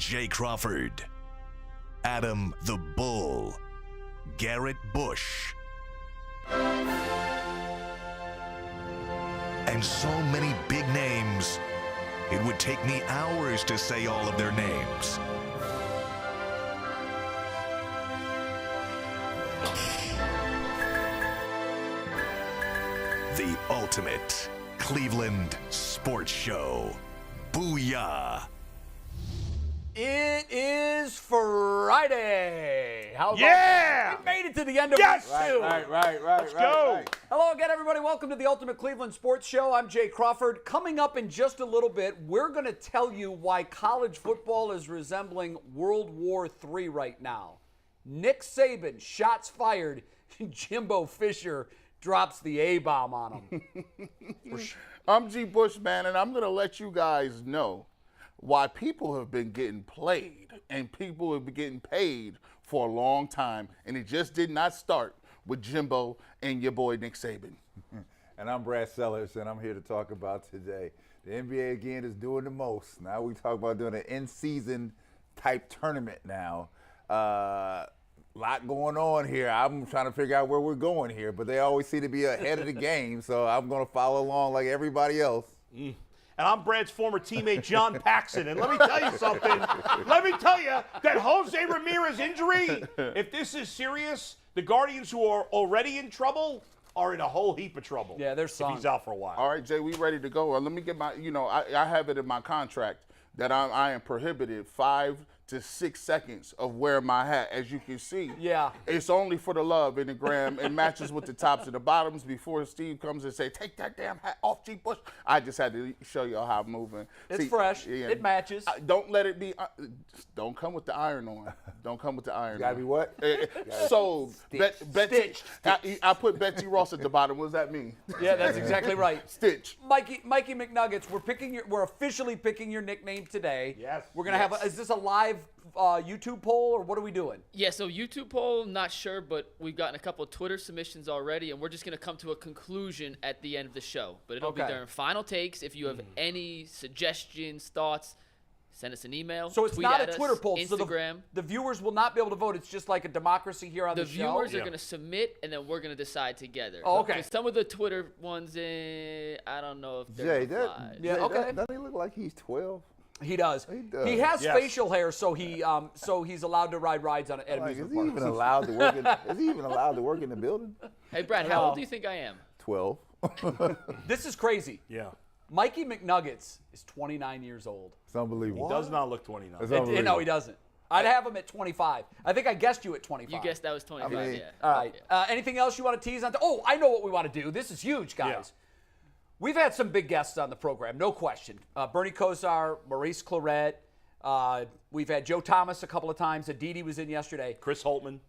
Jay Crawford, Adam the Bull, Garrett Bush, and so many big names, it would take me hours to say all of their names. The ultimate Cleveland sports show. Booyah! It is Friday. How about Yeah! We made it to the end of Yes! week two. Right. Let's go. Hello again, everybody. Welcome to the Ultimate Cleveland Sports Show. I'm Jay Crawford. Coming up in just a little bit, we're going to tell you why college football is resembling World War III right now. Nick Saban, shots fired. Jimbo Fisher drops the A-bomb on him. I'm G. Bush, man, and I'm going to let you guys know why people have been getting played and people have been getting paid for a long time, and it just did not start with Jimbo and your boy Nick Saban. And I'm Brad Sellers, and I'm here to talk about today. The NBA again is doing the most. Now we talk about doing an in-season type tournament now. Lot going on here. I'm trying to figure out where we're going here, but they always seem to be ahead of the game, so I'm going to follow along like everybody else. And I'm Brad's former teammate, John Paxson. And let me tell you something. Let me tell you that Jose Ramirez injury, if this is serious, the Guardians, who are already in trouble, are in a whole heap of trouble. Yeah, they're if sunk. he's out for a while. All right, Jay, we ready to go. Let me get my, I have it in my contract that I am prohibited 5 to 6 seconds of wearing my hat. As you can see, Yeah. it's only for the love in the gram. It matches with the tops and the bottoms. Before Steve comes and say, take that damn hat off, G. Bush, I just had to show y'all how I'm moving. It's fresh. It matches. Don't let it be. Don't come with the iron on. Don't come with the iron Gotta on. be what? So, Betsy, Stitched. I put Betsy Ross at the bottom. What does that mean? Yeah, that's exactly right. Stitch. Mikey McNuggets, we're officially picking your nickname today. Yes. We're gonna have. Is this a live YouTube poll, or what are we doing? Yeah, so YouTube poll, not sure, but we've gotten a couple of Twitter submissions already, and we're just going to come to a conclusion at the end of the show. But it'll be Okay. during final takes. If you have any suggestions, thoughts, send us an email. So it's tweet not at a us, Twitter poll. So Instagram. the viewers will not be able to vote. It's just like a democracy here on the show. The viewers are Yeah. going to submit, and then we're going to decide together. Oh, okay. 'Cause some of the Twitter ones, I don't know if they're Jay, applied. Yeah, okay. Doesn't he look like he's 12? He does. He does. He has Yes. facial hair, so he's allowed to ride rides on at Like, amusement is he even parks. allowed to work? Is he even allowed to work in the building? Hey, Brad, how old do you think I am? 12. This is crazy. Yeah. Mikey McNuggets is 29 years old. It's unbelievable. Does not look 29. It's No, unbelievable. he doesn't. I'd have him at 25. I think I guessed you at 25. You guessed that was 25, I mean- yeah. All right. Yeah. Anything else you want to tease on? Oh, I know what we want to do. This is huge, guys. We've had some big guests on the program, no question. Bernie Kosar, Maurice Claret. We've had Joe Thomas a couple of times. Aditi was in yesterday. Chris Holtman.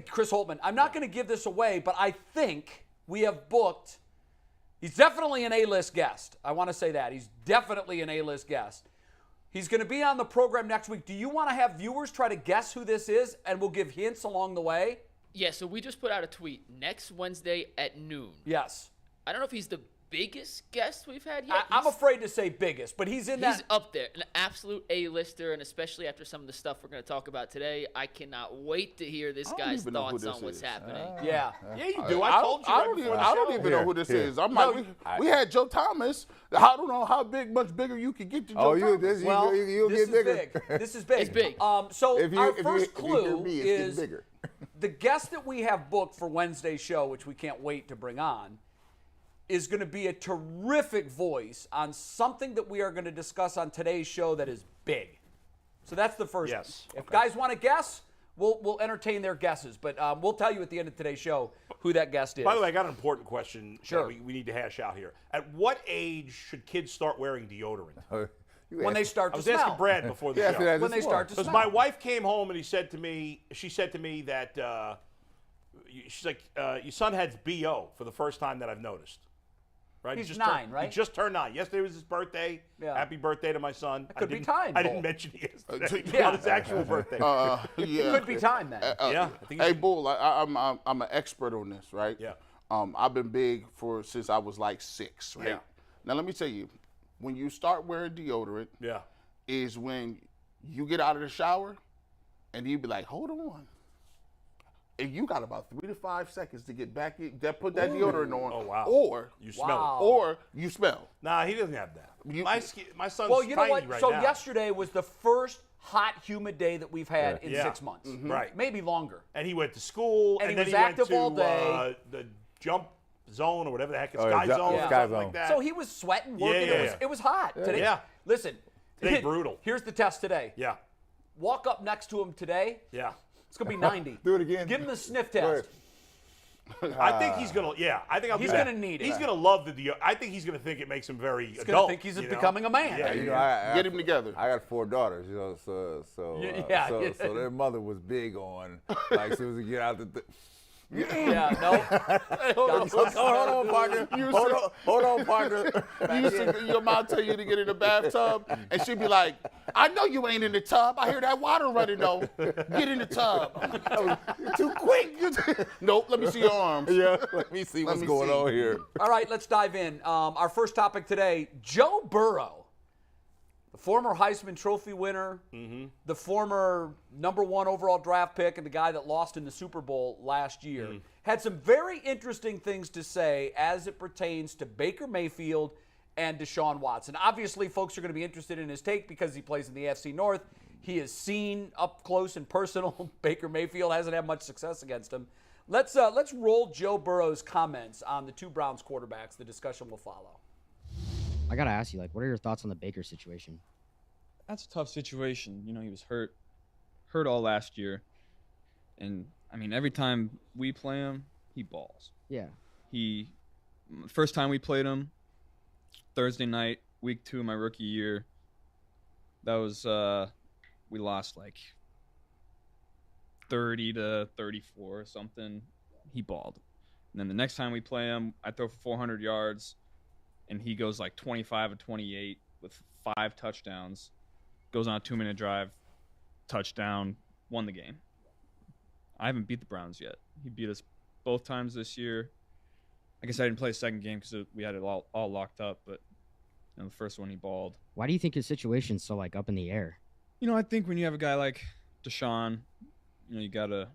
Chris Holtman. I'm not going to give this away, but I think we have booked. He's definitely an A-list guest. I want to say that. He's definitely an A-list guest. He's going to be on the program next week. Do you want to have viewers try to guess who this is, and we'll give hints along the way? Yeah, so we just put out a tweet next Wednesday at noon. Yes. I don't know if he's the biggest guest we've had yet. I'm afraid to say biggest, but he's in He's that. up there, an absolute A-lister, and especially after some of the stuff we're going to talk about today, I cannot wait to hear this don't guy's even know who thoughts this on what's is. happening. Yeah. Yeah, you do. I told you right before the I don't show. even know who this Here. is. I'm No, like, we had Joe Thomas. I don't know how much bigger you could get to Joe Oh, Thomas. you'll this get bigger. is big. This is big. It's big. So If you, our if first you, if you hear clue me, it's getting is bigger. the guest that we have booked for Wednesday's show, which we can't wait to bring on, is going to be a terrific voice on something that we are going to discuss on today's show that is big. So that's the first. Yes. If guys want to guess, we'll entertain their guesses, but we'll tell you at the end of today's show who that guest is. By the way, I got an important question Sure. that we need to hash out here. At what age should kids start wearing deodorant? when they start I to was smell. asking Brad before the Yeah, show. that's When they start to Because smell. my wife came home and she said to me that she's like, your son has BO for the first time that I've noticed. Right? He's just 9, turned, right? He just turned 9. Yesterday was his birthday. Yeah. Happy birthday to my son. could be I time, didn't Bull. mention it yesterday. Yeah. On his actual birthday. Yeah. Could be time then. Yeah, I think Hey, it's- Bull, I'm an expert on this, right? Yeah. I've been big since I was like 6, right? Yeah. Now let me tell you, when you start wearing deodorant, yeah. is when You get out of the shower, and you'd be like, hold on. And you got about 3 to 5 seconds to get back in, put that deodorant on. Oh, wow. Or You smell Or you smell. Nah, he doesn't have that. My son's Well, you know tiny what? right So now. yesterday was the first hot, humid day that we've had in Yeah. 6 months. Right. Maybe longer. And he went to school, And he then was he active went all to day. The jump zone or whatever the heck it's Oh, yeah, Sky Zone, yeah. or Sky something Zone. like that. So he was sweating, working. Yeah. It was hot today. Yeah. Listen. Today, brutal. Here's the test today. Yeah. Walk up next to him today. Yeah. It's going to be 90. Do it again. Give him the sniff Go ahead. test. I think he's gonna. Yeah, I think I'll He's do that. gonna need it. He's gonna love the. I think he's gonna think it makes him very He's adult. going to think he's you know? becoming a man. Yeah, You know, I Get him together. I got 4 daughters, you know, so Yeah. their mother was big on, like, as soon as we get out the. Yeah, no. Hold on, partner. Hold on, partner. You used to, your mom tell you to get in the bathtub, and she'd be like, I know you ain't in the tub. I hear that water running, though. Get in the tub. You're too quick. Nope, let me see your arms. Yeah, let me see what's going on here. All right, let's dive in. Our first topic today, Joe Burrow, the former Heisman Trophy winner, the former #1 overall draft pick, and the guy that lost in the Super Bowl last year, had some very interesting things to say as it pertains to Baker Mayfield and Deshaun Watson. Obviously, folks are going to be interested in his take because he plays in the AFC North. He has seen up close and personal Baker Mayfield, hasn't had much success against him. Let's roll Joe Burrow's comments on the 2 Browns quarterbacks. The discussion will follow. I gotta ask you, what are your thoughts on the Baker situation? That's a tough situation. You know, he was hurt all last year. And, I mean, every time we play him, he balls. Yeah. First time we played him, Thursday night, week 2 of my rookie year, that was, we lost 30 to 34 or something. He balled. And then the next time we play him, I throw for 400 yards, and he goes 25 of 28 with 5 touchdowns. Goes on a 2-minute drive, touchdown, won the game. I haven't beat the Browns yet. He beat us both times this year. I guess I didn't play the second game because we had it all locked up, but the first one he balled. Why do you think his situation's so up in the air? I think when you have a guy like Deshaun, you got to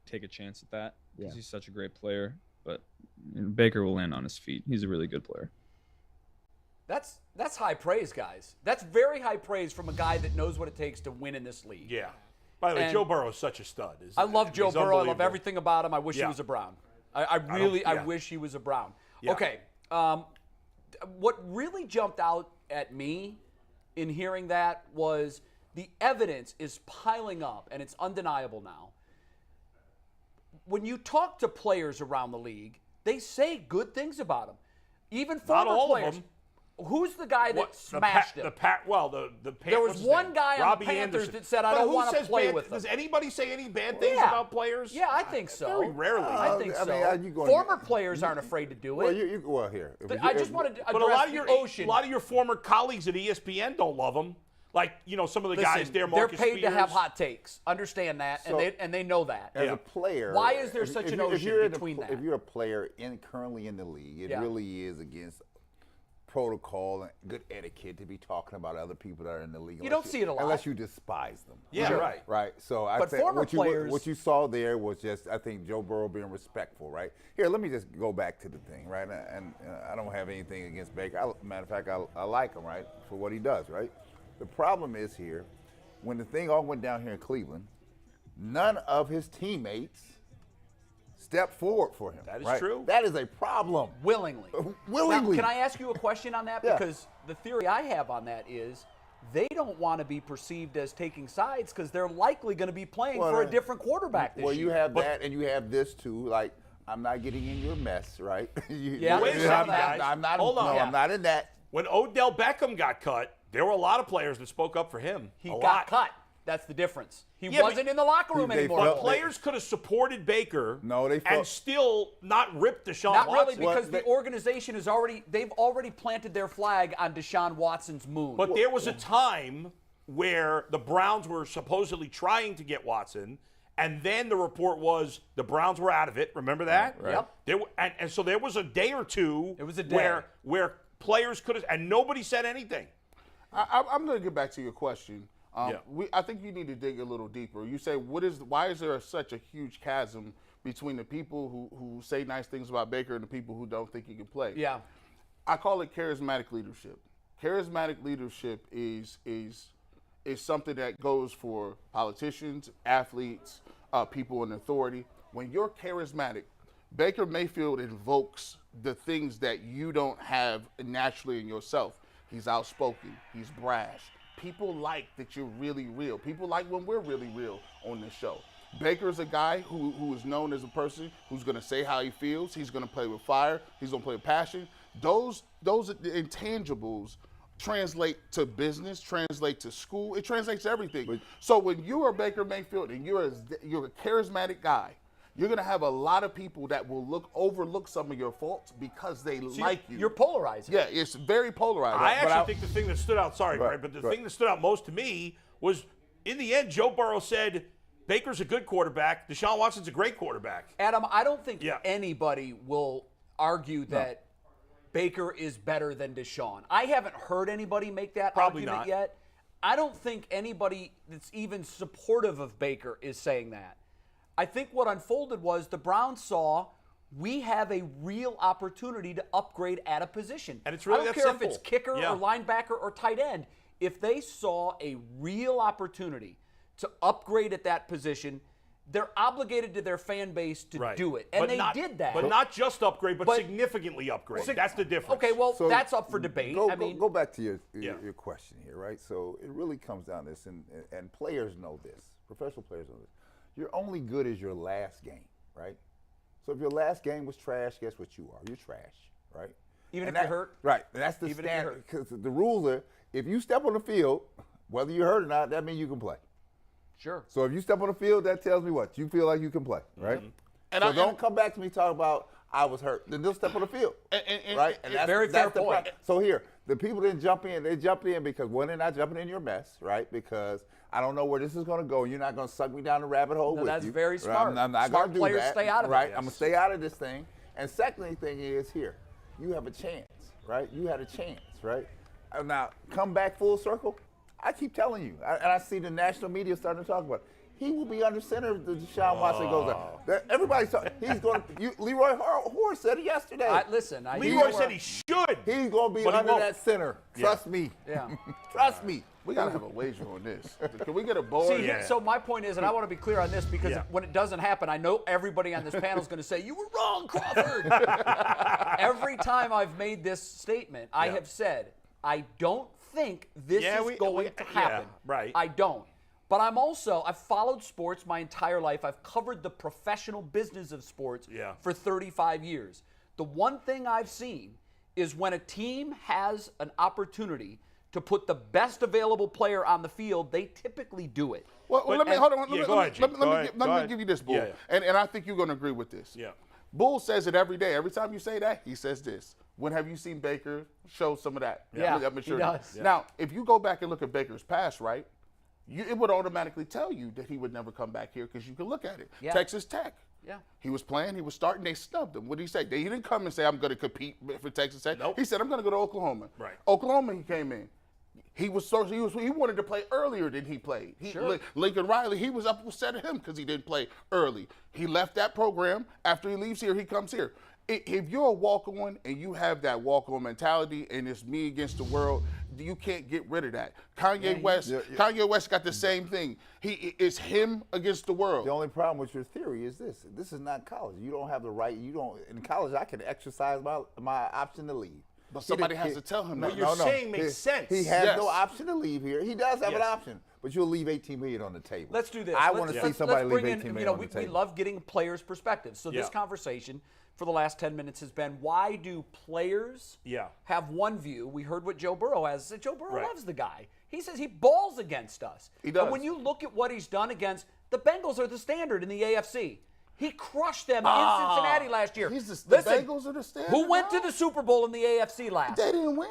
take a chance at that because he's such a great player. But Baker will land on his feet. He's a really good player. That's high praise, guys. That's very high praise from a guy that knows what it takes to win in this league. Yeah. By the way, And Joe Burrow is such a stud. I love Joe He's Burrow. I love unbelievable. everything about him. I wish he Yeah. was a Brown. I wish he was a Brown. Yeah. Okay. What really jumped out at me in hearing that was the evidence is piling up, and it's undeniable now. When you talk to players around the league, they say good things about him. Even former Not all players. of them. Who's the guy that What, smashed him? the There was what's his one name? guy on the Robbie Panthers Anderson. that said, "I But don't who wanna says play bad- with them." Does anybody say any bad things Yeah. about players? Yeah, I think so. Very rarely. I think I so. mean, you going- Former players aren't afraid to do Well, it. well, here. I just wanted to address But a lot of the ocean. a lot of your former colleagues at ESPN don't love him. Some of the guys Listen, there, they're Marcus paid to have Spears. hot takes. Understand that, So- and they know that. As Yeah. a player, Why is there such an ocean between that? If you're a player currently in the league, it Yeah. really is against protocol and good etiquette to be talking about other people that are in the league. You don't see it a lot. unless you despise them. Yeah, Sure. right. Right. So I But think former players- what you saw there was just, I think, Joe Burrow being respectful, right? Here, let me just go back to the thing, right? And I don't have anything against Baker. Matter of fact, I like him, right, for what he does, right? The problem is here, when the thing all went down here in Cleveland, none of his teammates stepped forward for him. That is right? true. That is a problem. Willingly. Willingly. Now, can I ask you a question on that? Yeah. Because the theory I have on that is they don't want to be perceived as taking sides because they're likely going to be playing Well, for a different quarterback this Well, year. you have that, and you have this too. Like, I'm not getting in your mess, right? Yeah, Wait a second, guys. I'm not. Hold on. No, Yeah. I'm not in that. When Odell Beckham got cut, there were a lot of players that spoke up for him. He a got lot. cut. That's the difference. He Yeah, wasn't in the locker room They anymore. felt- But players could have supported Baker No, they and felt- still not ripped Deshaun Not really, Watson. because Well, the organization is they've already planted their flag on Deshaun Watson's moon. But there was a time where the Browns were supposedly trying to get Watson, and then the report was the Browns were out of it. Remember that? Right. Yep. And so there was a day or two It was a day. where players could have, and nobody said anything. I'm going to get back to your question. I think you need to dig a little deeper. You say, why is there such a huge chasm between the people who say nice things about Baker and the people who don't think he can play? Yeah. I call it charismatic leadership. Charismatic leadership is something that goes for politicians, athletes, people in authority. When you're charismatic, Baker Mayfield invokes the things that you don't have naturally in yourself. He's outspoken. He's brash. People like that you're really real. People like when we're really real on this show. Baker's a guy who is known as a person who's going to say how he feels. He's going to play with fire. He's going to play with passion. Those intangibles translate to business, translate to school. It translates to everything. So when you are Baker Mayfield and you're a charismatic guy, you're going to have a lot of people that will overlook some of your faults because they like you. You're polarizing. Yeah, it's very polarizing. I actually think the thing that stood out, but the thing that stood out most to me was, in the end, Joe Burrow said, Baker's a good quarterback. Deshaun Watson's a great quarterback. Adam, I don't think anybody will argue that Baker is better than Deshaun. I haven't heard anybody make that argument yet. I don't think anybody that's even supportive of Baker is saying that. I think what unfolded was the Browns saw we have a real opportunity to upgrade at a position. And it's really I don't that care simple. if it's kicker or linebacker or tight end. If they saw a real opportunity to upgrade at that position, they're obligated to their fan base to do it. And they did that. But not just upgrade, but significantly upgrade. That's the difference. Okay, well, that's up for debate. Go back to your question here, right? So it really comes down to this, and players know this. Professional players know this. You're only good as your last game, right? So if your last game was trash, guess what you are? You're trash, right? Even if you're hurt? Right. And that's the standard. Because the rules are, if you step on the field, whether you're hurt or not, that means you can play. Sure. So if you step on the field, that tells me what? You feel like you can play, right? And so don't come back to me talking about I was hurt. Then they'll step on the field, right? And that's very fair point. So here, the people didn't jump in. They jumped in because, one, they're not jumping in your mess, right? Because I don't know where this is going to go. You're not going to suck me down the rabbit hole with you. That's very smart. I'm not going to do players that. Stay out of right? it. Yes. I'm going to stay out of this thing. And secondly thing is here, you have a chance, right? You had a chance, right? Now, come back full circle. I keep telling you, and I see the national media starting to talk about it. He will be under center if Deshaun Watson goes there. Everybody's talking. He's going to. Leroy Hoare said it yesterday. Leroy said he should. He's going to be under that center. Trust me. Yeah. Trust me. We got to have a wager on this. Can we get a board? So my point is, and I want to be clear on this because when it doesn't happen, I know everybody on this panel is going to say, you were wrong, Crawford. Every time I've made this statement, I have said, I don't think this is going to happen. Right. I don't. But I've followed sports my entire life. I've covered the professional business of sports for 35 years. The one thing I've seen is when a team has an opportunity to put the best available player on the field, they typically do it. Well, let me give you this, Bull. And I think you're going to agree with this. Yeah. Bull says it every day. Every time you say that, he says this. When have you seen Baker show some of that? Yeah, he does. Now, if you go back and look at Baker's past, right, it would automatically tell you that he would never come back here because you can look at it. Yeah. Texas Tech. Yeah. He was playing. He was starting. They snubbed him. What did he say? He didn't come and say, I'm going to compete for Texas Tech. Nope. He said, I'm going to go to Oklahoma. Right. Oklahoma, he came in. He wanted to play earlier than he played. Lincoln Riley, he was upset at him because he didn't play early. He left that program. After he leaves here, he comes here. If you're a walk-on and you have that walk-on mentality and it's me against the world, you can't get rid of that. Kanye West got the same thing. It's him against the world. The only problem with your theory is this. This is not college. You don't have the right. In college, I can exercise my option to leave. But somebody has to tell him that. What you're saying makes sense. He has no option to leave here. He does have an option, but you'll leave $18 million on the table. Let's do this. I want to see somebody leave $18 million on the we table. love getting players' perspectives. So this conversation for the last 10 minutes has been, why do players have one view? We heard what Joe Burrow has. Joe Burrow loves the guy. He says he balls against us. He does. And when you look at what he's done against, the Bengals are the standard in the AFC. He crushed them in Cincinnati last year. The Bengals are the standard. Who went to the Super Bowl in the AFC last? They didn't win.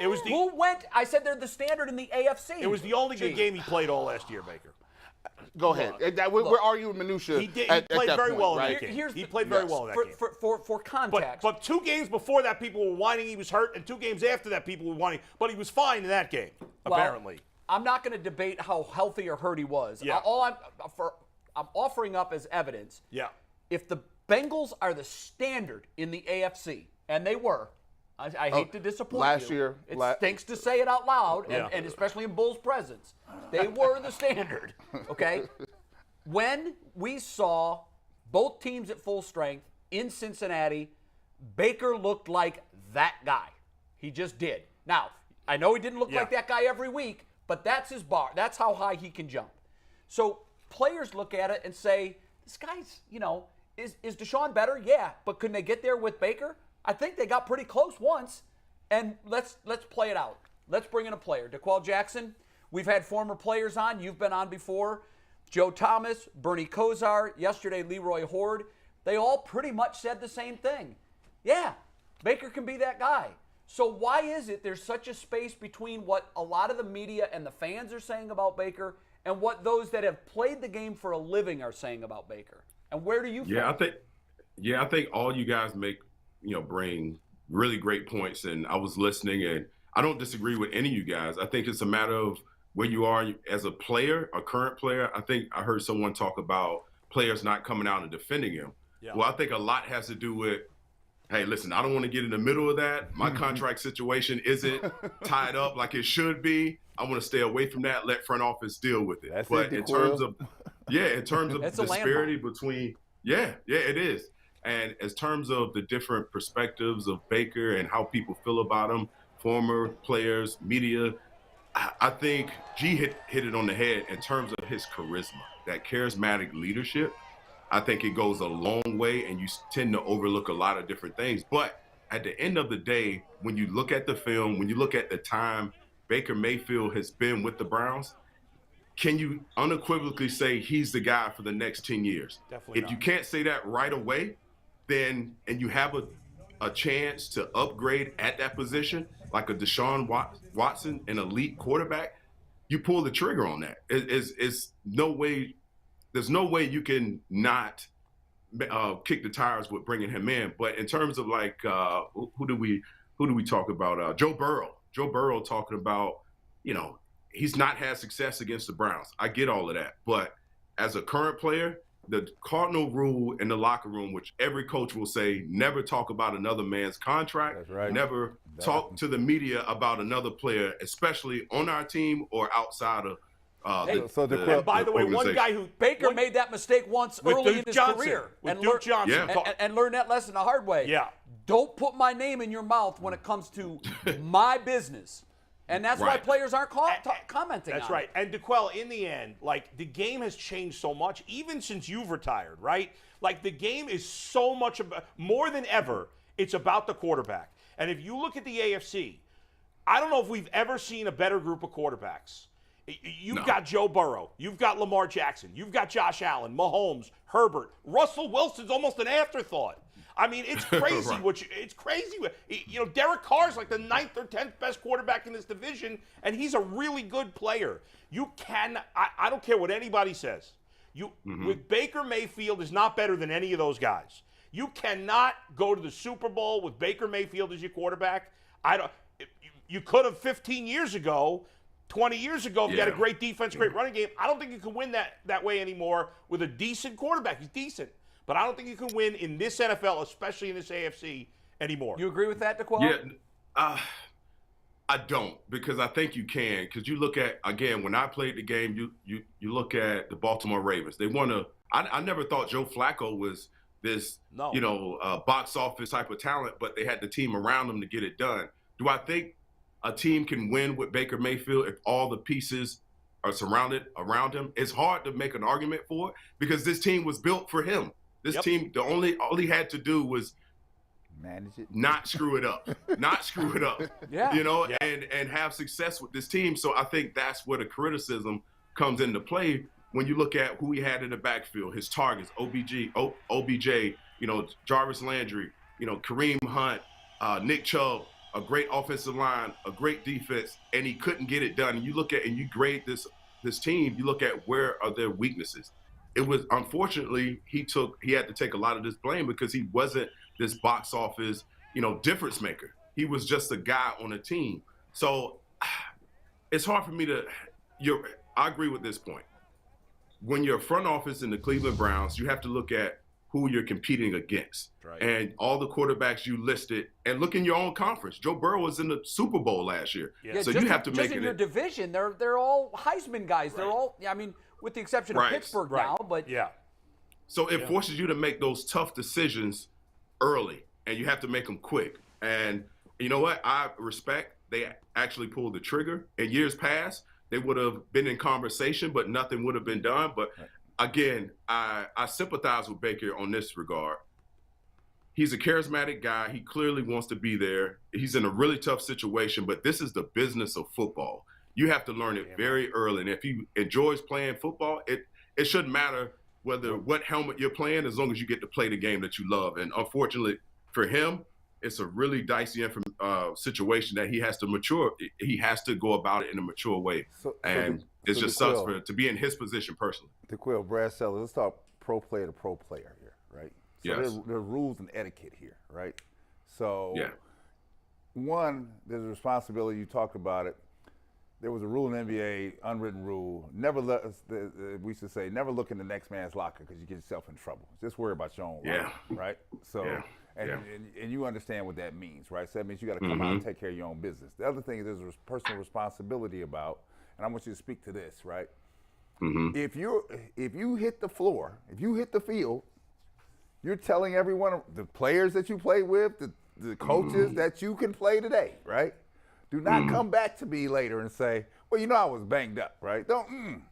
I said they're the standard in the AFC. It was the only good game he played all last year, Baker. Go ahead. We're arguing minutia. He played very well in that game. He played very well in that game. For context. But 2 games before that, people were whining he was hurt, and 2 games after that, people were whining. But he was fine in that game, apparently. I'm not going to debate how healthy or hurt he was. Yeah. I'm offering up as evidence. Yeah. If the Bengals are the standard in the AFC, and they were, I hate to disappoint last you. year, It stinks to say it out loud, and especially in Bull's presence. They were the standard, okay? When we saw both teams at full strength in Cincinnati, Baker looked like that guy. He just did. Now, I know he didn't look like that guy every week, but that's his bar. That's how high he can jump. So players look at it and say, this guy's, is Deshaun better? Yeah, but couldn't they get there with Baker? I think they got pretty close once, and let's play it out. Let's bring in a player. DeQuell Jackson, we've had former players on. You've been on before. Joe Thomas, Bernie Kosar, yesterday Leroy Horde. They all pretty much said the same thing. Yeah, Baker can be that guy. So why is it there's such a space between what a lot of the media and the fans are saying about Baker and what those that have played the game for a living are saying about Baker? And where do you fit? I think all you guys bring really great points, and I was listening, and I don't disagree with any of you guys. I think it's a matter of where you are as a player, a current player. I think I heard someone talk about players not coming out and defending him. Yeah. Well, I think a lot has to do with, hey, listen, I don't want to get in the middle of that. My contract situation isn't tied up like it should be. I want to stay away from that. Let front office deal with it. In terms of disparity between, it is. And as terms of the different perspectives of Baker and how people feel about him, former players, media, I think G hit it on the head in terms of his charisma, that charismatic leadership. I think it goes a long way, and you tend to overlook a lot of different things. But at the end of the day, when you look at the film, when you look at the time Baker Mayfield has been with the Browns, can you unequivocally say he's the guy for the next 10 years? Definitely If you can't say that right away, then and you have a chance to upgrade at that position, like a Deshaun Watson, an elite quarterback, you pull the trigger on that. It's no way. There's no way you can not kick the tires with bringing him in. But in terms of who do we talk about? Joe Burrow. Joe Burrow talking about, he's not had success against the Browns. I get all of that. But as a current player, the cardinal rule in the locker room, which every coach will say, never talk about another man's contract. That's right. Never talk to the media about another player, especially on our team or outside of and by the way, one guy who Baker made that mistake once early in his career and learned that lesson the hard way. Yeah. Don't put my name in your mouth when it comes to my business. And that's why players aren't commenting on it. That's right. And DeQuell, in the end, the game has changed so much, even since you've retired, right? The game is so much more than ever, it's about the quarterback. And if you look at the AFC, I don't know if we've ever seen a better group of quarterbacks. You've got Joe Burrow. You've got Lamar Jackson. You've got Josh Allen, Mahomes, Herbert. Russell Wilson's almost an afterthought. I mean, it's crazy. Right. It's crazy. Derek Carr's like the 9th or 10th best quarterback in this division, and he's a really good player. You can. I don't care what anybody says. With Baker Mayfield is not better than any of those guys. You cannot go to the Super Bowl with Baker Mayfield as your quarterback. You could have 15 years ago. 20 years ago, if you had a great defense, great running game. I don't think you can win that way anymore with a decent quarterback. He's decent. But I don't think you can win in this NFL, especially in this AFC, anymore. You agree with that, DeQuell? Yeah, I don't, because I think you can. Because you look at, again, when I played the game, you look at the Baltimore Ravens. They won I never thought Joe Flacco was this, box office type of talent, but they had the team around them to get it done. Do I think a team can win with Baker Mayfield if all the pieces are surrounded around him? It's hard to make an argument for it because this team was built for him. This team, all he had to do was manage it, not screw it up, and have success with this team. So I think that's where the criticism comes into play when you look at who he had in the backfield, his targets, OBJ, Jarvis Landry, Kareem Hunt, Nick Chubb, a great offensive line, a great defense, and he couldn't get it done. And you look at and you grade this team, you look at where are their weaknesses. It was, unfortunately, he had to take a lot of this blame because he wasn't this box office, difference maker. He was just a guy on a team. So it's hard for me to I agree with this point. When you're front office in the Cleveland Browns, you have to look at who you're competing against. Right. And all the quarterbacks you listed, and look in your own conference. Joe Burrow was in the Super Bowl last year. Yeah, So just you have to just make in it. your division, they're all Heisman guys. They're all, I mean, with the exception of Pittsburgh now, but So it forces you to make those tough decisions early, and you have to make them quick. And you know what? I respect they actually pulled the trigger. In years past, they would have been in conversation, but nothing would have been done. But again, I sympathize with Baker on this regard. He's a charismatic guy. He clearly wants to be there. He's in a really tough situation, but this is the business of football. You have to learn it very early. And if he enjoys playing football, it shouldn't matter what helmet you're playing, as long as you get to play the game that you love. And unfortunately for him, it's a really dicey situation that he has to mature. He has to go about it in a mature way. It just sucks to be in his position personally. DeQuil, Brad Sellers, let's talk pro player to pro player here, right? So Yes. there are rules and etiquette here, right? So one, there's a responsibility. You talked about it. There was a rule in the NBA, unwritten rule. Never we should say, never look in the next man's locker because you get yourself in trouble. Just worry about your own locker, right? So, and you understand what that means, right? So that means you got to come out and take care of your own business. The other thing is there's a personal responsibility about, and I want you to speak to this, right? If you hit the floor, if you hit the field, you're telling everyone, the players that you play with, the coaches that you can play today, right? Do not come back to me later and say, well, I was banged up, right? Don't,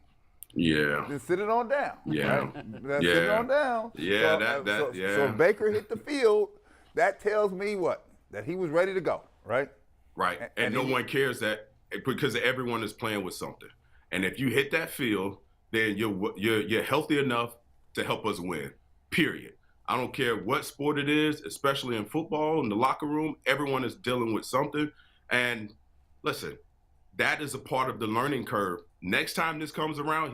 Then sit it on down. Right? Sit it on down. So if Baker hit the field, that tells me what? That he was ready to go, right? Right. And no one cares that because everyone is playing with something. And if you hit that field, then you're healthy enough to help us win, period. I don't care what sport it is, especially in football, in the locker room, everyone is dealing with something. And listen, that is a part of the learning curve. Next time this comes around,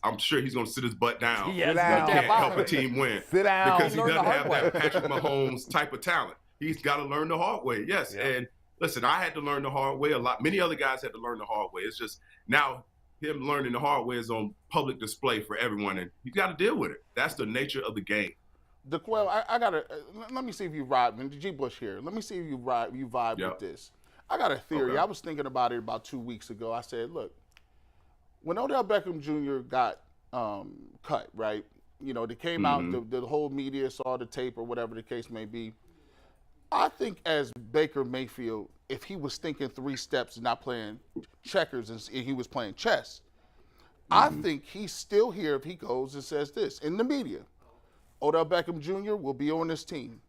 I'm sure he's gonna sit his butt down. Yes, he can't help a team win. Sit down. Because he doesn't have that Patrick Mahomes type of talent. He's got to learn the hard way. Yes. Yeah. And listen, I had to learn the hard way a lot. Many other guys had to learn the hard way. It's just now him learning the hard way is on public display for everyone, and he's got to deal with it. That's the nature of the game. DeQuell, I gotta let me see if you ride. G. Bush here. Let me see if you vibe with this. I got a theory. I was thinking about it about 2 weeks ago. I said, look, when Odell Beckham Jr. got cut, right? They came out, the whole media saw the tape or whatever the case may be. I think as Baker Mayfield, if he was thinking 3 steps and not playing checkers and he was playing chess, I think he's still here if he goes and says this in the media. Odell Beckham Jr. will be on this team.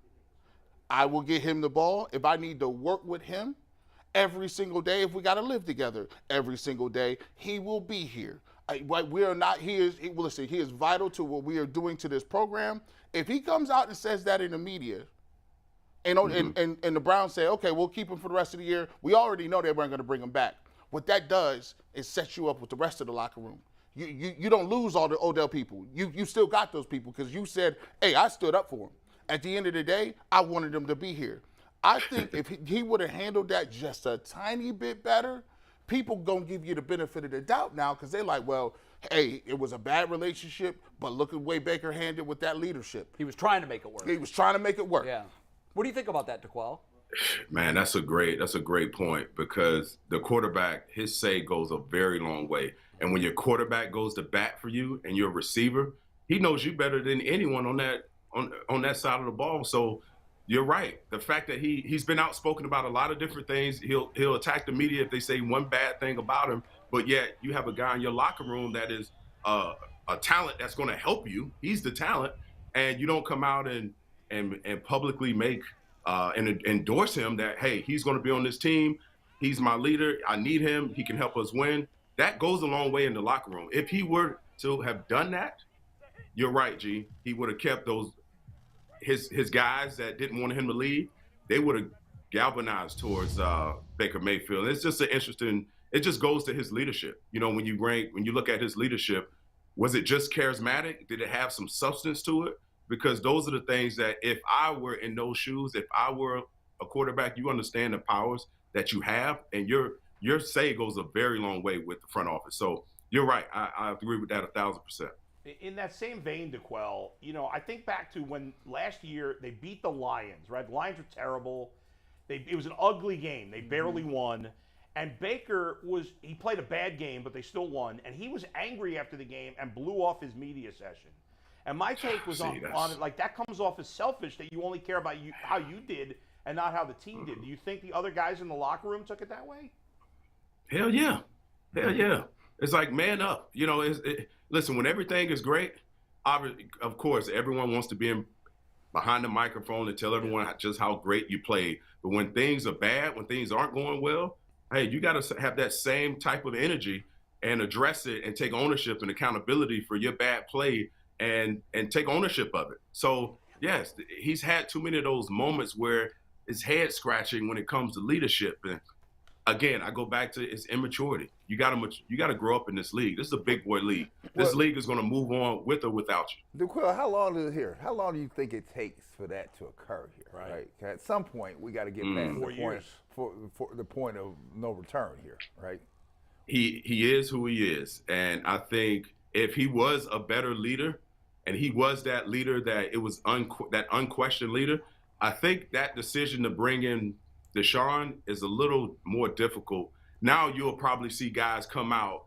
I will get him the ball. If I need to work with him every single day, if we got to live together every single day, he will be here. We are not. He is vital to what we are doing to this program. If he comes out and says that in the media, and the Browns say, okay, we'll keep him for the rest of the year, we already know they weren't going to bring him back. What that does is set you up with the rest of the locker room. You don't lose all the Odell people. You still got those people because you said, hey, I stood up for him. At the end of the day, I wanted him to be here. I think if he would have handled that just a tiny bit better, people going to give you the benefit of the doubt now because they're like, well, hey, it was a bad relationship, but look at the way Baker handled with that leadership. He was trying to make it work. He was trying to make it work. Yeah. What do you think about that, DeQuell? Man, that's a great point because the quarterback, his say goes a very long way. And when your quarterback goes to bat for you and you're a receiver, he knows you better than anyone on that side of the ball. So you're right. The fact that he's been outspoken about a lot of different things, he'll attack the media if they say one bad thing about him. But yet you have a guy in your locker room that is a talent that's going to help you. He's the talent, and you don't come out and publicly make and endorse him that, hey, he's going to be on this team. He's my leader. I need him. He can help us win. That goes a long way in the locker room. If he were to have done that, you're right, G. He would have kept his guys that didn't want him to leave. They would have galvanized towards Baker Mayfield. It's just it just goes to his leadership. When you look at his leadership, was it just charismatic? Did it have some substance to it? Because those are the things that if I were in those shoes, if I were a quarterback, you understand the powers that you have, and your say goes a very long way with the front office. So you're right. I agree with that 1,000%. In that same vein, DeQuell, I think back to when last year they beat the Lions, right? The Lions were terrible. It was an ugly game. They barely won. And Baker he played a bad game, but they still won. And he was angry after the game and blew off his media session. And my take was on it, like, that comes off as selfish that you only care about how you did and not how the team did. Do you think the other guys in the locker room took it that way? Hell yeah. Hell yeah. It's like, man up. Listen, when everything is great, of course, everyone wants to be behind the microphone and tell everyone just how great you played. But when things are bad, when things aren't going well, hey, you got to have that same type of energy and address it and take ownership and accountability for your bad play and take ownership of it. So, yes, he's had too many of those moments where it's head scratching when it comes to leadership. And again, I go back to it's immaturity. You got to grow up in this league. This is a big boy league. This league is going to move on with or without you. DeQuell, how long do you think it takes for that to occur here? Right. At some point, we got to get past the point for the point of no return here, right? He is who he is, and I think if he was a better leader, and he was that leader that it was that unquestioned leader, I think that decision to bring in Deshaun is a little more difficult. Now you'll probably see guys come out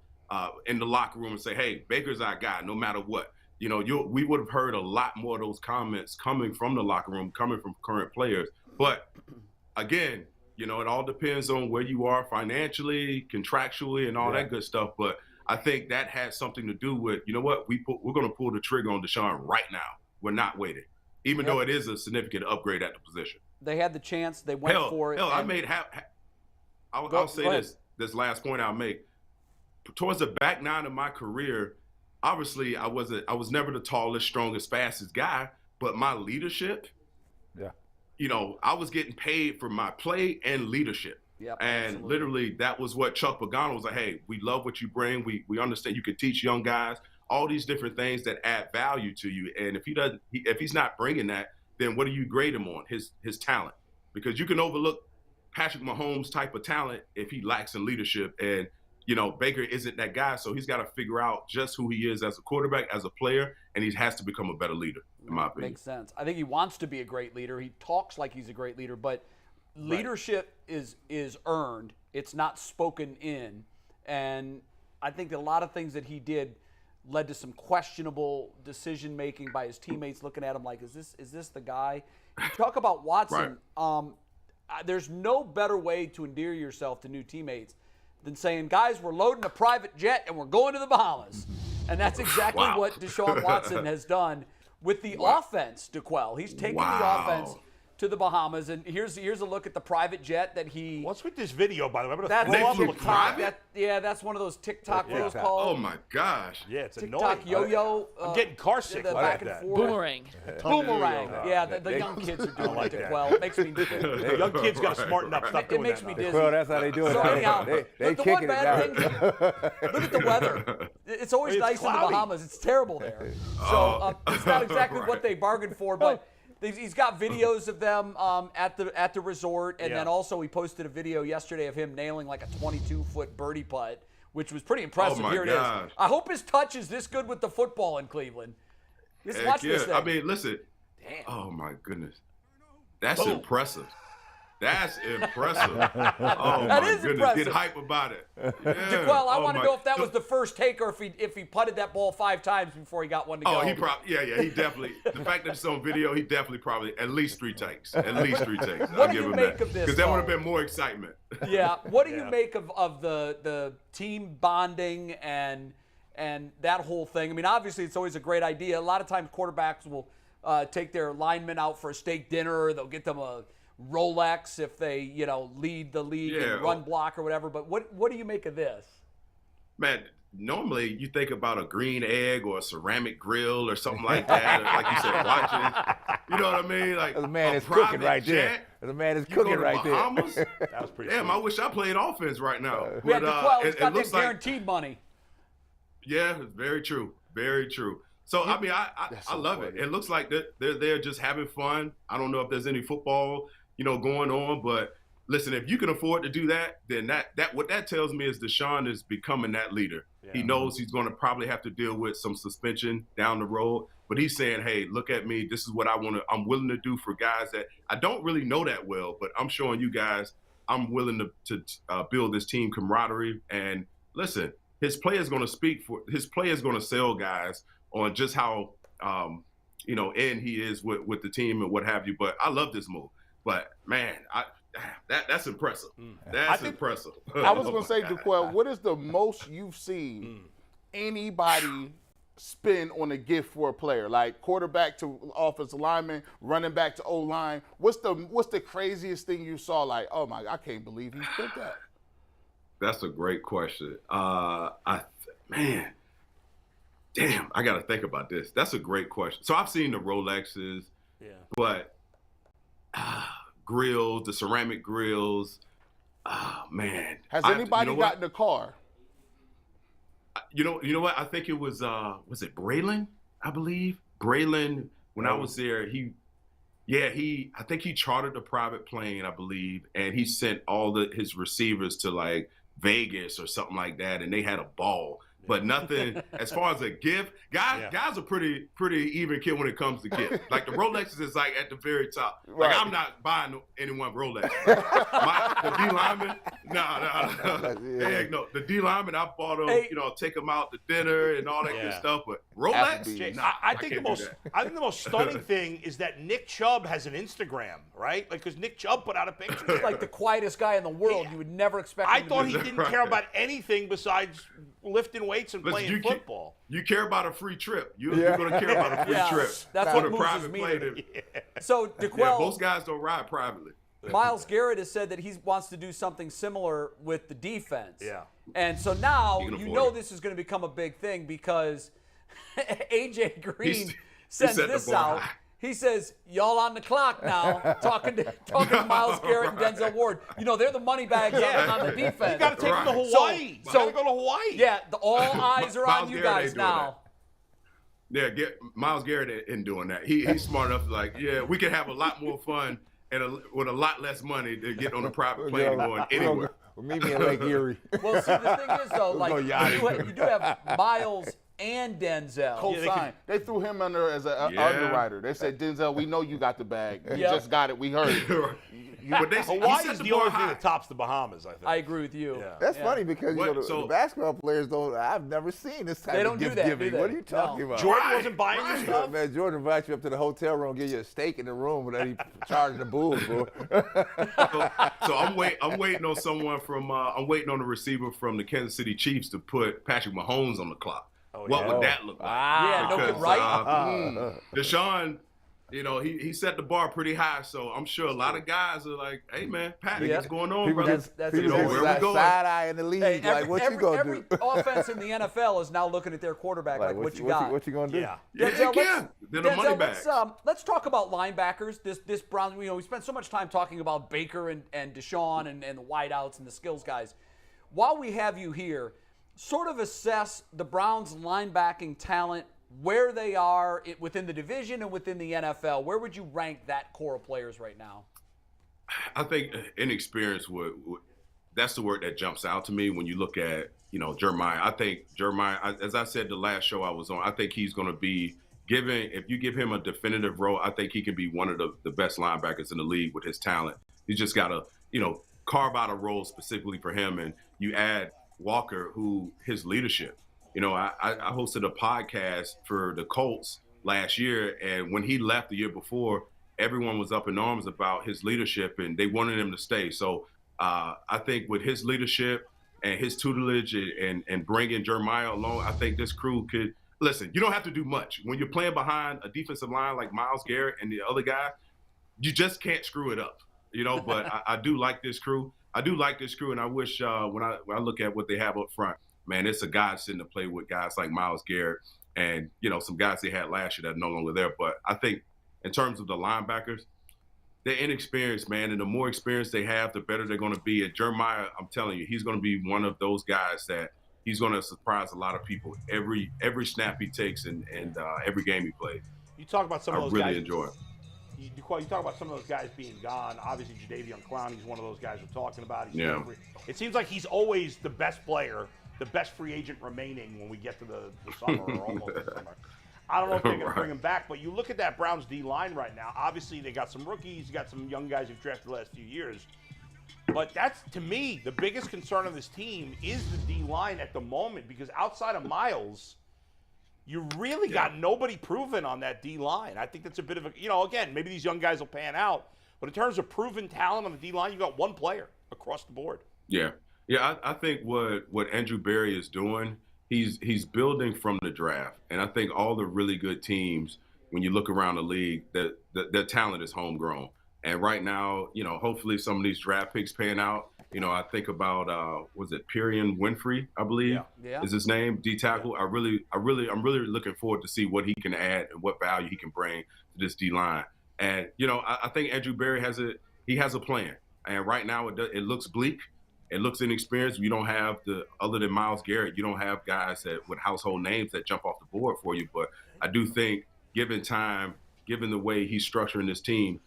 in the locker room and say, hey, Baker's our guy, no matter what. We would have heard a lot more of those comments coming from the locker room, coming from current players. But again, it all depends on where you are financially, contractually, and all that good stuff. But I think that has something to do with, we're going to pull the trigger on Deshaun right now. We're not waiting, even though it is a significant upgrade at the position. They had the chance. They went for it. I'll say this last point I'll make. Towards the back nine of my career, obviously I was never the tallest, strongest, fastest guy, but my leadership, I was getting paid for my play and leadership. Yep, and absolutely. Literally that was what Chuck Pagano was like, hey, we love what you bring. We understand you can teach young guys all these different things that add value to you. And if he's not bringing that, then what do you grade him on? His talent. Because you can overlook Patrick Mahomes' type of talent if he lacks in leadership. And, Baker isn't that guy, so he's got to figure out just who he is as a quarterback, as a player, and he has to become a better leader, in my opinion. Makes sense. I think he wants to be a great leader. He talks like he's a great leader, but leadership is earned. It's not spoken in. And I think that a lot of things that he did led to some questionable decision-making by his teammates looking at him like, is this the guy? You talk about Watson. There's no better way to endear yourself to new teammates than saying, guys, we're loading a private jet and we're going to the Bahamas. And that's exactly what Deshaun Watson has done with the offense, DeQuell. He's taken the offense to the Bahamas, and here's a look at the private jet that he. What's with this video, by the way? That's one of those TikTok videos called. Oh my gosh! Yeah, it's TikTok annoying. yo-yo. I'm getting car sick. Back and forth. Boomerang. Boomerang. Yeah, the young kids are doing it. DeQuell. It makes me. Young kids got to smarten up. Stop it makes me dizzy. Well, that's how they do it. So anyhow, they the kicking one it bad down. thing. Look at the weather. It's always nice in the Bahamas. It's terrible there. So it's not exactly what they bargained for, but. He's got videos of them at the resort, and then also he posted a video yesterday of him nailing like a 22-foot birdie putt, which was pretty impressive. Oh my Here it gosh. is. I hope his touch is this good with the football in Cleveland. Just watch this thing. I mean, listen. Damn. Oh my goodness, that's impressive. That's impressive. Oh That my is goodness, impressive. get hype about it. Yeah. Well, I want to know if that was the first take or if he putted that ball 5 times before he got one to go. Oh, he probably, he definitely. The fact that it's on video, he definitely probably at least 3 takes. At least 3 takes. What do you make of this? Because that would have been more excitement. Yeah. What do you make of the team bonding and that whole thing? I mean, obviously, it's always a great idea. A lot of times, quarterbacks will take their linemen out for a steak dinner. Or they'll get them a Rolex if they, lead the league and run block or whatever. But what do you make of this? Man, normally you think about a green egg or a ceramic grill or something like that. Or like you said, watching. You know what I mean? Like The man a is cooking private right there. jet. The man is You go cooking to right Bahamas? there. That was pretty. Damn, I wish I played offense right now. Yeah, DeQuell, he's got that looks like, guaranteed money. yeah, it's very true. Very true. So, I mean, I love it. It looks like they're just having fun. I don't know if there's any football, going on, but listen, if you can afford to do that, then what that tells me is Deshaun is becoming that leader. Yeah. He knows he's going to probably have to deal with some suspension down the road, but he's saying, hey, look at me. This is what I'm willing to do for guys that I don't really know that well, but I'm showing you guys I'm willing to build this team camaraderie. And listen, his play is going to sell guys on just how, in he is with the team and what have you. But I love this move. But man, that's impressive. That's impressive. I was going to say, DeQuell, what is the most you've seen anybody spend on a gift for a player, like quarterback to offensive lineman, running back to O-line? What's the craziest thing you saw? Like, oh my, I can't believe he spent that. That's a great question. Damn, I got to think about this. That's a great question. So I've seen the Rolexes, but grills, the ceramic grills. Man, has anybody gotten a car? You know what? I think it was it Braylon? I believe Braylon. When I was there, I think he chartered a private plane, I believe, and he sent all his receivers to like Vegas or something like that, and they had a ball. But nothing as far as a gift. Guys are pretty even kid when it comes to gift. Like the Rolexes is like at the very top. Like I'm not buying anyone Rolex. The D lineman, no. The D lineman, I bought them. Take them out to dinner and all that good stuff. But Rolex, I think the most stunning thing is that Nick Chubb has an Instagram, right? Like because Nick Chubb put out a picture. He's like the quietest guy in the world. You would never expect. I thought he didn't care about anything besides lifting weights and playing football. You care about a free trip. You're going to care about a free trip. That's what moves me. So, DeQuell, most guys don't ride privately. Miles Garrett has said that he wants to do something similar with the defense. Yeah. And so now this is going to become a big thing because AJ Green sends this out. He says, y'all on the clock now, talking to Miles Garrett and Denzel Ward. They're the money bags on the defense. You got to take them to Hawaii. So go to Hawaii. Yeah, all eyes are on you guys now. Yeah, Miles Garrett isn't doing that. He's smart enough to we can have a lot more fun and with a lot less money to get on a private plane going anywhere. Meet me in Lake Erie. Well, see, the thing is, though, you do have Miles and Denzel. Co-signed. They threw him under as an underwriter. They said, Denzel, we know you got the bag. You just got it. We heard it. Hawaii is the only thing that tops the Bahamas, I think. I agree with you. Yeah. That's funny because the basketball players I've never seen this type of gift giving. What are you talking about? Jordan wasn't buying your stuff? Man, Jordan invites you up to the hotel room, give you a steak in the room, but then he charging the bulls, bro. So I'm waiting on someone I'm waiting on the receiver from the Kansas City Chiefs to put Patrick Mahomes on the clock. What would that look like? Right? Deshaun, he set the bar pretty high, so I'm sure a lot of guys are like, "Hey, man, Patrick, what's going on, brother? That's where we going?" Side eye in the league, what you gonna do? Every offense in the NFL is now looking at their quarterback, like what you got. What you gonna do? Yeah. They're the money bags. Let's talk about linebackers. This Browns, we spent so much time talking about Baker and Deshaun and the wideouts and the skills guys. While we have you here, sort of assess the Browns' linebacking talent, where they are within the division and within the NFL. Where would you rank that core of players right now? I think inexperience that's the word that jumps out to me when you look at Jeremiah. I think Jeremiah, as I said the last show I was on, I think he's going to be if you give him a definitive role, I think he can be one of the best linebackers in the league with his talent. He's just got to carve out a role specifically for him, and you add Walker, who his leadership. I hosted a podcast for the Colts last year, and when he left the year before, everyone was up in arms about his leadership, and they wanted him to stay. So I think with his leadership and his tutelage and bringing Jeremiah along, I think this crew could – listen, you don't have to do much. When you're playing behind a defensive line like Myles Garrett and the other guy, you just can't screw it up, But I do like this crew. And I wish when I look at what they have up front, man, it's a godsend to play with guys like Myles Garrett and, some guys they had last year that are no longer there. But I think in terms of the linebackers, they're inexperienced, man. And the more experience they have, the better they're going to be. And Jeremiah, I'm telling you, he's going to be one of those guys that he's going to surprise a lot of people every snap he takes and every game he plays. You talk about some of those guys. guys. I really enjoy it. you talk about some of those guys being gone. Obviously, Jadeveon Clowney's one of those guys we're talking about. It seems like he's always the best player, the best free agent remaining when we get to the summer or almost the summer. I don't know if they're going to bring him back, but you look at that Browns D-line right now. Obviously, they got some rookies, you got some young guys who've drafted the last few years. But that's, to me, the biggest concern of this team is the D-line at the moment, because outside of Miles, you really got nobody proven on that D-line. I think that's a bit of a, again, maybe these young guys will pan out, but in terms of proven talent on the D-line, you got one player across the board. Yeah. Yeah, I think what Andrew Berry is doing, he's building from the draft. And I think all the really good teams, when you look around the league, that their talent is homegrown. And right now, hopefully some of these draft picks pan out. I think about was it Perion Winfrey, I believe, is his name, D tackle. I'm really looking forward to see what he can add and what value he can bring to this D line. And I think Andrew Berry has a plan. And right now it looks bleak. It looks inexperienced. You don't have other than Myles Garrett, you don't have guys with household names that jump off the board for you. But I do think, given time, given the way he's structuring this team,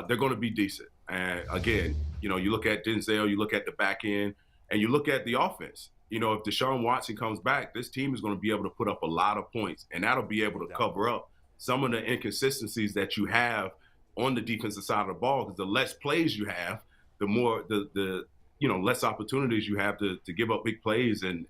they're going to be decent. And again, you look at Denzel, you look at the back end, and you look at the offense. If Deshaun Watson comes back, this team is going to be able to put up a lot of points, and that'll be able to cover up some of the inconsistencies that you have on the defensive side of the ball. Because the less plays you have, the more the less opportunities you have to give up big plays and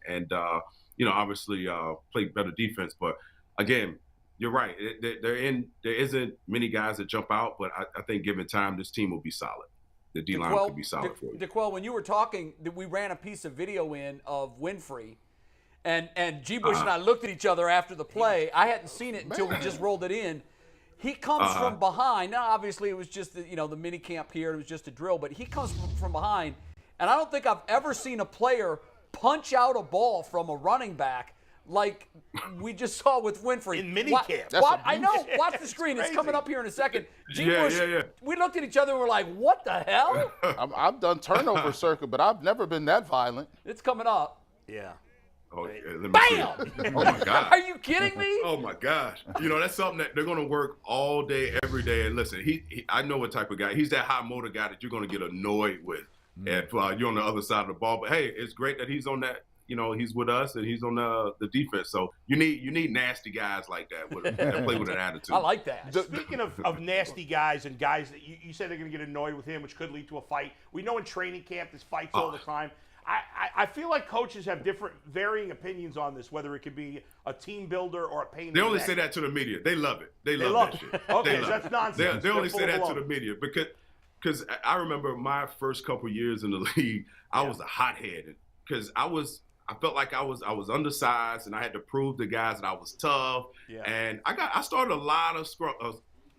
obviously play better defense. But again, you're right. There isn't many guys that jump out, but I think given time, this team will be solid. The D-line could be solid for you. DeQuell, when you were talking, we ran a piece of video in of Winfrey, and G. Bush and I looked at each other after the play. I hadn't seen it until we just rolled it in. He comes from behind. Now, obviously, it was just the mini camp here. It was just a drill, but he comes from behind, and I don't think I've ever seen a player punch out a ball from a running back like we just saw with Winfrey. In minicamp. I know. Watch the screen. It's coming up here in a second. Yeah. We looked at each other and we're like, what the hell? I've done turnover circuit, but I've never been that violent. It's coming up. Yeah. Oh, let me Bam! see. Oh, my God. Are you kidding me? Oh, my gosh. That's something that they're going to work all day, every day. And listen, I know what type of guy. He's that high motor guy that you're going to get annoyed with if you're on the other side of the ball. But, hey, it's great that he's on that. He's with us and he's on the defense. So you need nasty guys like that that play with an attitude. I like that. Speaking of nasty guys and guys that you said they're going to get annoyed with him, which could lead to a fight. We know in training camp there's fights all the time. I feel like coaches have varying opinions on this, whether it could be a team builder or a pain. They only say that to the media. They love it. They love that shit. Okay, so that's nonsense. They only say that to the media because I remember my first couple years in the league, I was a hothead because I felt like I was undersized and I had to prove to guys that I was tough. Yeah. And I started a lot of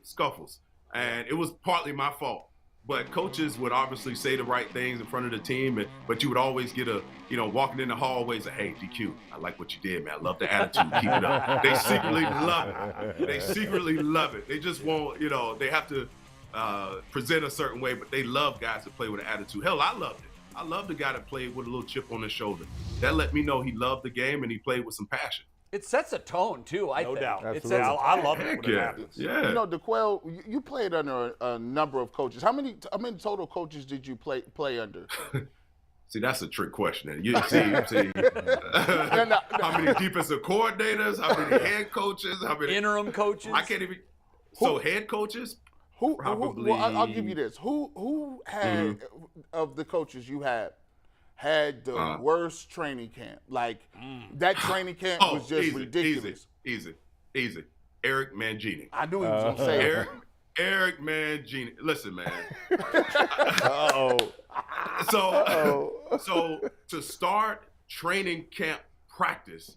scuffles, and it was partly my fault. But coaches would obviously say the right things in front of the team, but you would always get walking in the hallways and, hey, DQ, I like what you did, man. I love the attitude. Keep it up. They secretly love it. They just won't, they have to present a certain way, but they love guys that play with an attitude. Hell, I loved it. I love the guy that played with a little chip on his shoulder. That let me know he loved the game and he played with some passion. It sets a tone, too, I think. No doubt. I love it when it happens. Yeah. DeQuell, you played under a number of coaches. How many total coaches did you play under? See, that's a trick question. You see, how many defensive coordinators, how many head coaches, how many interim coaches? I can't even. So head coaches? Probably. Well, I'll give you this. Who had of the coaches you had the worst training camp? Like that training camp was just ridiculous. Easy. Eric Mangini. I knew he was gonna say Eric Mangini. Listen, man. So to start training camp practice,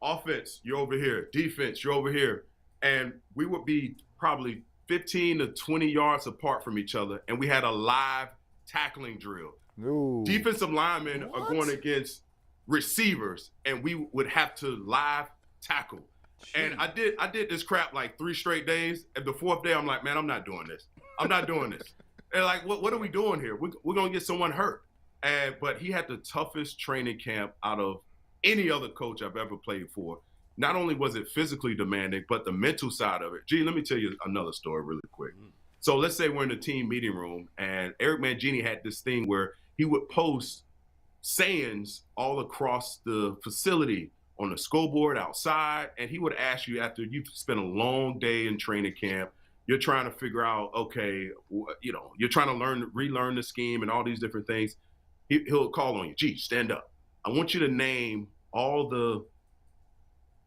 offense, you're over here. Defense, you're over here. And we would be probably 15 to 20 yards apart from each other, and we had a live tackling drill. Ooh. Defensive linemen are going against receivers, and we would have to live tackle. Jeez. And I did this crap like 3 straight days, and the 4th day I'm like, man, I'm not doing this. And like, what are we doing here? We're going to get someone hurt. But he had the toughest training camp out of any other coach I've ever played for. Not only was it physically demanding, but the mental side of it. Gee, let me tell you another story really quick. So let's say we're in the team meeting room, and Eric Mangini had this thing where he would post sayings all across the facility on the scoreboard outside, and he would ask you after you've spent a long day in training camp, you're trying to figure out, okay, you're trying to relearn the scheme and all these different things. He'll call on you, gee, stand up. I want you to name all the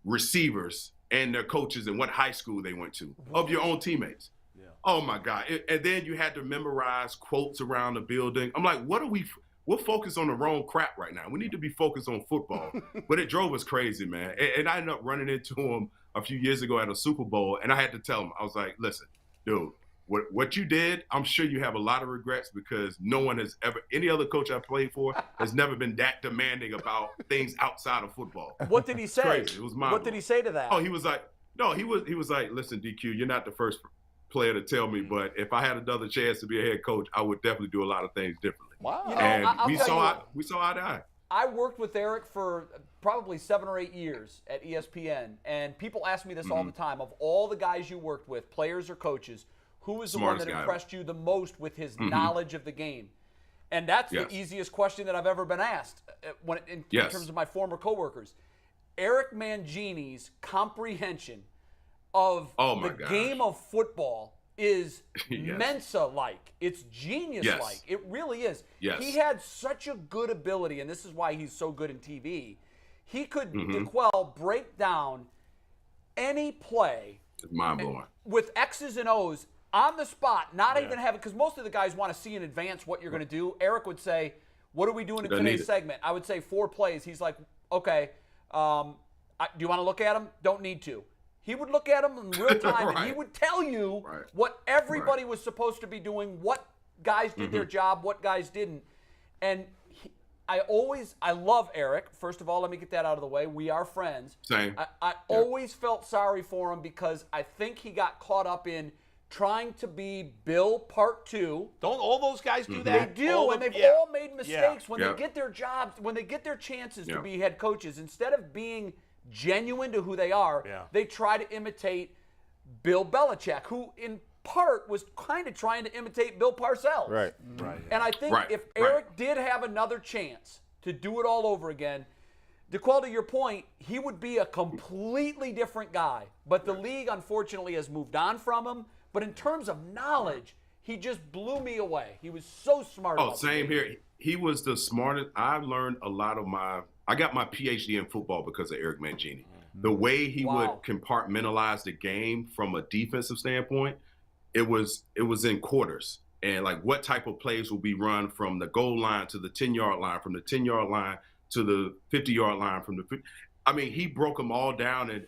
receivers and their coaches and what high school they went to of your own teammates. Yeah. Oh my God. And then you had to memorize quotes around the building. I'm like, we're focused on the wrong crap right now. We need to be focused on football. But it drove us crazy, man. And I ended up running into him a few years ago at a Super Bowl, and I had to tell him, I was like, listen, dude, what you did, I'm sure you have a lot of regrets because no one has ever, any other coach I played for has never been that demanding about things outside of football. What did he say? Crazy. It was mind-blowing. What did he say to that? Oh, he was like, listen, DQ, you're not the first player to tell me, but if I had another chance to be a head coach, I would definitely do a lot of things differently. Wow. And we saw eye to eye. I worked with Eric for probably 7 or 8 years at ESPN, and people ask me this all the time. Of all the guys you worked with, players or coaches, who was the one that impressed you the most with his knowledge of the game? And that's the easiest question that I've ever been asked in terms of my former coworkers. Eric Mangini's comprehension of the game of football is Mensa-like. It's genius-like. It really is. Yes. He had such a good ability, and this is why he's so good in TV. He could, DeQuell, break down any play mind-blowing with X's and O's on the spot, not even have it, because most of the guys want to see in advance what you're going to do. Eric would say, what are we doing in today's segment? I would say 4 plays. He's like, okay, do you want to look at them? Don't need to. He would look at them in real time, and he would tell you what everybody was supposed to be doing, what guys did their job, what guys didn't. And I love Eric. First of all, let me get that out of the way. We are friends. Same. I always felt sorry for him because I think he got caught up in trying to be Bill Part 2. Don't all those guys do that? They do, and they've all made mistakes when they get their jobs, when they get their chances to be head coaches. Instead of being genuine to who they are, they try to imitate Bill Belichick, who in part was kind of trying to imitate Bill Parcells. Right. And I think if Eric did have another chance to do it all over again, DeQuell, to your point, he would be a completely different guy. But the league, unfortunately, has moved on from him. But in terms of knowledge, he just blew me away. He was so smart. Oh, same here. He was the smartest. I learned a lot of I got my PhD in football because of Eric Mangini. The way he would compartmentalize the game from a defensive standpoint, it was in quarters. And like what type of plays will be run from the goal line to the 10-yard line, from the 10-yard line to the 50-yard line, from the 50. I mean, he broke them all down. And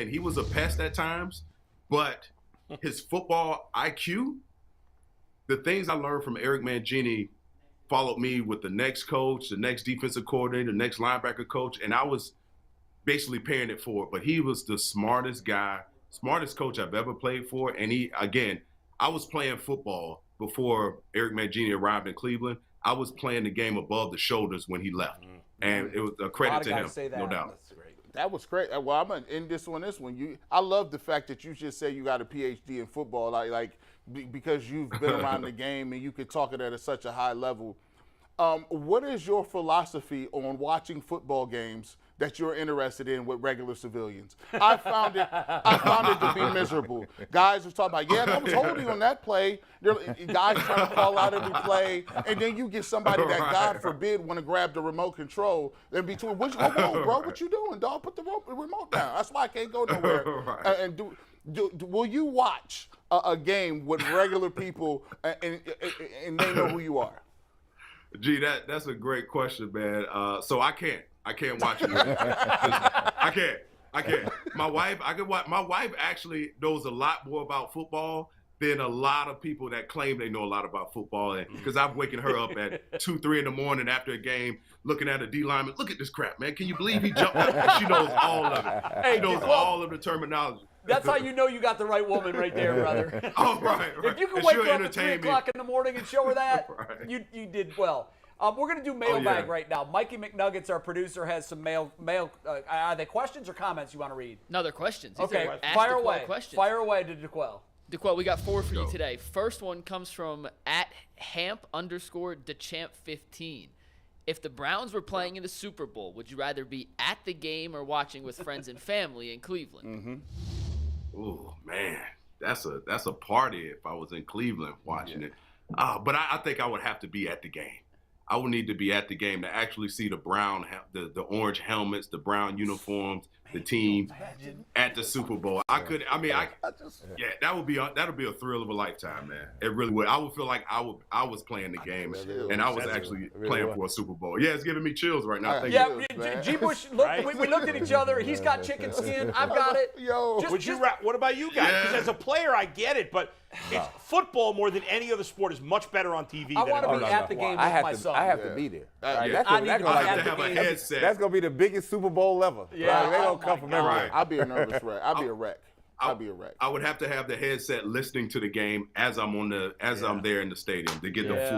he was a pest at times, but his football IQ, the things I learned from Eric Mangini followed me with the next coach, the next defensive coordinator, the next linebacker coach, and I was basically paying it forward. But he was the smartest guy, smartest coach I've ever played for. And I was playing football before Eric Mangini arrived in Cleveland. I was playing the game above the shoulders when he left. And it was a credit to him, no doubt. That's great. That was great. Well, I'm going to end this one. I love the fact that you just say you got a PhD in football, because you've been around the game and you could talk it at such a high level. What is your philosophy on watching football games that you're interested in with regular civilians? I found it to be miserable. Guys are talking about, I was holding on that play. Guys trying to call out every play, and then you get somebody that, God forbid, want to grab the remote control in between. What you doing, dog? Put the remote down. That's why I can't go nowhere. Will you watch a game with regular people and they know who you are? Gee, that's a great question, man. So I can't watch it. I can't. My wife actually knows a lot more about football than a lot of people that claim they know a lot about football. And because I'm waking her up at 2, 3 in the morning after a game, looking at a D lineman. Look at this crap, man. Can you believe he jumped? She knows all of it. She knows all of the terminology. That's how you know you got the right woman right there, brother. Oh, right. If you can wake her up at 3 o'clock in the morning and show her that, you did well. We're going to do mailbag right now. Mikey McNuggets, our producer, has some mail. Are they questions or comments you want to read? No, they're questions. Okay, fire away. Fire away to DeQuell. DeQuell, we got 4 for you today. First one comes from @hamp_DeChamp15. If the Browns were playing in the Super Bowl, would you rather be at the game or watching with friends and family in Cleveland? Oh man, that's a party if I was in Cleveland watching it. But I think I would have to be at the game. I would need to be at the game to actually see the brown, the orange helmets, the brown uniforms, the team at the Super Bowl. That would be a thrill of a lifetime, man. It really would. I would feel like I was playing the game and I was actually playing for a Super Bowl. Yeah, it's giving me chills right now. Thank you. G. Bush, we looked at each other. He's got chicken skin. I've got it. What about you guys? Because as a player, I get it, but it's football more than any other sport is much better on TV. I want to be at the game with my son. I have to be there. I have to have a headset. That's gonna be the biggest Super Bowl ever. Yeah, they gonna come from everywhere. I'll be a nervous wreck. I'll be a wreck. I would have to have the headset listening to the game as I'm I'm there in the stadium to get the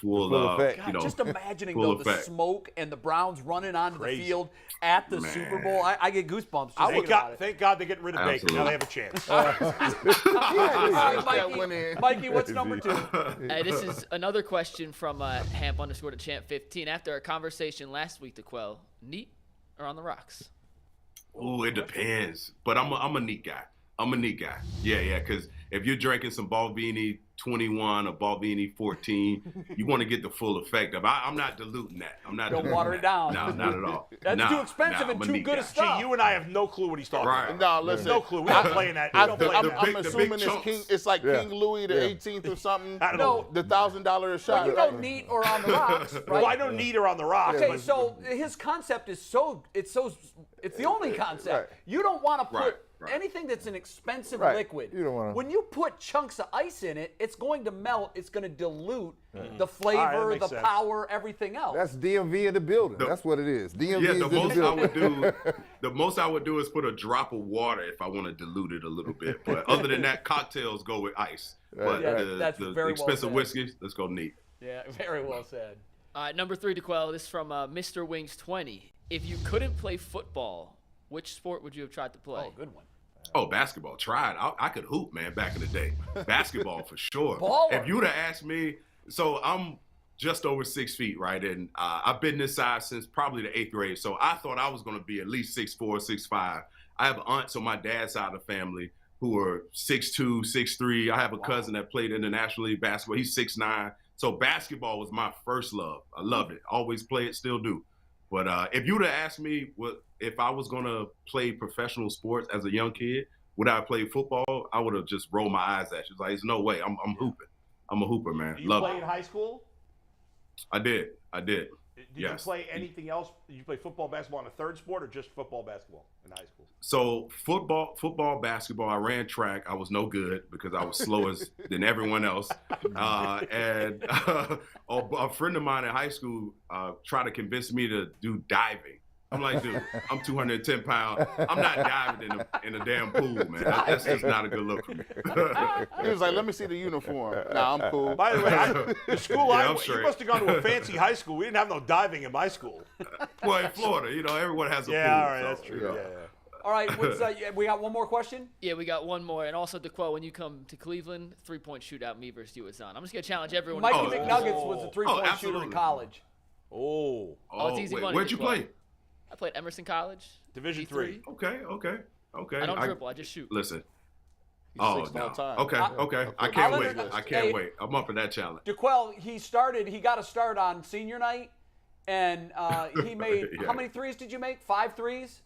full effect. God, just imagining the smoke and the Browns running onto the field at the Super Bowl. I get goosebumps. Thank God they're getting rid of Baker. Now they have a chance. Mikey, what's number 2? Hey, this is another question from @hamp_DeChamp15. After our conversation last week, DeQuell, neat or on the rocks? Oh, it depends. But I'm a neat guy. Yeah, because if you're drinking some Balvenie 21 or Balvenie 14, you want to get the full effect of it. I'm not diluting that. Don't water it down. No, not at all. That's too expensive and too good a stuff. Gee, you and I have no clue what he's talking about. No, listen. No clue. We're not playing that. I'm assuming it's like King Louis the 18th or something. I don't know. The $1,000 shot. Well, you know neat or on the rocks, right? Well, I know neat or on the rocks. Okay, so his concept is it's the only concept. Right. You don't want to put anything that's an expensive liquid. You don't wanna... When you put chunks of ice in it, it's going to melt. It's going to dilute the flavor, the power, everything else. That's DMV in the building. That's what it is. DMV is in the building. The most I would do is put a drop of water if I want to dilute it a little bit. But other than that, cocktails go with ice. But that's the very expensive well said. whiskeys, let's go neat. Yeah, very well said. All right, number 3, DeQuell. This is from Mr. Wings 20. If you couldn't play football, which sport would you have tried to play? Oh, good one. Oh, basketball. Tried. I could hoop, man, back in the day. Basketball for sure. Baller. If you would have asked me, so I'm just over 6 feet, right? And I've been this size since probably the 8th grade. So I thought I was going to be at least 6'4", 6'5". I have aunts on my dad's side of the family who are 6'2", 6'3". I have a cousin that played internationally basketball. He's 6'9". So basketball was my first love. I loved it. Always play it, still do. But if you would have asked me if I was going to play professional sports as a young kid, would I play football? I would have just rolled my eyes at you. Like, there's no way. I'm hooping. I'm a hooper, man. Did you Love play it. in high school? I did. Did you play anything else? Did you play football, basketball in a third sport, or just football, basketball in high school? So football, basketball. I ran track. I was no good because I was slower than everyone else. And a friend of mine in high school tried to convince me to do diving. I'm like, dude, I'm 210 pounds. I'm not diving in a damn pool, man. That's just not a good look for me. He was like, let me see the uniform. Nah, I'm cool. By the way, the school you must have gone to a fancy high school. We didn't have no diving in my school. Well, in Florida, everyone has a pool. Yeah, all right, so, that's true. Yeah. All right, we got one more question? Yeah, we got one more. And also, DeQuell, when you come to Cleveland, 3-point shootout, me versus you is on. I'm just going to challenge everyone. Mikey McNuggets was a 3-point shooter in college. Oh, it's easy money. Where'd you play? I played Emerson College. Division III. Okay. I don't dribble. I just shoot. Listen. He's time. Okay. I can't wait. I can't wait. I'm up for that challenge. DeQuell, he got a start on senior night, and he made, how many threes did you make? 5 threes?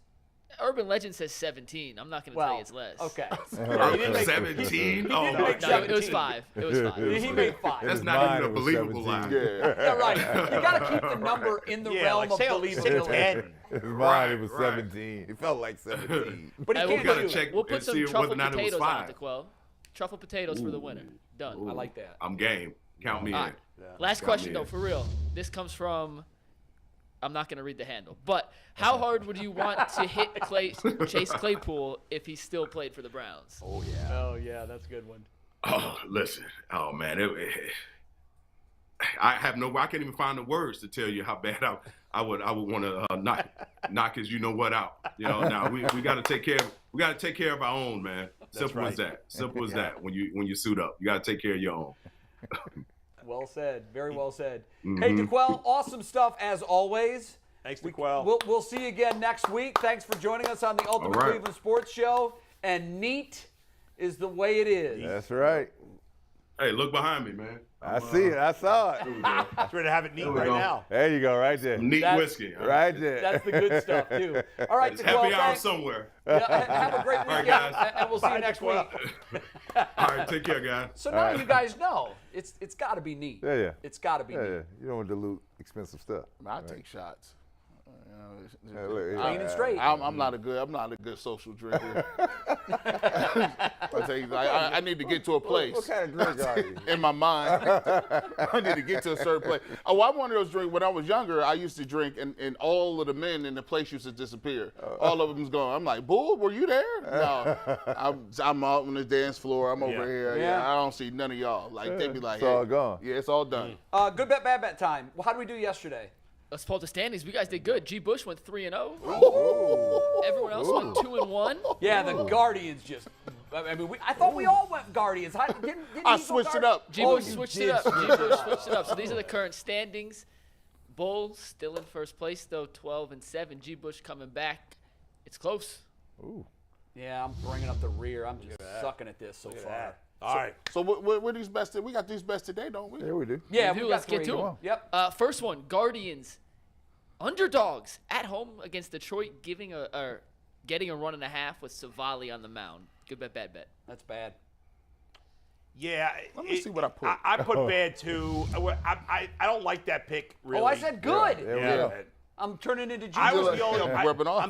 Urban Legend says 17. I'm not going to tell you it's less. Okay. Yeah, he didn't make 17? Oh, my God. It was 5. He made 5. That's not even a believable lie. Yeah, right. You got to keep the number in the realm of believability. It was 17. It felt like 17. But he can't check We'll put and some see truffle whether or not it was potatoes on 5. it, DeQuell. Truffle potatoes for the winner. Done. I like that. I'm game. Count me in. Right. Last question, though, for real. This comes from... I'm not going to read the handle. But how hard would you want to hit Chase Claypool if he still played for the Browns? Oh, yeah. That's a good one. Oh, listen. Oh, man. I can't even find the words to tell you how bad I would want to knock his you know what out. Now we got to take care of our own, man. Simple as that. Simple as that. When you suit up, you got to take care of your own. Well said. Very well said. Mm-hmm. Hey, DeQuell, awesome stuff as always. Thanks, DeQuell. We'll see you again next week. Thanks for joining us on the Ultimate All right. Cleveland Sports Show. And neat is the way it is. That's right. Hey, look behind me, man. I see it. I saw it. It's ready to have it neat right go. now. There you go, right there. Neat That's- whiskey. Right there. That's the good stuff, too. All right, It's DeQuell, happy hour thanks. somewhere. Yeah, have a great right, weekend, guys. and we'll see you Bye, next DeQuell. week. All right, take care, guys. So now you guys know it's got to be neat. Yeah. It's got to be Yeah, neat. yeah. You don't want to dilute expensive stuff. I take shots. Yeah, look, Clean and straight. I'm not a good social drinker. I tell you, I need to get to a place. What kind of drink are you? In my mind, I need to get to a certain place. Oh, I'm one of those drinks. When I was younger, I used to drink, and all of the men in the place used to disappear. All of them's gone. I'm like, Bull, were you there? No, I'm out on the dance floor. I'm over here. Yeah. I don't see none of y'all. Like they be like, It's all hey. gone. Yeah, it's all done. Good bet, bad bet time. Well, how did we do yesterday? Let's pull up the standings. We guys did good. G. Bush went 3-0. Everyone else went 2-1. Yeah, the Guardians just. I mean, I thought we all went Guardians. Didn't I he go switched it Guardians? up. G. Oh, Bush you switched did it up. switch G. Bush switched it up. So these are the current standings. Bulls still in first place though, 12-7. G. Bush coming back. It's close. Yeah, I'm bringing up the rear. I'm just sucking at this so far. All right. So what these best? We got these best today, don't we? Yeah, we do. Yeah, We do. we got Let's get three. to 'em. Yep. First one, Guardians. Underdogs at home against Detroit, getting a run and a half with Savali on the mound. Good bet, bad bet. That's bad. Yeah. Let me see what I put. I put bad too. I don't like that pick. Really. Oh, I said good. There we Yeah. go. I'm turning into Jesus. I was the only. Rubbing off.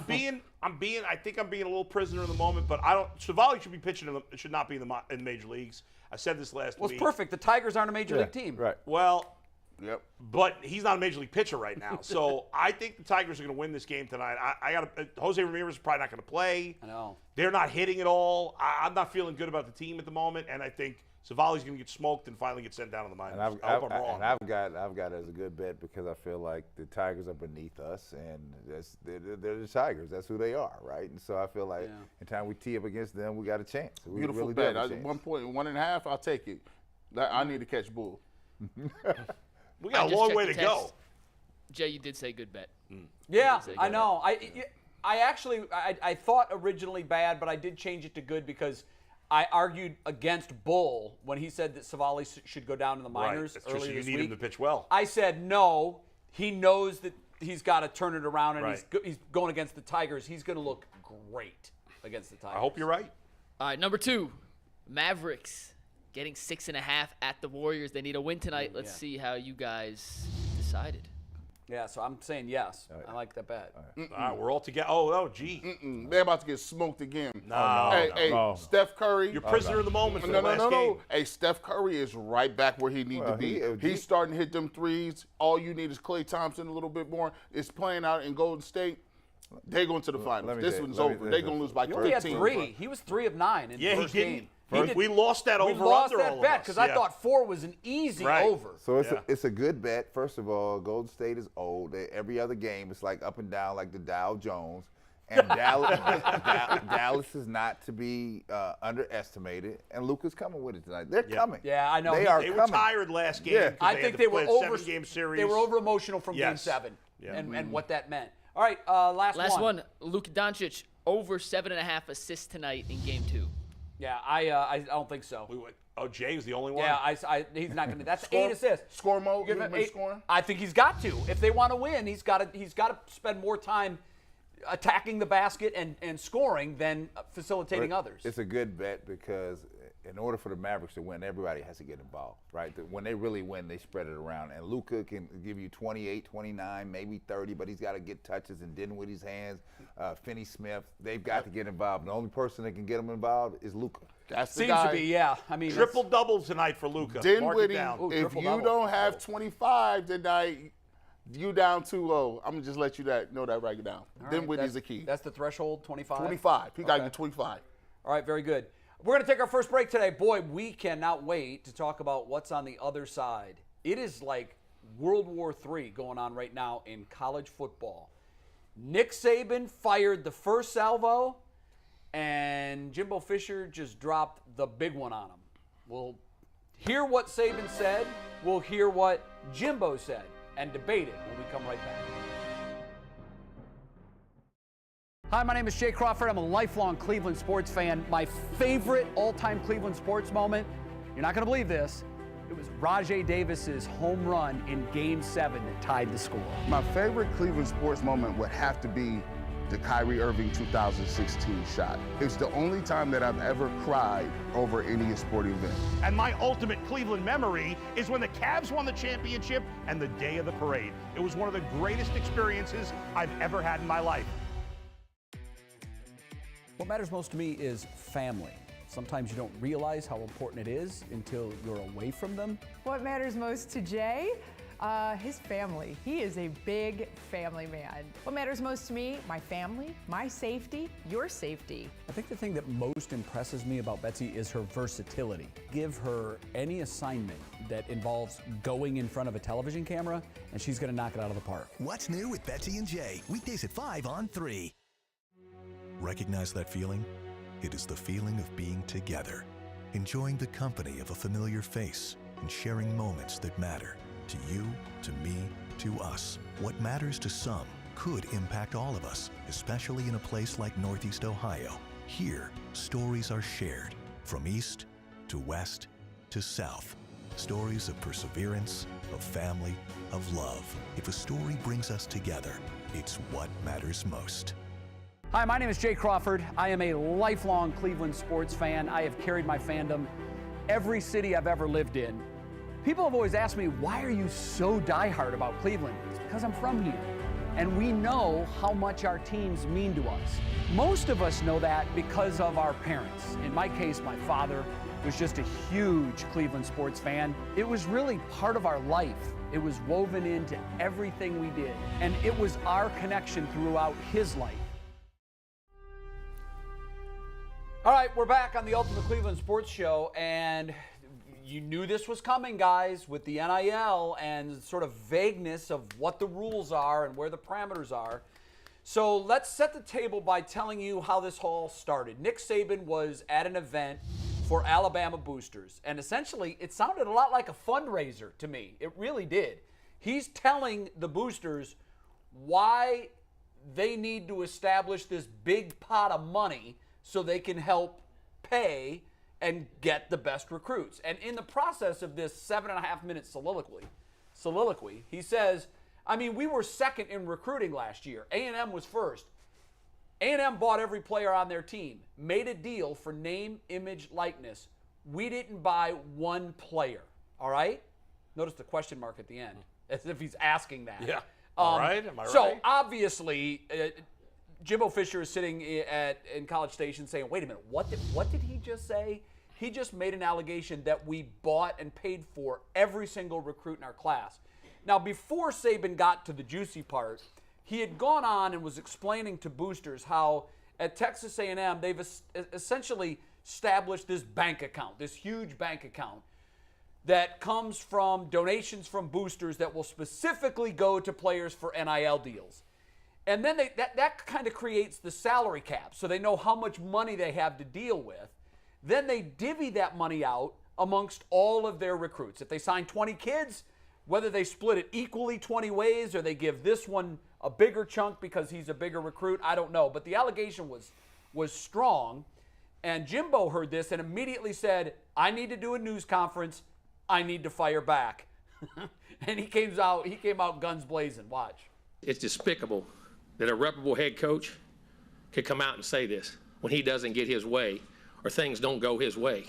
I'm being. I think I'm being a little prisoner in the moment, but I don't. Savali should be pitching. Should not be in the major leagues. I said this last Well, week. it's perfect. The Tigers aren't a major Yeah, league team. Right. Well, Yep. but he's not a major league pitcher right now. So I think the Tigers are going to win this game tonight. I got Jose Ramirez is probably not going to play. I know. They're not hitting at all. I'm not feeling good about the team at the moment, and I think Savali's going to get smoked and finally get sent down to the minors. And I hope I'm wrong. I've got it as a good bet because I feel like the Tigers are beneath us, and they're the Tigers. That's who they are, right? And so I feel like in time we tee up against them, we got a chance. We Beautiful really bet. do have a chance. 1.5. I'll take it. I need to catch Bull. We got a just long checked way the to go. text. Jay, you did say good bet. Yeah, Say I good. know. I actually I thought originally bad, but I did change it to good because I argued against Bull when he said that Savali should go down to the minors That's true. So earlier you this need week. him to pitch well. I said no. He knows that he's got to turn it around, and Right. he's going against the Tigers. He's going to look great against the Tigers. I hope you're right. All right, number 2, Mavericks getting 6.5 at the Warriors. They need a win tonight. Let's see how you guys decided. Yeah, so I'm saying yes. I like that bet. All right, we're all together. Oh, gee. They're about to get smoked again. No, Hey, no. Steph Curry. You're prisoner of the moment for the last game. Hey, Steph Curry is right back where he needs to be. He's starting to hit them threes. All you need is Klay Thompson a little bit more. It's playing out in Golden State. They going to the finals. This one's over. They're going to lose by He only had 13. 3. He was 3 of 9 in Yeah, the he first didn't. game. We lost that We over lost under that all of bet us. because I thought 4 was an easy Right. over. So Yeah. it's a good bet. First of all, Golden State is old. Every other game it's like up and down like the Dow Jones. And Dallas is not to be underestimated. And Luka's coming with it tonight. They're coming. Yeah, I know. They are They were coming. tired last game. Yeah. 'cause I had think to they were play a over. 7-game series. They were over emotional from Game Yes. 7, Yeah. and what that meant. All right, last one, Luka Doncic over 7.5 assists tonight in Game 2. Yeah, I don't think so. Jay was the only one. Yeah, he's not going to. That's 8 assists. Score mode. Give He's him been 8. scoring. I think he's got to. If they want to win, he's got to spend more time attacking the basket and scoring than facilitating others. It's a good bet because in order for the Mavericks to win, everybody has to get involved, right? When they really win, they spread it around. And Luka can give you 28, 29, maybe 30, but he's got to get touches and Dinwiddie's hands, Finney Smith. They've got to get involved. The only person that can get them involved is Luka. That's the Seems guy. to be, yeah. I mean, Triple double tonight for Luka. Mark it Dinwiddie, down. Ooh, if triple you double. don't have 25 tonight, you down too low. I'm going to just let you know that right now. All right, Dinwiddie's a key. That's the threshold, 25. 25. He got Okay. you 25. All right, very good. We're going to take our first break today. Boy, we cannot wait to talk about what's on the other side. It is like World War III going on right now in college football. Nick Saban fired the first salvo, and Jimbo Fisher just dropped the big one on him. We'll hear what Saban said. We'll hear what Jimbo said and debate it when we come right back. Hi, my name is Jay Crawford. I'm a lifelong Cleveland sports fan. My favorite all-time Cleveland sports moment, you're not going to believe this, it was Rajay Davis's home run in Game 7 that tied the score. My favorite Cleveland sports moment would have to be the Kyrie Irving 2016 shot. It's the only time that I've ever cried over any sporting event. And my ultimate Cleveland memory is when the Cavs won the championship and the day of the parade. It was one of the greatest experiences I've ever had in my life. What matters most to me is family. Sometimes you don't realize how important it is until you're away from them. What matters most to Jay? His family. He is a big family man. What matters most to me? My family, my safety, your safety. I think the thing that most impresses me about Betsy is her versatility. Give her any assignment that involves going in front of a television camera, and she's going to knock it out of the park. What's new with Betsy and Jay? Weekdays at 5 on 3. Recognize that feeling? It is the feeling of being together, enjoying the company of a familiar face, and sharing moments that matter to you, to me, to us. What matters to some could impact all of us, especially in a place like Northeast Ohio. Here, stories are shared from east to west to south. Stories of perseverance, of family, of love. If a story brings us together, it's what matters most. Hi, my name is Jay Crawford. I am a lifelong Cleveland sports fan. I have carried my fandom every city I've ever lived in. People have always asked me, why are you so diehard about Cleveland? It's because I'm from here. And we know how much our teams mean to us. Most of us know that because of our parents. In my case, my father was just a huge Cleveland sports fan. It was really part of our life. It was woven into everything we did. And it was our connection throughout his life. All right, we're back on the Ultimate Cleveland Sports Show, and you knew this was coming, guys, with the NIL and sort of vagueness of what the rules are and where the parameters are. So let's set the table by telling you how this all started. Nick Saban was at an event for Alabama boosters, and essentially it sounded a lot like a fundraiser to me. It really did. He's telling the boosters why they need to establish this big pot of money so they can help pay and get the best recruits. And in the process of this 7.5-minute soliloquy, he says, I mean, we were second in recruiting last year. A&M was first. A&M bought every player on their team, made a deal for name, image, likeness. We didn't buy one player, all right? Notice the question mark at the end, as if he's asking that. Yeah. All right, am I right? So obviously, Jimbo Fisher is sitting in College Station saying, wait a minute, what did he just say? He just made an allegation that we bought and paid for every single recruit in our class. Now, before Saban got to the juicy part, he had gone on and was explaining to boosters how at Texas A&M they've essentially established this bank account, this huge bank account that comes from donations from boosters that will specifically go to players for NIL deals. And then that kind of creates the salary cap, so they know how much money they have to deal with. Then they divvy that money out amongst all of their recruits. If they sign 20 kids, whether they split it equally 20 ways or they give this one a bigger chunk because he's a bigger recruit, I don't know. But the allegation was strong, and Jimbo heard this and immediately said, I need to do a news conference. I need to fire back. And he came out guns blazing. Watch. It's despicable that a reputable head coach could come out and say this when he doesn't get his way or things don't go his way.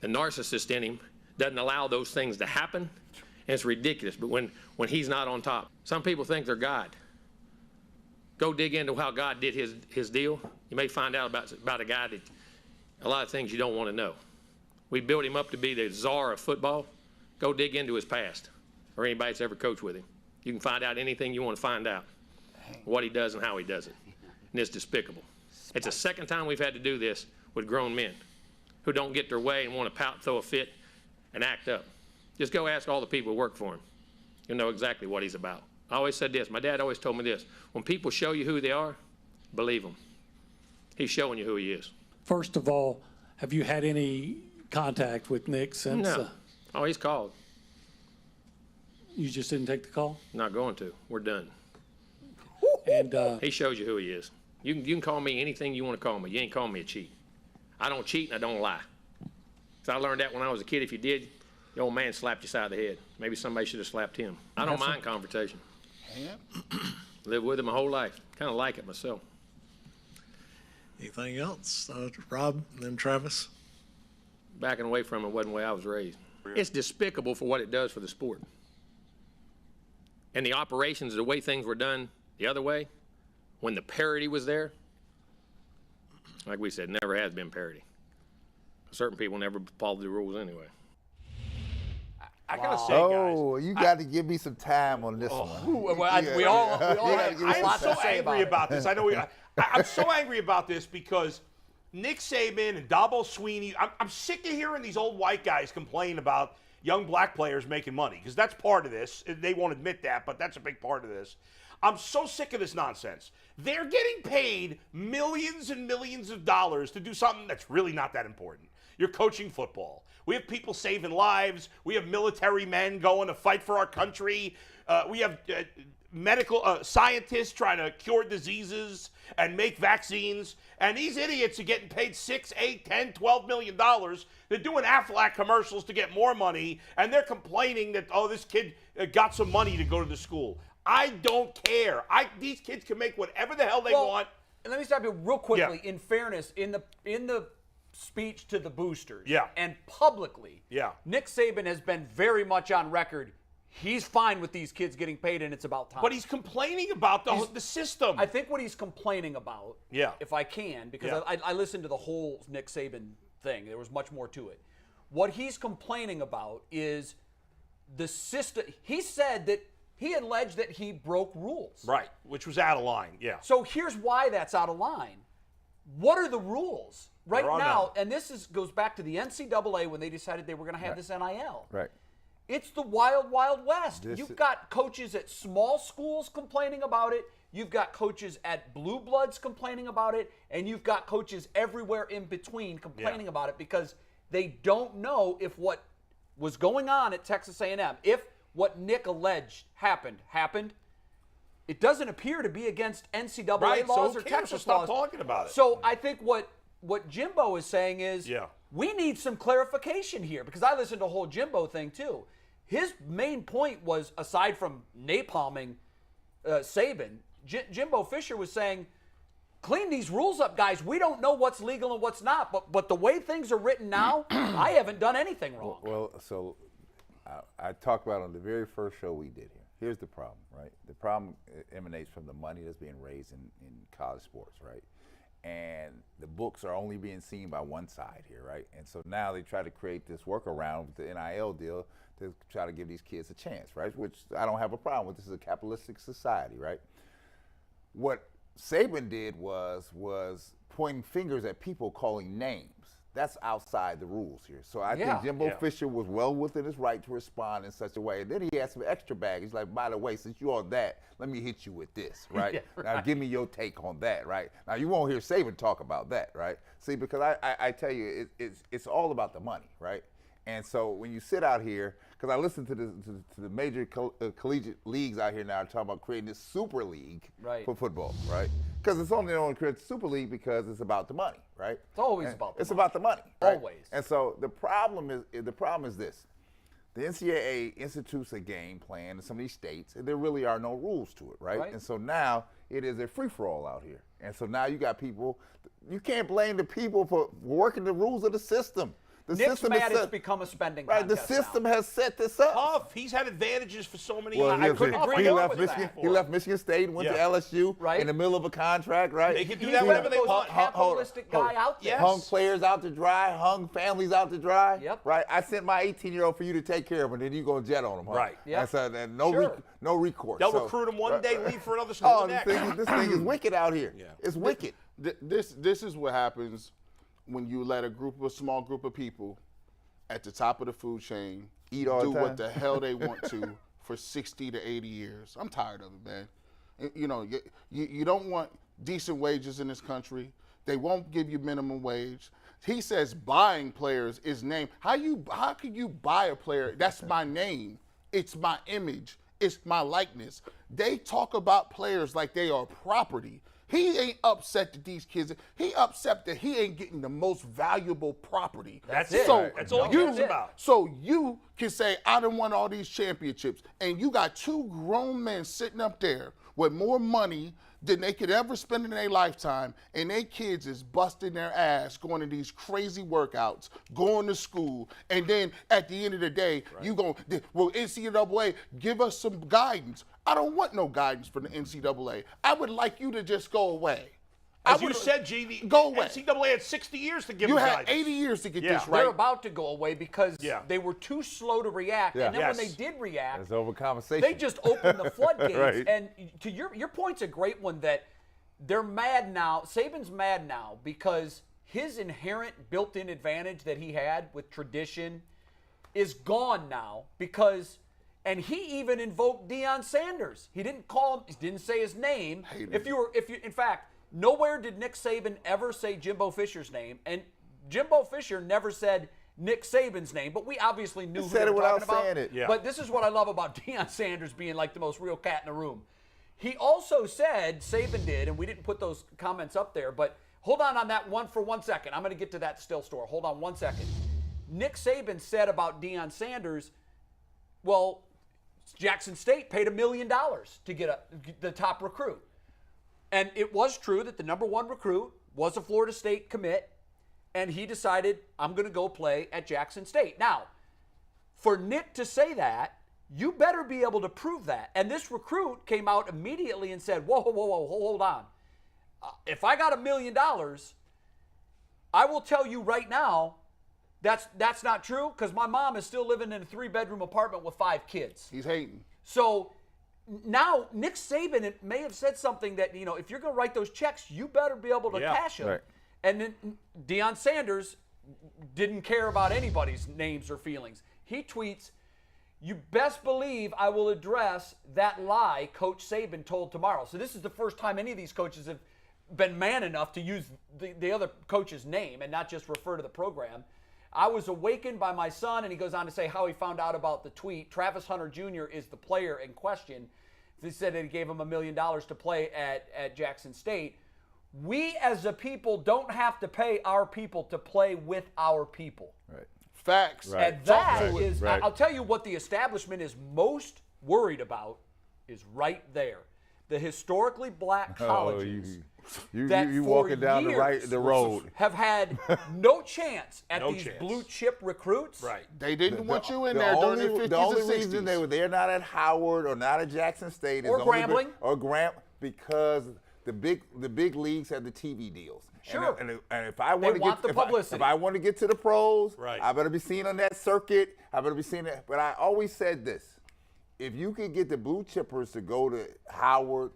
The narcissist in him doesn't allow those things to happen, and it's ridiculous. But when he's not on top, some people think they're God. Go dig into how God did his deal. You may find out about a guy that a lot of things you don't want to know. We built him up to be the czar of football. Go dig into his past or anybody that's ever coached with him. You can find out anything you want to find out, what he does and how he does it. And it's despicable. It's the second time we've had to do this with grown men who don't get their way and want to pout, throw a fit, and act up. Just go ask all the people who work for him. You'll know exactly what he's about. I always said this. My dad always told me this. When people show you who they are, believe them. He's showing you who he is. First of all, have you had any contact with Nick since? No. Oh, he's called. You just didn't take the call? Not going to. We're done. And he shows you who he is. You can call me anything you want to call me. You ain't calling me a cheat. I don't cheat and I don't lie. So I learned that when I was a kid. If you did, the old man slapped you side of the head. Maybe somebody should have slapped him. I don't mind confrontation. Lived with it my whole life. Kind of like it myself. Anything else? Rob and then Travis? Backing away from it wasn't the way I was raised. It's despicable for what it does for the sport. And the operations, the way things were done the other way, when the parity was there, like we said, never has been parity. Certain people never follow the rules anyway. I gotta say, Oh, you got to give me some time on this one. We all have I am lots so to say angry about this. I know I'm so angry about this because Nick Saban and Dabo Sweeney, I'm sick of hearing these old white guys complain about young black players making money, because that's part of this. They won't admit that, but that's a big part of this. I'm so sick of this nonsense. They're getting paid millions and millions of dollars to do something that's really not that important. You're coaching football. We have people saving lives. We have military men going to fight for our country. We have medical scientists trying to cure diseases and make vaccines. And these idiots are getting paid $6, $8, $10, $12 million. They're doing Aflac commercials to get more money. And they're complaining that, oh, this kid got some money to go to the school. I don't care. These kids can make whatever the hell they want. And let me stop you real quickly. In fairness, in the speech to the boosters, and publicly, Nick Saban has been very much on record. He's fine with these kids getting paid, and it's about time. But he's complaining about the system. I think what he's complaining about, if I can, because I listened to the whole Nick Saban thing. There was much more to it. What he's complaining about is the system. He said that he alleged that he broke rules. Right, which was out of line, So here's why that's out of line. What are the rules? Right now, and this goes back to the NCAA when they decided they were going to have this NIL. Right. It's the wild, wild west. You've got coaches at small schools complaining about it. You've got coaches at Blue Bloods complaining about it. And you've got coaches everywhere in between complaining about it because they don't know if what was going on at Texas A&M, if what Nick alleged happened, it doesn't appear to be against NCAA laws or Texas laws. Stop talking about it. So I think what Jimbo is saying is we need some clarification here, because I listened to the whole Jimbo thing too. His main point was, aside from napalming Saban, Jimbo Fisher was saying, clean these rules up, guys. We don't know what's legal and what's not, but the way things are written now, I haven't done anything wrong. Well, so I talked about on the very first show we did here. Here's the problem, right? The problem emanates from the money that's being raised in college sports, right? And the books are only being seen by one side here, right? And so now they try to create this workaround with the NIL deal to try to give these kids a chance, right? Which I don't have a problem with. This is a capitalistic society, right? What Saban did was pointing fingers at people, calling names. That's outside the rules here. So I think Jimbo Fisher was well within his right to respond in such a way. And then he had some extra baggage, like, by the way, since you're on that, let me hit you with this, right? Now give me your take on that, right? Now you won't hear Saban talk about that, right? See, because I tell you, it's all about the money, right? And so when you sit out here, because I listen to the major collegiate leagues out here now talking about creating this super league for football, right? Because it's only going to create the super league because it's about the money, right? It's always about the money. It's about the money, right? Always. And so the problem is this. The NCAA institutes a game plan in some of these states, and there really are no rules to it, right? And so now it is a free-for-all out here. And so now you got people, you can't blame the people for working the rules of the system. The Nick's system mad is it's become a spending right. The contest system now. has set this up. Tough. He's had advantages for so many Well, years. I couldn't agree more with Michigan, that. he left Michigan State and went to LSU in the middle of a contract, right? They can do that whenever they want. Capitalistic guy out there. Hung players out to dry, hung families out to dry. Right. I sent my 18-year-old for you to take care of him, and then you go jet on him. Huh? Right. And so no recourse. They'll recruit him one day, leave for another school next. This thing is wicked out here. It's wicked. This is what happens when you let a small group of people at the top of the food chain do what the hell they want to for 60 to 80 years. I'm tired of it, man. You know, you don't want decent wages in this country. They won't give you minimum wage. He says buying players is name. How can you buy a player? That's my name. It's my image. It's my likeness. They talk about players like they are property. He ain't upset that these kids. He upset that he ain't getting the most valuable property. That's it. So That's all he cares about. So you can say, I done won all these championships, and you got two grown men sitting up there with more money than they could ever spend in their lifetime, and their kids is busting their ass, going to these crazy workouts, going to school, and then at the end of the day, you go, well, NCAA, give us some guidance. I don't want no guidance from the NCAA. I would like you to just go away. As you said, G, the go away. NCAA had 60 years to give you them had guidance. 80 years to get this They're right. about to go away because they were too slow to react. And then when they did react, it's over conversation. they just opened the floodgates. Right. And to your point's a great one that they're mad now. Saban's mad now because his inherent built-in advantage that he had with tradition is gone now because – and he even invoked Deion Sanders. He didn't call him – he didn't say his name. In fact – nowhere did Nick Saban ever say Jimbo Fisher's name, and Jimbo Fisher never said Nick Saban's name, but we obviously knew who they were talking about. Saying it. Yeah. But this is what I love about Deion Sanders being like the most real cat in the room. He also said, Saban did, and we didn't put those comments up there, but hold on that one for 1 second. I'm going to get to that still store. Hold on 1 second. Nick Saban said about Deion Sanders, well, Jackson State paid $1 million to get the top recruit. And it was true that the number one recruit was a Florida State commit, and he decided, I'm going to go play at Jackson State. Now, for Nick to say that, you better be able to prove that. And this recruit came out immediately and said, whoa, hold on. If I got $1 million, I will tell you right now, that's not true because my mom is still living in a 3-bedroom apartment with 5 kids. He's hating. So now Nick Saban may have said something that, if you're going to write those checks, you better be able to cash them. Right. And then Deion Sanders didn't care about anybody's names or feelings. He tweets, you best believe I will address that lie Coach Saban told tomorrow. So this is the first time any of these coaches have been man enough to use the other coach's name and not just refer to the program. I was awakened by my son, and he goes on to say how he found out about the tweet. Travis Hunter Jr. is the player in question. They said that he gave him $1 million to play at Jackson State. We as a people don't have to pay our people to play with our people. Right. Facts. Right. And that is, Right. I'll tell you what the establishment is most worried about is right there. The historically black colleges that you for walking down years the road have had no chance at No these chance. blue chip recruits. Right. They didn't want you in there during the 50s The only and 60s. reason they're not at Howard or not at Jackson State Or is only Grambling. because the big leagues have the TV deals. Sure. And if I want to want get the publicity. if I want to get to the pros, Right. I better be seen on that circuit. I better be seen that. But I always said this: if you could get the blue chippers to go to Howard,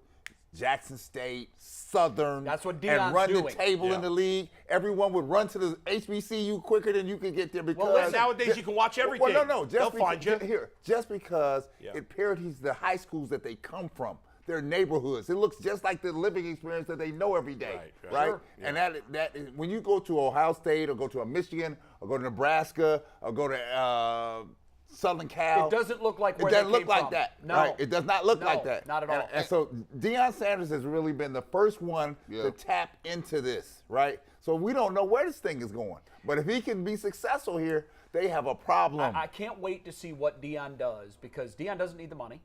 Jackson State, Southern, That's what and Deion's run doing. the table in the league, everyone would run to the HBCU quicker than you could get there because Well, nowadays you can watch everything. Well, no, They'll find you. just because it parodies the high schools that they come from, their neighborhoods. It looks just like the living experience that they know every day, right? Sure. And that is, when you go to Ohio State or go to a Michigan or go to Nebraska or go to Southern Cal, It doesn't look like where it doesn't they look came like from. that. No. Right? It does not look No, like that. not at all. And so Deion Sanders has really been the first one to tap into this, right? So we don't know where this thing is going. But if he can be successful here, they have a problem. I can't wait to see what Deion does because Deion doesn't need the money.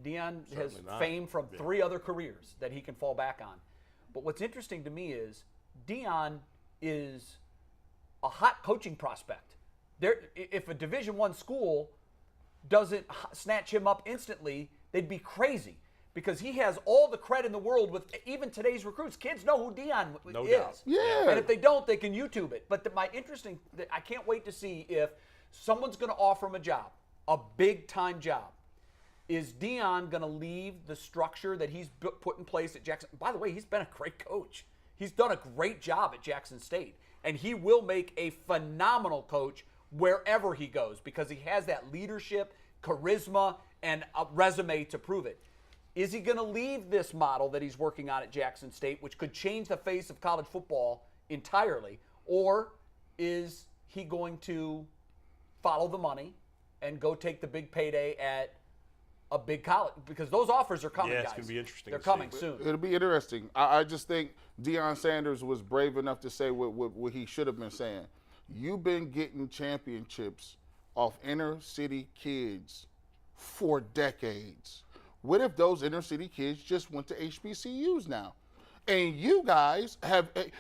Deion has fame from 3 other careers that he can fall back on. But what's interesting to me is Deion is a hot coaching prospect. If a Division I school doesn't snatch him up instantly, they'd be crazy because he has all the credit in the world with even today's recruits. Kids know who Deion No is. doubt. Yeah. And if they don't, they can YouTube it. But I can't wait to see if someone's going to offer him a job, a big-time job. Is Deion going to leave the structure that he's put in place at Jackson? By the way, he's been a great coach. He's done a great job at Jackson State. And he will make a phenomenal coach wherever he goes because he has that leadership, charisma, and a resume to prove it. Is he going to leave this model that he's working on at Jackson State, which could change the face of college football entirely, or is he going to follow the money and go take the big payday at a big college? Because those offers are coming, yeah, guys. it's going to be interesting. They're coming soon. It'll be interesting. I just think Deion Sanders was brave enough to say what he should have been saying. You've been getting championships off inner city kids for decades. What if those inner city kids just went to HBCUs now? And you guys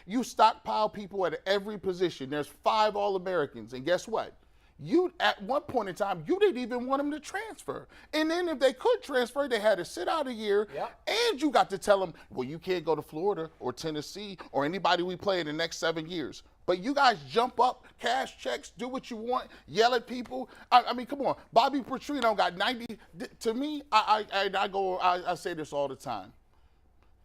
you stockpile people at every position. There's 5 All-Americans. And guess what? You, at one point in time, you didn't even want them to transfer. And then if they could transfer, they had to sit out a year. Yep. And you got to tell them, well, you can't go to Florida or Tennessee or anybody we play in the next 7 years. But you guys jump up, cash checks, do what you want, yell at people. I mean, come on. Bobby Petrino got 90. To me, I say this all the time.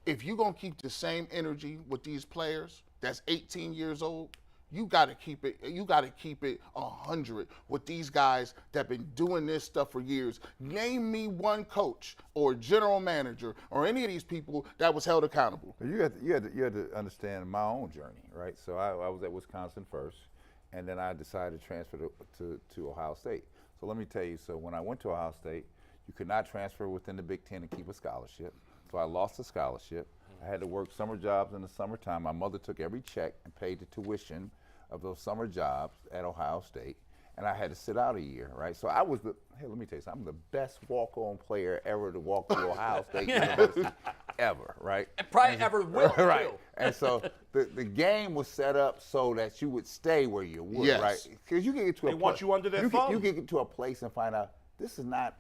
If you're going to keep the same energy with these players that's 18 years old, you got to keep it 100 with these guys that have been doing this stuff for years. Name me one coach or general manager or any of these people that was held accountable. You had to understand my own journey, right? So I was at Wisconsin first, and then I decided to transfer to Ohio State. So let me tell you, so when I went to Ohio State, you could not transfer within the Big Ten and keep a scholarship. So I lost the scholarship. I had to work summer jobs in the summertime. My mother took every check and paid the tuition of those summer jobs at Ohio State, and I had to sit out a year, right? So I was let me tell you something, I'm the best walk-on player ever to walk through Ohio State University ever, right? And probably ever will, right. too. And so the game was set up so that you would stay where you would, Yes. right? Because you can get to They want you under their thumb. You can get to a place and find out this is not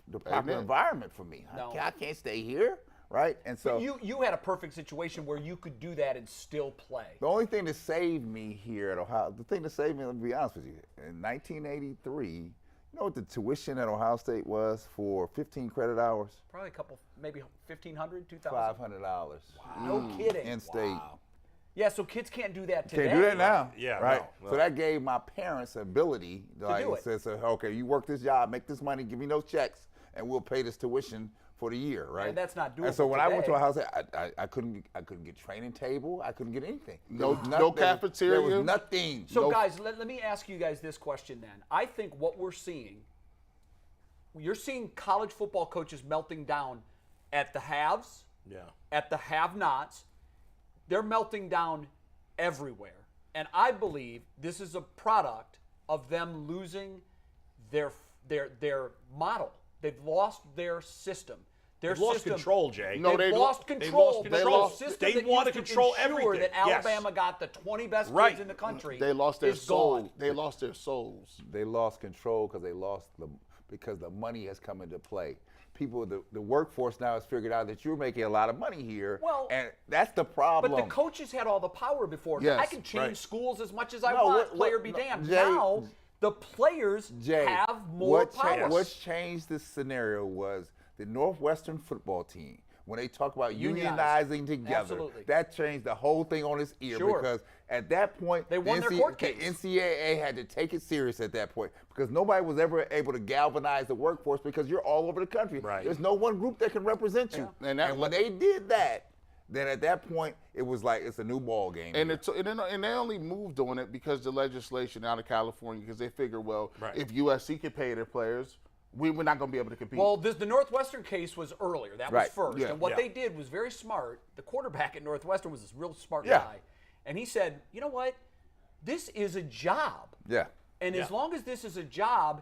the proper Amen. environment for me. No. I can't stay here, right? And so But you had a perfect situation where you could do that and still play. the only thing that saved me here at Ohio, the thing that saved me, let me be honest with you, in 1983, you know what the tuition at Ohio State was for 15 credit hours? Probably a couple, maybe 1,500, 2,000. $500. No kidding. In state. Yeah, so kids can't do that today. Can't do that now. Yeah, right. no. So that gave my parents ability like, do it. Says, okay, you work this job, make this money, give me those checks, and we'll pay this tuition for the year, right? And that's not doable And so when I went to today. Ohio State, I couldn't get training table, I couldn't get anything. No There cafeteria? was nothing. So, No- guys, let me ask you guys this question then. I think what we're seeing, you're seeing college football coaches melting down at the haves, at the have-nots. They're melting down everywhere. And I believe this is a product of them losing their model. They've lost their system. Their They've lost system, control, Jay. No, they've they lost they've control. lost because control. the system They that want used to control ensure everything. that Yes. Alabama got the 20 best Right. kids in the country. They lost their is soul. gone. They lost their souls. They lost control because the money has come into play. People, the workforce now has figured out that you're making a lot of money here, Well, and that's the problem. But the coaches had all the power before. Yes, I can change right. schools as much as I No, want. what- Player be no, damned. Jay- Now the players Jay, have more power. What's changed this scenario was the Northwestern football team. When they talk about unionizing together, Absolutely. that changed the whole thing on its ear Sure. because at that point, They won their court case. the NCAA had to take it serious at that point because nobody was ever able to galvanize the workforce because you're all over the country. Right. There's no one group that can represent you. Yeah. And when they did that, then at that point, it was like it's a new ball game. And they only moved on it because the legislation out of California, because they figure, well, Right. if USC can pay their players, we're not going to be able to compete. Well, the Northwestern case was earlier. That was Right. first. Yeah. And what Yeah. they did was very smart. The quarterback at Northwestern was this real smart Yeah. guy. And he said, you know what? This is a job. yeah. And as Yeah. long as this is a job,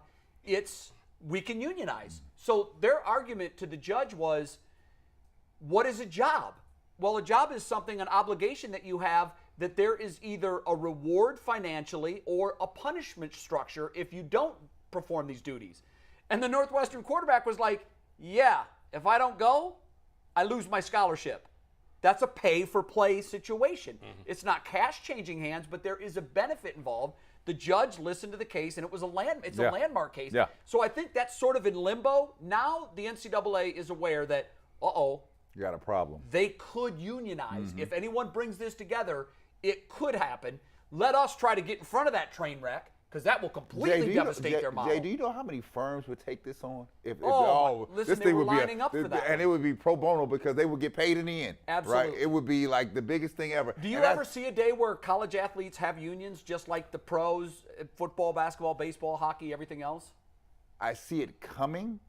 we can unionize. So their argument to the judge was, what is a job? Well, a job is something, an obligation that you have that there is either a reward financially or a punishment structure if you don't perform these duties. And the Northwestern quarterback was like, yeah, if I don't go, I lose my scholarship. That's a pay-for-play situation. Mm-hmm. It's not cash changing hands, but there is a benefit involved. The judge listened to the case, and it was a Yeah. landmark case. Yeah. So I think that's sort of in limbo. Now the NCAA is aware that, You got a problem. they could unionize. Mm-hmm. If anyone brings this together, it could happen. Let us try to get in front of that train wreck because that will completely devastate their model. Jay, do you know how many firms would take this on? If listen, this they thing were would be lining up for that. and it would be pro bono because they would get paid in the end. Absolutely. Right? It would be like the biggest thing ever. Do you ever see a day where college athletes have unions just like the pros, football, basketball, baseball, hockey, everything else? I see it coming.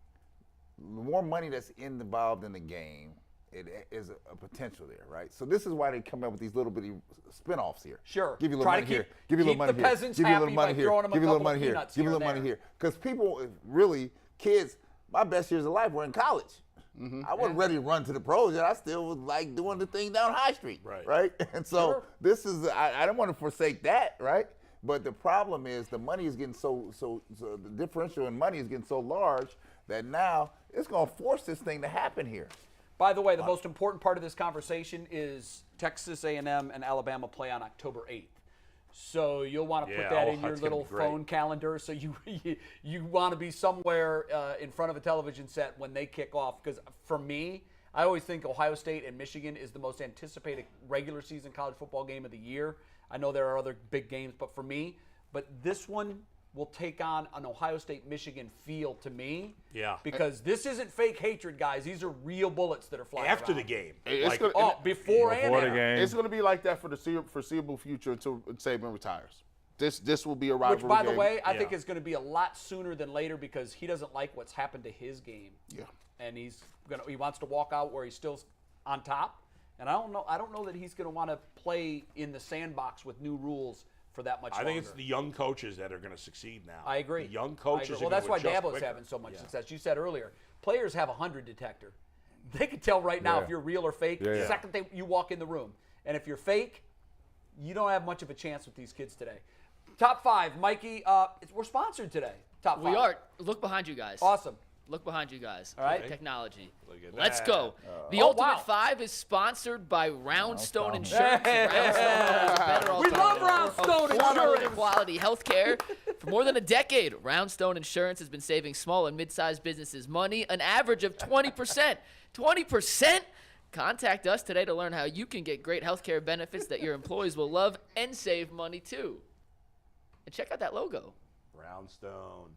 The more money that's involved in the game, it is a potential there, right? So this is why they come up with these little bitty spinoffs here. Sure. Give you a little Try money to here. Give you a little money keep the here. peasants Give you a happy little money by here. throwing them a Give you a little couple money of here. peanuts Give you a here little and money there. here. Because people really, kids, my best years of life were in college. I wasn't ready to run to the pros yet. I still was like doing the thing down High Street. Right. And so this is, I don't want to forsake that, right? But the problem is the money is getting so the differential in money is getting so large that now it's going to force this thing to happen here. By the way, the most important part of this conversation is Texas A&M and Alabama play on October 8th. So you'll want to put that in your little phone calendar. So you want to be somewhere in front of a television set when they kick off. Because for me, I always think Ohio State and Michigan is the most anticipated regular season college football game of the year. I know there are other big games, but for me, this one will take on an Ohio State-Michigan feel to me. Yeah. Because this isn't fake hatred, guys. These are real bullets that are flying After around. the game. Before and after. It's going to be like that for the foreseeable future until Saban retires. This will be a rivalry Which, by the game. way, I think is going to be a lot sooner than later because he doesn't like what's happened to his game. Yeah. And he wants to walk out where he's still on top. And I don't know that he's going to want to play in the sandbox with new rules for that much longer. I think it's the young coaches that are going to succeed now. I agree. The young coaches. Well, that's why Dabo's having so much success. You said earlier, players have a 100 detector. They can tell right now if you're real or fake the second you walk in the room. And if you're fake, you don't have much of a chance with these kids today. Top 5, Mikey. We're sponsored today. Top 5. We are. Look behind you guys. Awesome. Look behind you guys. All right. Technology. Look at Let's that. go. The Ultimate 5 is sponsored by Roundstone Insurance. Roundstone is a better We love alternative. Roundstone Insurance. Quality health care. For more than a decade, Roundstone Insurance has been saving small and mid-sized businesses money, an average of 20%. 20%? Contact us today to learn how you can get great health care benefits that your employees will love and save money too. And check out that logo. Brownstone.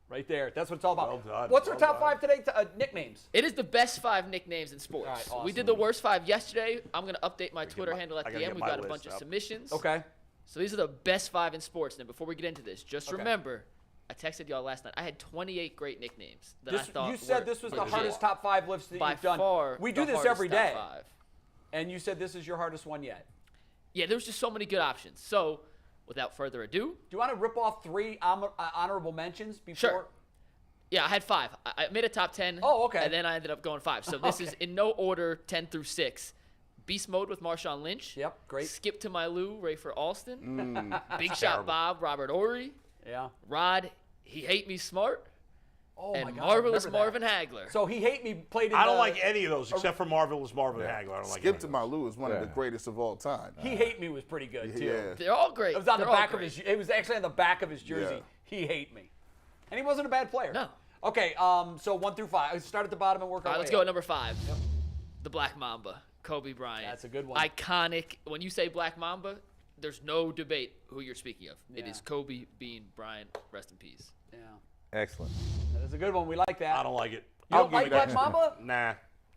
Right there. That's what it's all about. Well done. What's our Well top done. 5 today? Nicknames. It is the best 5 nicknames in sports. All right, awesome. We did the worst 5 yesterday. I'm going to update my Twitter handle at I the gotta end. get We've my got a list bunch of up. submissions. Okay. So these are the best 5 in sports. And before we get into this, just Okay. remember, I texted y'all last night. I had 28 great nicknames that I thought You said were this was the legit. hardest top 5 lists that By you've done. far, We do the this hardest every top day. 5. And you said this is your hardest one yet. Yeah, there was just so many good options. So without further ado. Do you want to rip off 3 honorable mentions before? Sure. Yeah, I had 5. I made a top 10. Oh, okay. And then I ended up going 5. So this is in no order, 10 through 6. Beast Mode with Marshawn Lynch. Yep, great. Skip to My Lou, Rafer Alston. Big Shot Bob, Robert Ory. Yeah. Rod, He Hate Me Smart. Oh, and my God, I Marvelous remember that. Marvin Hagler. So He Hate Me played in I don't the- like any of those except for Marvelous Marvin Hagler. I don't like Skip to My Lou is one of the greatest of all time. He Hate Me was pretty good, too. Yeah. They're all great. It was on the They're all back of great. his. It was actually on the back of his jersey. Yeah. He Hate Me, and he wasn't a bad player. No. Okay. So 1 through 5. Let's start at the bottom and work All our right, way let's go at up. number 5. The Black Mamba, Kobe Bryant. That's a good one. Iconic. When you say Black Mamba, there's no debate who you're speaking of. It Yeah. is Kobe Bean Bryant. Rest in peace. Yeah. Excellent. That is a good one. We like that. I don't like it. You don't like Black Mamba? Nah.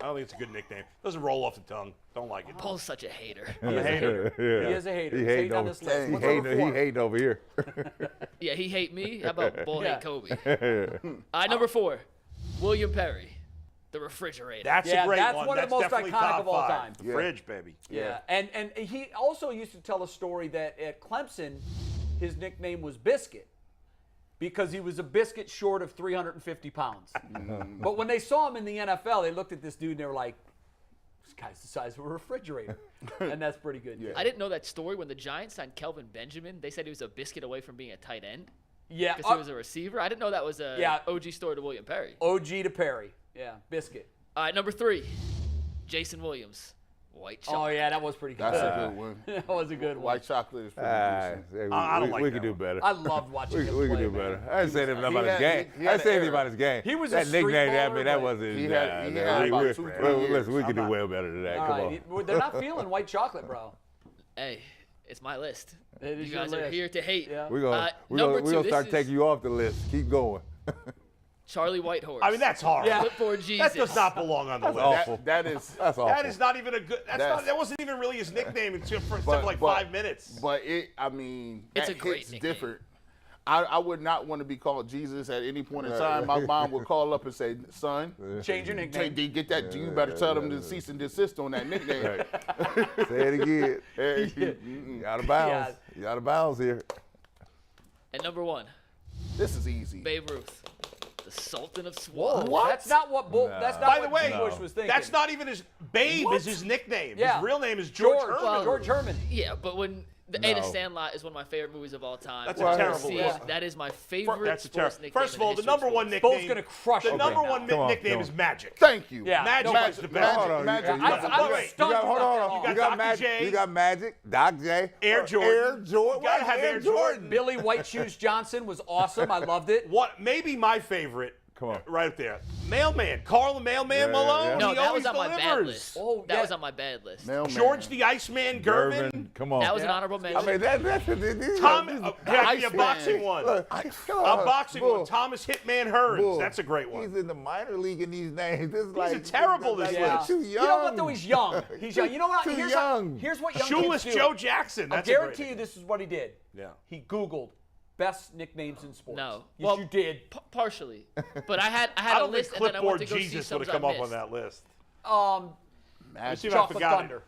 I don't think it's a good nickname. Doesn't roll off the tongue. Don't like it. Paul's such a hater. I'm a hater. He is a hater. He He's hating on this list. He What's number 4? hating over here. Yeah, he hate me. How about Bull Yeah. hate Kobe? Number 4, William Perry, the refrigerator. That's Yeah, a great that's one. one of the most definitely iconic top of all 5. time. The fridge, baby. Yeah. And he also used to tell a story that at Clemson, his nickname was Biscuit because he was a biscuit short of 350 pounds. But when they saw him in the NFL, they looked at this dude and they were like, this guy's the size of a refrigerator. And that's pretty good. Yeah. I didn't know that story. When the Giants signed Kelvin Benjamin, they said he was a biscuit away from being a tight end Yeah. because he was a receiver. I didn't know that was a Yeah. OG story to William Perry. OG to Perry. Yeah. Biscuit. All right, number 3, Jason Williams, White Oh, Chocolate. yeah. That was pretty good. That's a good one. That was a good one. White chocolate is pretty decent. I don't like we that could do one. better. I loved watching him We play, could do man. better. I didn't say anything about his had- game. he I had didn't say an anything era. about his game. He was a that street nickname. I baller, mean, that but- wasn't. He had about 2-3 listen, we years. could do well better than that. All Come right. on. They're not feeling white chocolate, bro. Hey, It's my list. It is you your guys are list. here to hate. Yeah. We're gonna number two, this start is taking you off the list. Keep going. Charlie Whitehorse. I mean, that's hard. Yeah. Clipboard Jesus. That does not belong on the list. Awful. That's awful. That is not even a good. That's- That wasn't even really his nickname except for like but- 5 minutes. But I mean, It's that a great hits nickname. different. I would not want to be called Jesus at any point in time. My mom would call up and say, "Son, Change your nickname. get that. You better tell them to cease and desist on that nickname." Say it again. You out of bounds. You out of bounds here. And number 1, This is easy. Babe Ruth, the Sultan of Swat. That's not what that's not By the what way, Bush was thinking. that's not even his. Babe is his nickname. Yeah. His real name is George Herman. Well, George Herman. Yeah, but when the Ada Sandlot is one of my favorite movies of all time. That's a terrible See, list. that is my favorite That's a sports terrible. nickname. First of in all, the history of number one sports. nickname. Bo's gonna crush The it number right one now. nickname Come is on. Magic. Thank you. Yeah. Magic no, is the best. Hold on. Magic. You got- I was Wait, stunned hold about that on. all. You You got got Dr. Magic. J. You got Magic. Doc J. Air Jordan. Air Jordan. You gotta have Air Jordan. Billy White Shoes Johnson was awesome. I loved it. What? Maybe my favorite. Come on. Right up there. Mailman. Carl the Mailman Malone. yeah. No, He that always was on my bad delivers. list. Oh, that yeah. was on my bad list. Mailman. George the Iceman Gervin. Gervin. Come on. That was an honorable mention. I mean, that's these Tom. these- Can I give you a Iceman. boxing one? Look, A come on, boxing Bull. one. Thomas Hitman Hearns. Bull. That's a great one. He's in the minor league in these names. This is like terrible, this like, list. Too young. You know what though? He's young. He's young. You know what? Too here's young. here's what young Shoeless kids do. Joe Jackson. I That's a great guarantee you this is what he did. Yeah. He Googled best nicknames in sports. No. Yes, Well, you did. Partially. But I had I a don't list think and then I went Clipboard to go see Jesus some would have come up on that list. Let's see if I Chocolate forgot it. Thunder.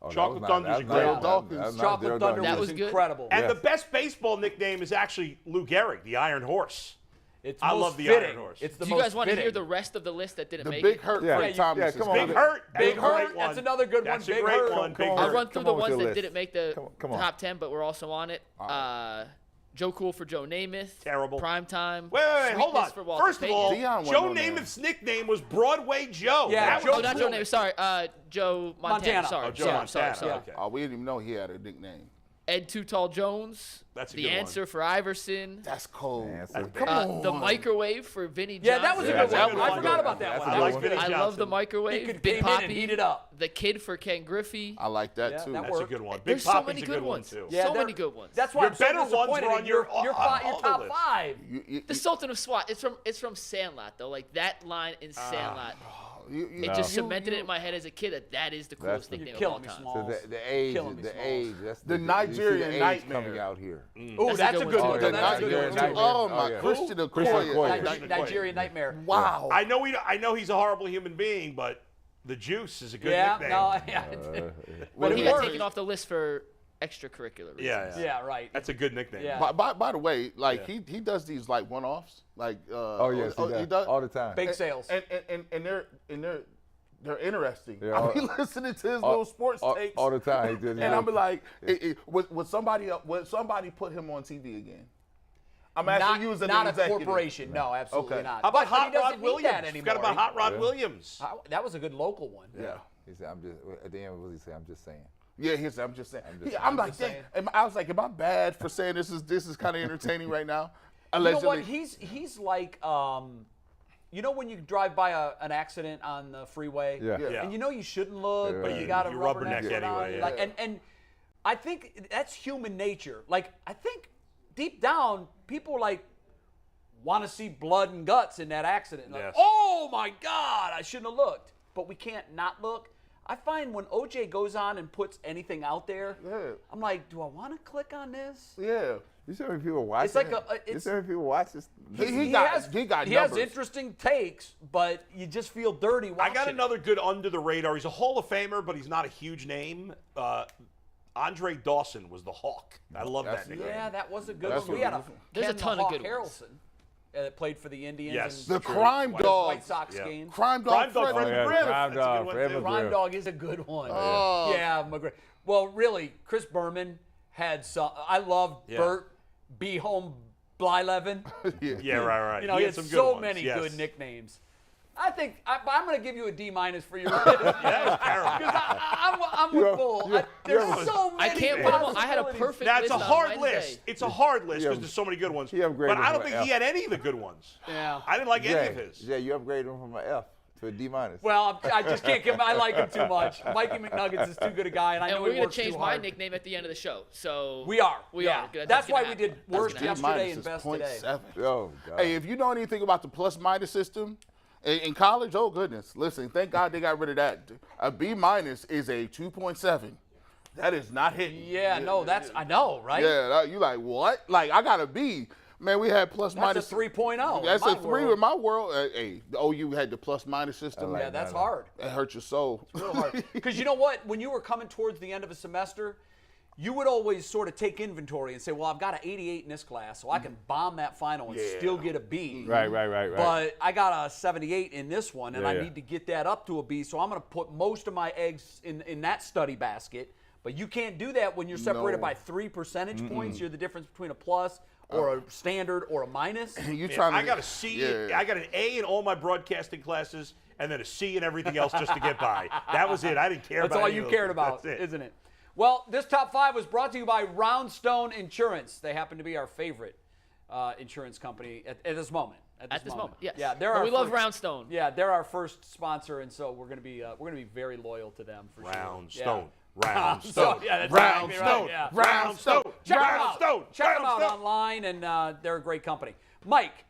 Oh, that Chocolate was Thunder's not- a that great was one. not- that was not Chocolate Daryl Thunder That was was good. incredible. And Yes. the best baseball nickname is actually Lou Gehrig, the Iron Horse. It's I most love the fitting. Iron Horse. It's the Do you most guys want to hear fitting. the rest of the list that didn't The make Big it? Hurt Yeah. Frank Thomas. Yeah, is come on. great. Big Hurt. Big That's a great Hurt. one. That's another good That's one. a Big great Hurt. one. Big I'll Hurt. run through Come the on with ones your that list. didn't make the Come on. top 10, but we're also on it. Joe Cool for Joe Namath. Terrible. Primetime. Wait, hold on. Sweetness for Walter First of all, Payton. Dion Joe wasn't on there. Namath's nickname was Broadway Joe. Yeah, That Joe- was Oh, not Joe cool. Namath. Sorry. Joe Montana. Montana. Sorry. Oh, Joe sorry, Montana. sorry. Okay. Oh, we didn't even know he had a nickname. Ed Too Tall Jones. That's a the good one. answer for Iverson. That's cold. Answer. Come on. The microwave for Vinny Johnson. Yeah, that was a Yeah, good that one. was I a forgot good about one. that That's one. a I good like one. Vinny I Johnson. love the microwave. He could Big came in Poppy. and heat it up. The kid for Ken Griffey. I like that Yeah, too. that That's worked. a good one. Big There's so Poppy's many a good good one, ones. too. Yeah, So they're- many good ones. That's why Your I'm so better ones disappointed were on in your- your on the top list. 5. The Sultan of SWAT. It's from Sandlot though. Like that line in Sandlot. It just cemented it in my head as a kid that is the coolest the- nickname You're of all killing me, time. Smalls. So the age, Killing me, the Smalls. age. That's The you see Nigerian age Nightmare. coming out here. Oh, that's a good one. too. The That's a good Nigerian one, too. Nightmare. Oh my, yeah. Christian Christian Okoye. Okoye. Nigerian Nightmare. Wow. I know he's a horrible human being, but the Juice is a good Yeah, nickname. no, yeah. But it he got worked. taken off the list for extracurricular reasons. Yeah. Yeah, right. That's a good nickname. Yeah. By the way, like he does these like one-offs, like Oh yes, he does all the time. Big sales. and they're interesting. Yeah, I'll be listening to his little sports takes all the time. He did, and I'll be like, would somebody put him on TV again? I'm asking you as an not executive. a corporation. No, absolutely Okay. not. How about But he Hot doesn't Rod need Williams? that anymore. Forgot about Hot Rod Williams. That was a good local one. Yeah. He said, "I'm just." At the end, what does he say? I'm just saying. Yeah, I'm just saying. I'm I'm just like, dang. I was like, am I bad for saying this is kind of entertaining right now? Allegedly. You know what? He's like, you know when you drive by an accident on the freeway, Yeah. and you know you shouldn't look, but Yeah. you got a You rubberneck rubberneck on. anyway, Like, yeah. and I think that's human nature. Like, I think deep down, people like want to see blood and guts in that accident. Like, Yes. oh my God, I shouldn't have looked. But we can't not look. I find when OJ goes on and puts anything out there, I'm like, do I want to click on this? Yeah. You see how many people watch It's like it? You see how many people watch this? He has got he has numbers. interesting takes, but you just feel dirty watching. I got another good under the radar. He's a Hall of Famer, but he's not a huge name. Andre Dawson was the Hawk. I love that nickname. Yeah, that was a good That's one. We had a There's a Ken ton the of Hawk good ones. Harrelson that played for the Indians. Yes. and The Crime Dog. White Sox Yeah. games. Crime Crime Dog. Dog Fred Fred McGriff. Crime That's a Dog, good one, Fred too. Crime McGriff. Dog is a good one. Oh. Yeah, McGriff. Well, really, Chris Berman had some. I loved Bert Be Home Blyleven. Yeah, right. You know, he had some good so ones, many yes. good nicknames. I think I'm going to give you a D- for your list. That's terrible. Because I'm with Bull. There's so many. I can't put him on. I had a possibilities. perfect Now, it's list a on hard Wednesday. list. It's a hard list Yeah. because there's so many good ones. He upgraded But I him don't from think he F. had any of the good ones. Yeah. I didn't like any of Jay, his. Yeah, you upgraded him from an F. to a D minus. Well, I just can't give him. I like him too much. Mikey McNuggets is too good a guy, and I know we're he gonna works change too my hard. nickname at the end of the show. So We are. We are. That's why gonna we did happen. worst That's gonna happen. yesterday and best today. 0.7. Oh, God. Hey, if you know anything about the plus-minus system in college, oh goodness, listen, thank God they got rid of that. A B minus is a 2.7. That is not hitting. Yeah, no, that's I know, right? Yeah, you like what? Like I got a B. Man, we had plus That's minus. a 3.0. That's in a my 3 world. in my world. Hey, the OU had the plus minus system. Yeah, that's hard. That hurt your soul. Real hard. Because you know what? When you were coming towards the end of a semester, you would always sort of take inventory and say, well, I've got an 88 in this class, so I can bomb that final and still get a B. Right. But I got a 78 in this one, and Yeah, I yeah. need to get that up to a B, so I'm going to put most of my eggs in that study basket. But you can't do that when you're separated No. by 3 percentage points. You're the difference between a plus or a standard or a minus. You Man, trying to? I got a C. Yeah. I got an A in all my broadcasting classes, and then a C in everything else just to get by. That was it. I didn't care That's about all any you of cared those. about, That's it. isn't it? Well, this top 5 was brought to you by Roundstone Insurance. They happen to be our favorite insurance company at this moment. At this moment, yes. Yeah, they're But our we love first- Roundstone. Yeah, they're our first sponsor, and so we're gonna be very loyal to them for sure. Roundstone. Yeah. Roundstone. Yeah, that's Roundstone. exactly right, yeah. Roundstone. Check them out. Roundstone. Check them out Roundstone. online, and they're a great company. Mike,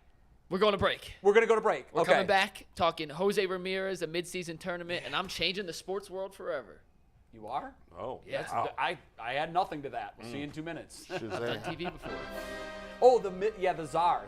We're going to break. we're gonna go to break. We're okay. coming back talking Jose Ramirez, a midseason tournament, and I'm changing the sports world forever. You are? Oh, Yeah. That's- I had nothing to that. We'll see you in 2 minutes. Done TV before. Oh, the Czar.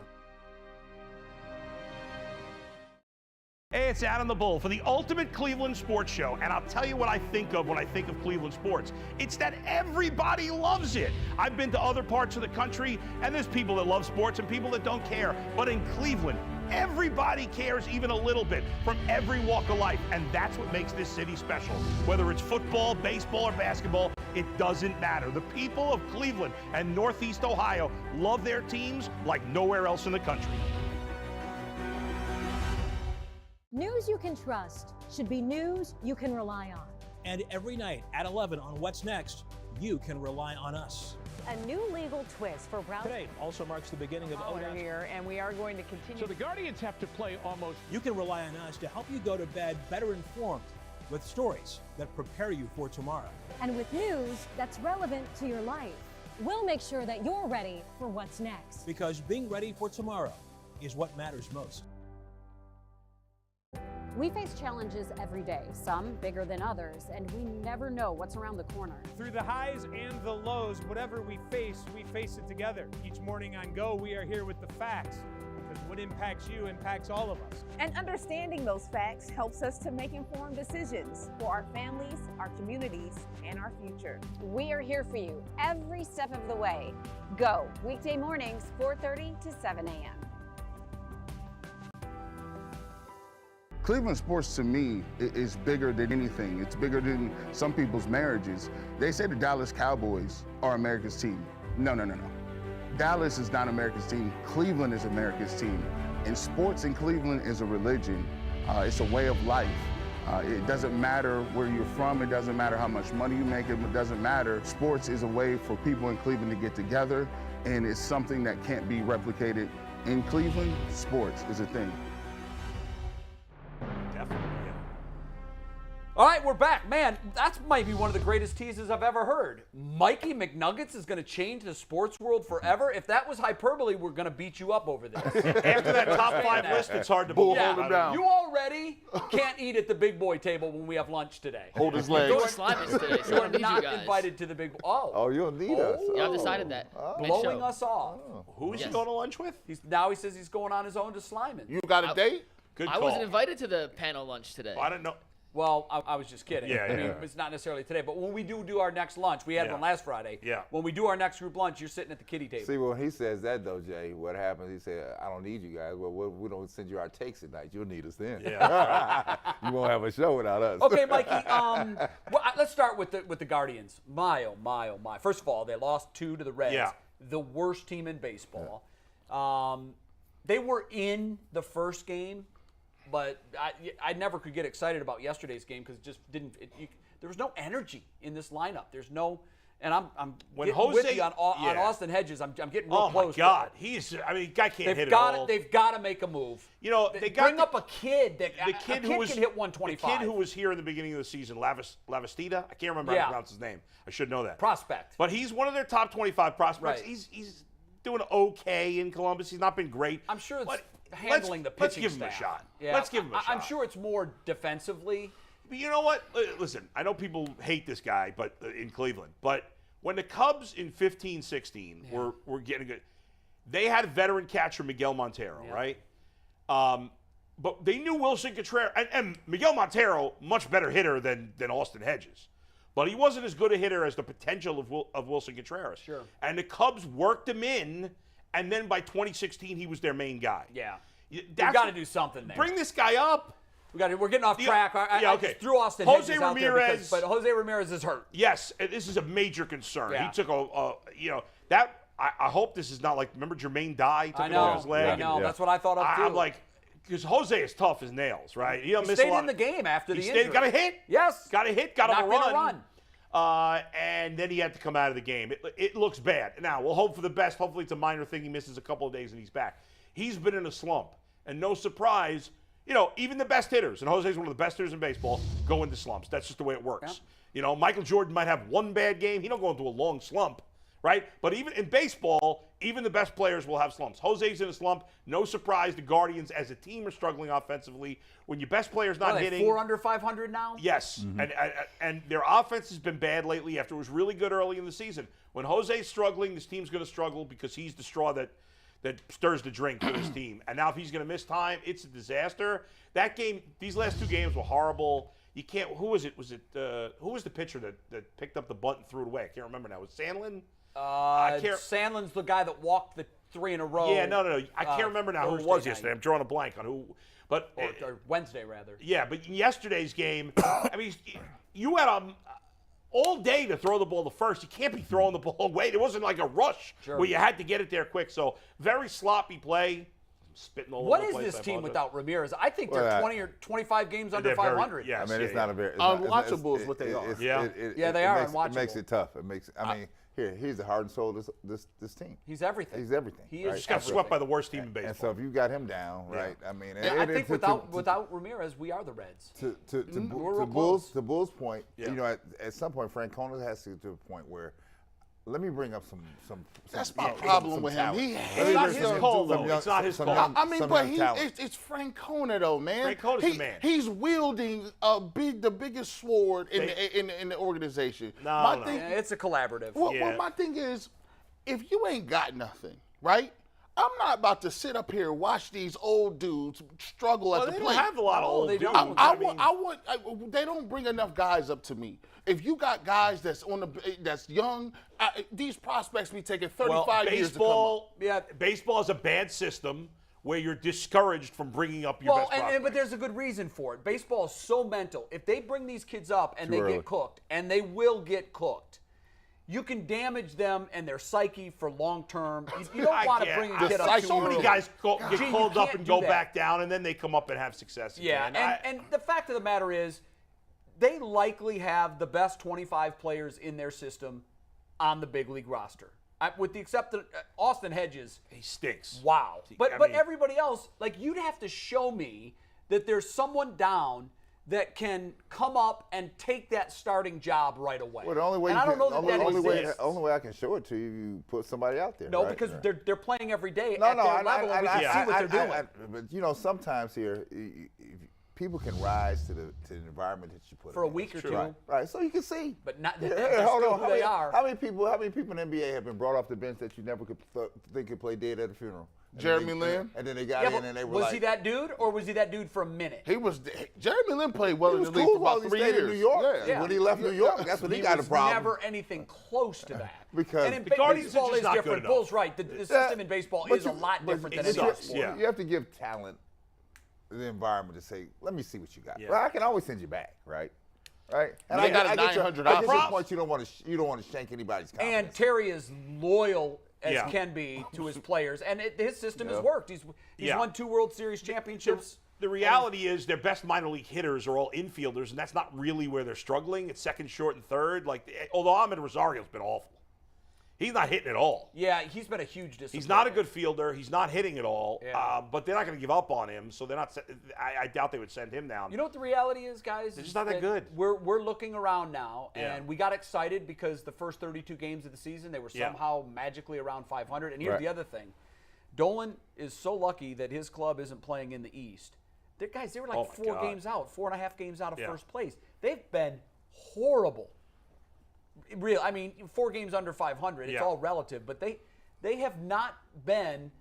Hey, it's Adam the Bull for the Ultimate Cleveland Sports Show, and I'll tell you what I think of when I think of Cleveland sports. It's that everybody loves it. I've been to other parts of the country, and there's people that love sports and people that don't care. But in Cleveland, everybody cares even a little bit from every walk of life, and that's what makes this city special. Whether it's football, baseball, or basketball, it doesn't matter. The people of Cleveland and Northeast Ohio love their teams like nowhere else in the country. News you can trust should be news you can rely on. And every night at 11 on What's Next, you can rely on us. A new legal twist for Brown. Today also marks the beginning of We're here, and we are going to continue. So the Guardians have to play almost. You can rely on us to help you go to bed better informed with stories that prepare you for tomorrow. And with news that's relevant to your life. We'll make sure that you're ready for what's next. Because being ready for tomorrow is what matters most. We face challenges every day, some bigger than others, and we never know what's around the corner. Through the highs and the lows, whatever we face it together. Each morning on Go, we are here with the facts, because what impacts you impacts all of us. And understanding those facts helps us to make informed decisions for our families, our communities, and our future. We are here for you every step of the way. Go, weekday mornings, 4:30 to 7 a.m. Cleveland sports to me is bigger than anything. It's bigger than some people's marriages. They say the Dallas Cowboys are America's team. No. Dallas is not America's team. Cleveland is America's team. And sports in Cleveland is a religion. It's a way of life. It doesn't matter where you're from. It doesn't matter how much money you make. It doesn't matter. Sports is a way for people in Cleveland to get together, and it's something that can't be replicated in Cleveland. Sports is a thing. All right, we're back. Man, that's maybe one of the greatest teases I've ever heard. Mikey McNuggets is going to change the sports world forever. If that was hyperbole, we're going to beat you up over this. After that top 5 list, it's hard to Bull, believe. hold him down. You already can't eat at the big boy table when we have lunch today. Hold his legs. We're Slimans today, so You I are need you not guys. invited to the big. Oh, you don't need us. Yeah, I've decided that. Blowing us off. Who is Yes. he going to lunch with? Now he says he's going on his own to Slyman. You got a date? Good I call. wasn't invited to the panel lunch today. I don't know. Well, I was just kidding. Yeah, I mean, yeah. it's not necessarily today, but when we do our next lunch, we had Yeah. one last Friday. Yeah. When we do our next group lunch, you're sitting at the kiddie table. See, when he says that, though, Jay, what happens, he said, I don't need you guys. Well, we don't send you our takes at night. You'll need us then. Yeah. You won't have a show without us. Okay, Mikey. Well, let's start with the Guardians. My, oh my, oh my. First of all, they lost 2 to the Reds, Yeah. the worst team in baseball. They were in the first game, but I never could get excited about yesterday's game because it just didn't. There was no energy in this lineup. There's no. And I'm when getting Jose with you on Austin Hedges. I'm getting real oh close. my God, guy can't hit it all. They've got to make a move. You know, they got bring up a kid that the kid who was can hit 125. The kid who was here in the beginning of the season, Lavastida. I can't remember how to pronounce his name. I should know that. Prospect. But he's one of their top 25 prospects. Right. He's doing okay in Columbus. He's not been great. I'm sure it's handling the pitching Let's give him staff. a shot. Yeah. Let's give him a shot. I'm sure it's more defensively. But you know what? Listen, I know people hate this guy, but in Cleveland, but when the Cubs in 15-16 were getting good, they had a veteran catcher, Miguel Montero, right? But they knew Wilson Contreras, and Miguel Montero, much better hitter than Austin Hedges. But he wasn't as good a hitter as the potential of Wilson Contreras. Sure. And the Cubs worked him in, and then by 2016, he was their main guy. Yeah. You've got to do something there. Bring this guy up. We're getting off track. I just threw Austin Jose Hedges Ramirez, out there but Jose Ramirez is hurt. Yes, this is a major concern. Yeah. He took I hope this is not like, remember Jermaine Dye took it off his leg? I know. That's what I thought of too. I'm like, because Jose is tough as nails, right? He stayed in the game after the injury. Got a hit. Yes. Got a hit. Got him a run. And then he had to come out of the game. It looks bad. Now, we'll hope for the best. Hopefully it's a minor thing. He misses a couple of days and he's back. He's been in a slump. And no surprise, even the best hitters, and Jose's one of the best hitters in baseball, go into slumps. That's just the way it works. Yeah. Michael Jordan might have one bad game. He don't go into a long slump, right? But even in baseball, even the best players will have slumps. Jose's in a slump. No surprise, the Guardians as a team are struggling offensively. When your best player's not hitting. 4 under 500 now? Yes, and their offense has been bad lately after it was really good early in the season. When Jose's struggling, this team's going to struggle because he's the straw that stirs the drink for this team. And now if he's going to miss time, it's a disaster. That game, these last 2 games were horrible. You can't. Who was it? Who was the pitcher that picked up the bunt and threw it away? I can't remember now. Was it Sandlin? Sandlin's the guy that walked the 3 in a row. Yeah, no. I can't remember now who it was yesterday. I'm drawing a blank on who. But or Wednesday rather. Yeah, but in yesterday's game, I mean, you had all day to throw the ball to first. You can't be throwing the ball away. There wasn't like a rush where you had to get it there quick. So very sloppy play. I'm spitting all over the place. What is this team without Ramirez? I think they're 20 or 25 games under 500. Yes, I mean, it's not a very unwatchable is what they are. They are unwatchable. It makes it tough. He's the heart and soul of this team. He's everything. He's everything. He is. Just got swept by the worst team in baseball. And so if you got him down, right? I mean, I think without Ramirez, we are the Reds. To Bull's point, at some point, Francona has to get to a point where. Let me bring up some. That's my problem with him. It's not his call, though. It's not his call. I mean, but it's Francona, though, man. Francona's the man. He's wielding the biggest sword in the organization. No. It's a collaborative. Well, my thing is, if you ain't got nothing, right? I'm not about to sit up here and watch these old dudes struggle at the plate. They don't have a lot of old dudes. They don't bring enough guys up to me. If you got guys that's young, these prospects be taking 35 years to come up. Yeah, baseball is a bad system where you're discouraged from bringing up your best prospects. But there's a good reason for it. Baseball is so mental. If they bring these kids up and they get cooked, and they will get cooked, you can damage them and their psyche for long term. You don't want to bring a kid up too so many early. guys get called up and go back down, and then they come up and have success again. Yeah, and the fact of the matter is, they likely have the best 25 players in their system on the big league roster. With the exception of Austin Hedges. He stinks. Wow. But everybody else, you'd have to show me that there's someone down that can come up and take that starting job right away. Well, the only way only way I can show it to you put somebody out there. No, right? because they're playing every day at their level, and we can see what they're doing. But sometimes here, people can rise to the environment that you put for a week or two. Right, so you can see. But not hold on. Who they are. How many people in the NBA have been brought off the bench that you never could think could play dead at a funeral? Jeremy Lin. And then they got in and they were was he that dude, or was he that dude for a minute? Jeremy Lin played well in the league for about 3 years. In New York. Yeah. When he left New York, that's when he got a problem. Never anything close to that. Because and baseball is different. Bull's right. The system in baseball is a lot different than in other sports. You have to give talent the environment to say, let me see what you got. Yeah. Well, I can always send you back, right? Right? And I got a $900. At this point, you don't want to shank anybody's confidence. And Terry is loyal as can be to his players, and his system has worked. He's won 2 World Series championships The reality is their best minor league hitters are all infielders, and that's not really where they're struggling. It's second, short, and third. Although Ahmed Rosario's been awful. He's not hitting at all. Yeah, he's been a huge disappointment. He's not a good fielder. He's not hitting at all. Yeah. But they're not going to give up on him, so they're not. I doubt they would send him down. You know what the reality is, guys? They're just not that good. We're looking around now, Yeah. and we got excited because the first 32 games of the season, they were somehow magically around 500. And here's the other thing. Dolan is so lucky that his club isn't playing in the East. They were like 4 games out, 4.5 games out of first place. They've been horrible. Real, I mean, 4 games under 500. It's all relative, but they have not been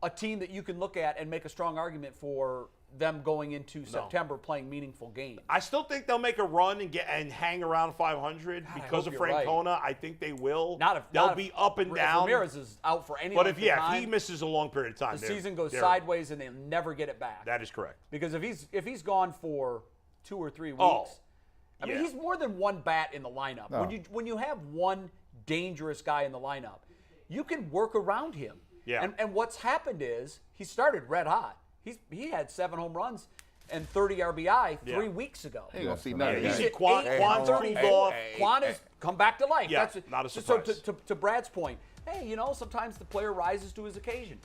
a team that you can look at and make a strong argument for them going into September playing meaningful games. I still think they'll make a run and hang around 500 because of Francona. Right. I think they will. They'll be up and down. Ramirez is out for any. But length if of time, he misses a long period of time, the season goes sideways and they'll never get it back. That is correct. Because if he's gone for 2 or 3 weeks, I mean, he's more than one bat in the lineup. No. When you have one dangerous guy in the lineup, you can work around him. Yeah. And what's happened is he started red hot. He had 7 home runs and 30 RBI 3 weeks ago. Ain't gonna see none of that. He's Quan's cooled off. Quan has come back to life. Yeah, That's not a surprise. So to Brad's point, hey, sometimes the player rises to his occasion.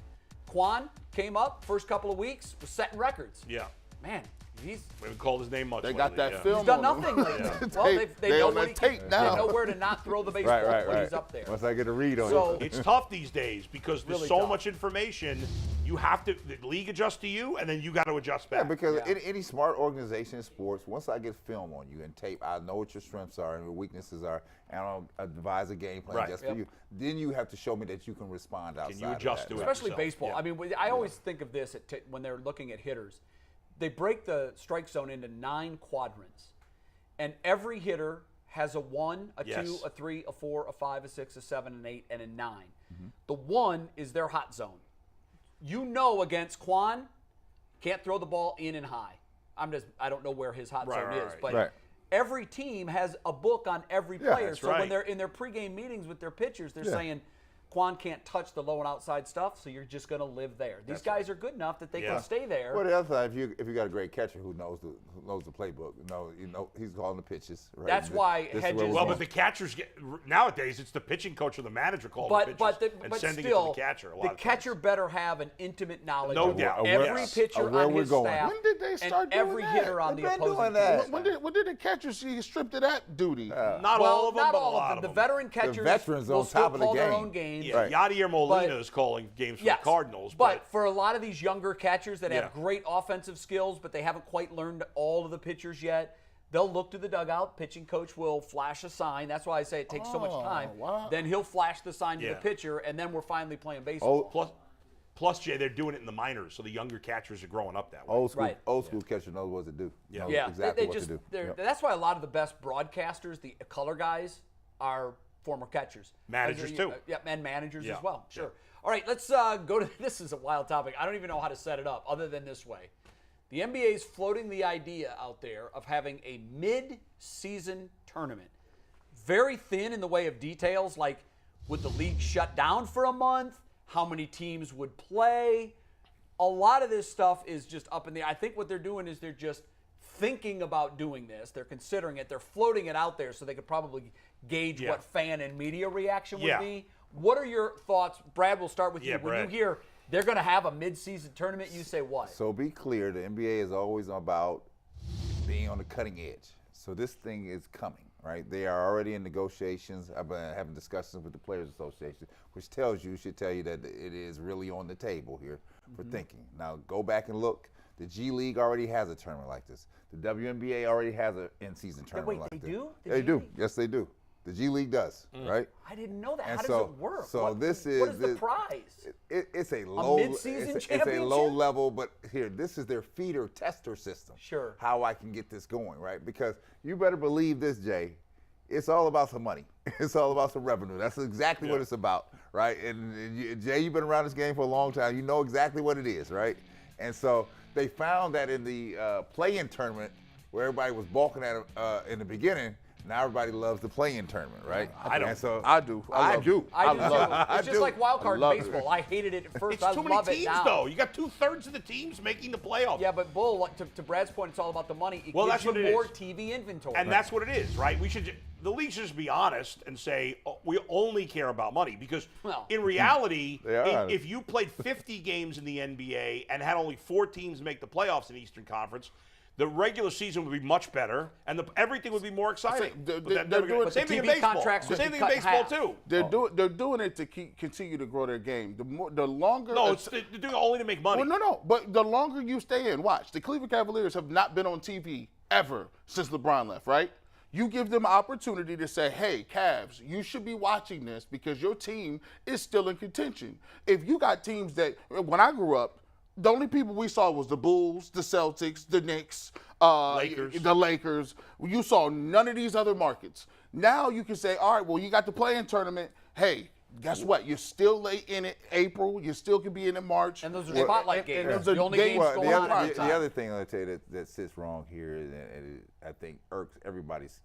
Quan came up first couple of weeks, was setting records. Yeah. Man, we haven't called his name much. They lately, got that film. He's done on nothing him. lately. Well, they know on what that tape now. They know where to not throw the baseball when he's up there. Once I get a read on So- it. It's tough these days because there's Really so tough. much information. You have to, the league adjusts to you, and then you got to adjust back. Yeah, because any smart organization in sports, once I get film on you and tape, I know what your strengths are and your weaknesses are, and I'll advise a game plan just for you. Then you have to show me that you can respond outside. you adjust of to that. it? Especially yourself. baseball. Yeah. I mean, I always think of this when they're looking at hitters. They break the strike zone into 9 quadrants, and every hitter has a 1, a 2, a 3, a 4, a 5, a 6, a 7, an 8, and a 9. The 1 is their hot zone. Against Quan, can't throw the ball in and high. I don't know where his hot zone is, but every team has a book on every player. So when they're in their pregame meetings with their pitchers, they're saying, Quan can't touch the low and outside stuff, so you're just going to live there. These guys are good enough that they can stay there. Well, the other side, if you got a great catcher who knows the playbook, he's calling the pitches. Right? That's why Hedges. Well, but the catchers nowadays it's the pitching coach or the manager calling the pitches and sending still, it to the catcher. The catcher better have an intimate knowledge No of doubt. every pitcher where on we're his going. staff When did they start and doing every that? hitter on They've the been opposing doing team. that. When did the catchers see stripped of that duty? Not all of them, not but all a lot of of them. The them. veteran catchers veterans will on still top of the call their game. own games. Yeah, Yadier Molina is calling games for the Cardinals. But for a lot of these younger catchers that have Yeah. great offensive skills, but they haven't quite learned all of the pitchers yet, they'll look to the dugout. Pitching coach will flash a sign. That's why I say it takes so much time. Wow. Then he'll flash the sign to the Yeah. pitcher, and then we're finally playing baseball. Plus, Jay, they're doing it in the minors, so the younger catchers are growing up that way. Old school catcher knows what to do. Yeah. Knows Yeah, exactly they what just, to do. they're- that's why a lot of the best broadcasters, the color guys, are former catchers. Managers, too. Yeah, and managers Yeah. as well. Sure. All right, let's go to, this is a wild topic. I don't even know how to set it up other than this way. The NBA is floating the idea out there of having a mid-season tournament. Very thin in the way of details, like would the league shut down for a month? How many teams would play? A lot of this stuff is just up in the air. I think what they're doing is they're just thinking about doing this. They're considering it. They're floating it out there so they could probably gauge what fan and media reaction would be. What are your thoughts? Brad, we'll start with you. When you hear they're going to have a mid-season tournament, you say what? So be clear, the NBA is always about being on the cutting edge. So this thing is coming, right? They are already in negotiations. I've been having discussions with the Players Association, which should tell you that it is really on the table here for thinking. Now go back and look. The G League already has a tournament like this. The WNBA already has an in-season tournament like this. They do? They do. Yes, they do. The G League does, right? I didn't know that. And How does it work? So what is the prize? It's a low mid-season it's a championship? low level, but here, this is their feeder tester system. Sure. How I can get this going, right? Because you better believe this, Jay. It's all about some money. It's all about some revenue. That's exactly what it's about, right? And Jay, you've been around this game for a long time. You know exactly what it is, right? And so they found that in the play-in tournament, where everybody was balking at in the beginning, Now everybody loves the play-in tournament, right? I don't. And so I do. I do. I do love too. it. It's just like wild card baseball. I hated it at first. It's I too many love it teams, now. though. You got 2/3 of the teams making the playoffs. Yeah, but Bull, like, to Brad's point, it's all about the money. It Well, gives that's what you it more is. TV inventory. And that's what it is, right? The league should just be honest and say, oh, we only care about money. Because in reality, if you played 50 games in the NBA and had only 4 teams make the playoffs in the Eastern Conference, the regular season would be much better, and everything would be more exciting. Same thing in baseball. Same thing in baseball too. They're doing it to continue to grow their game. The longer. No, they're doing it only to make money. Well, no. But the longer you stay in, watch. The Cleveland Cavaliers have not been on TV ever since LeBron left, right? You give them an opportunity to say, hey, Cavs, you should be watching this because your team is still in contention. If you got teams that, when I grew up, the only people we saw was the Bulls, the Celtics, the Knicks, the Lakers. You saw none of these other markets. Now you can say, all right, well, you got the play-in tournament. Hey, guess what? You're still late in it, April. You still could be in March. And those are spotlight games. And the only games going on at the time. The other thing I'll tell you that sits wrong here, and it, I think irks everybody's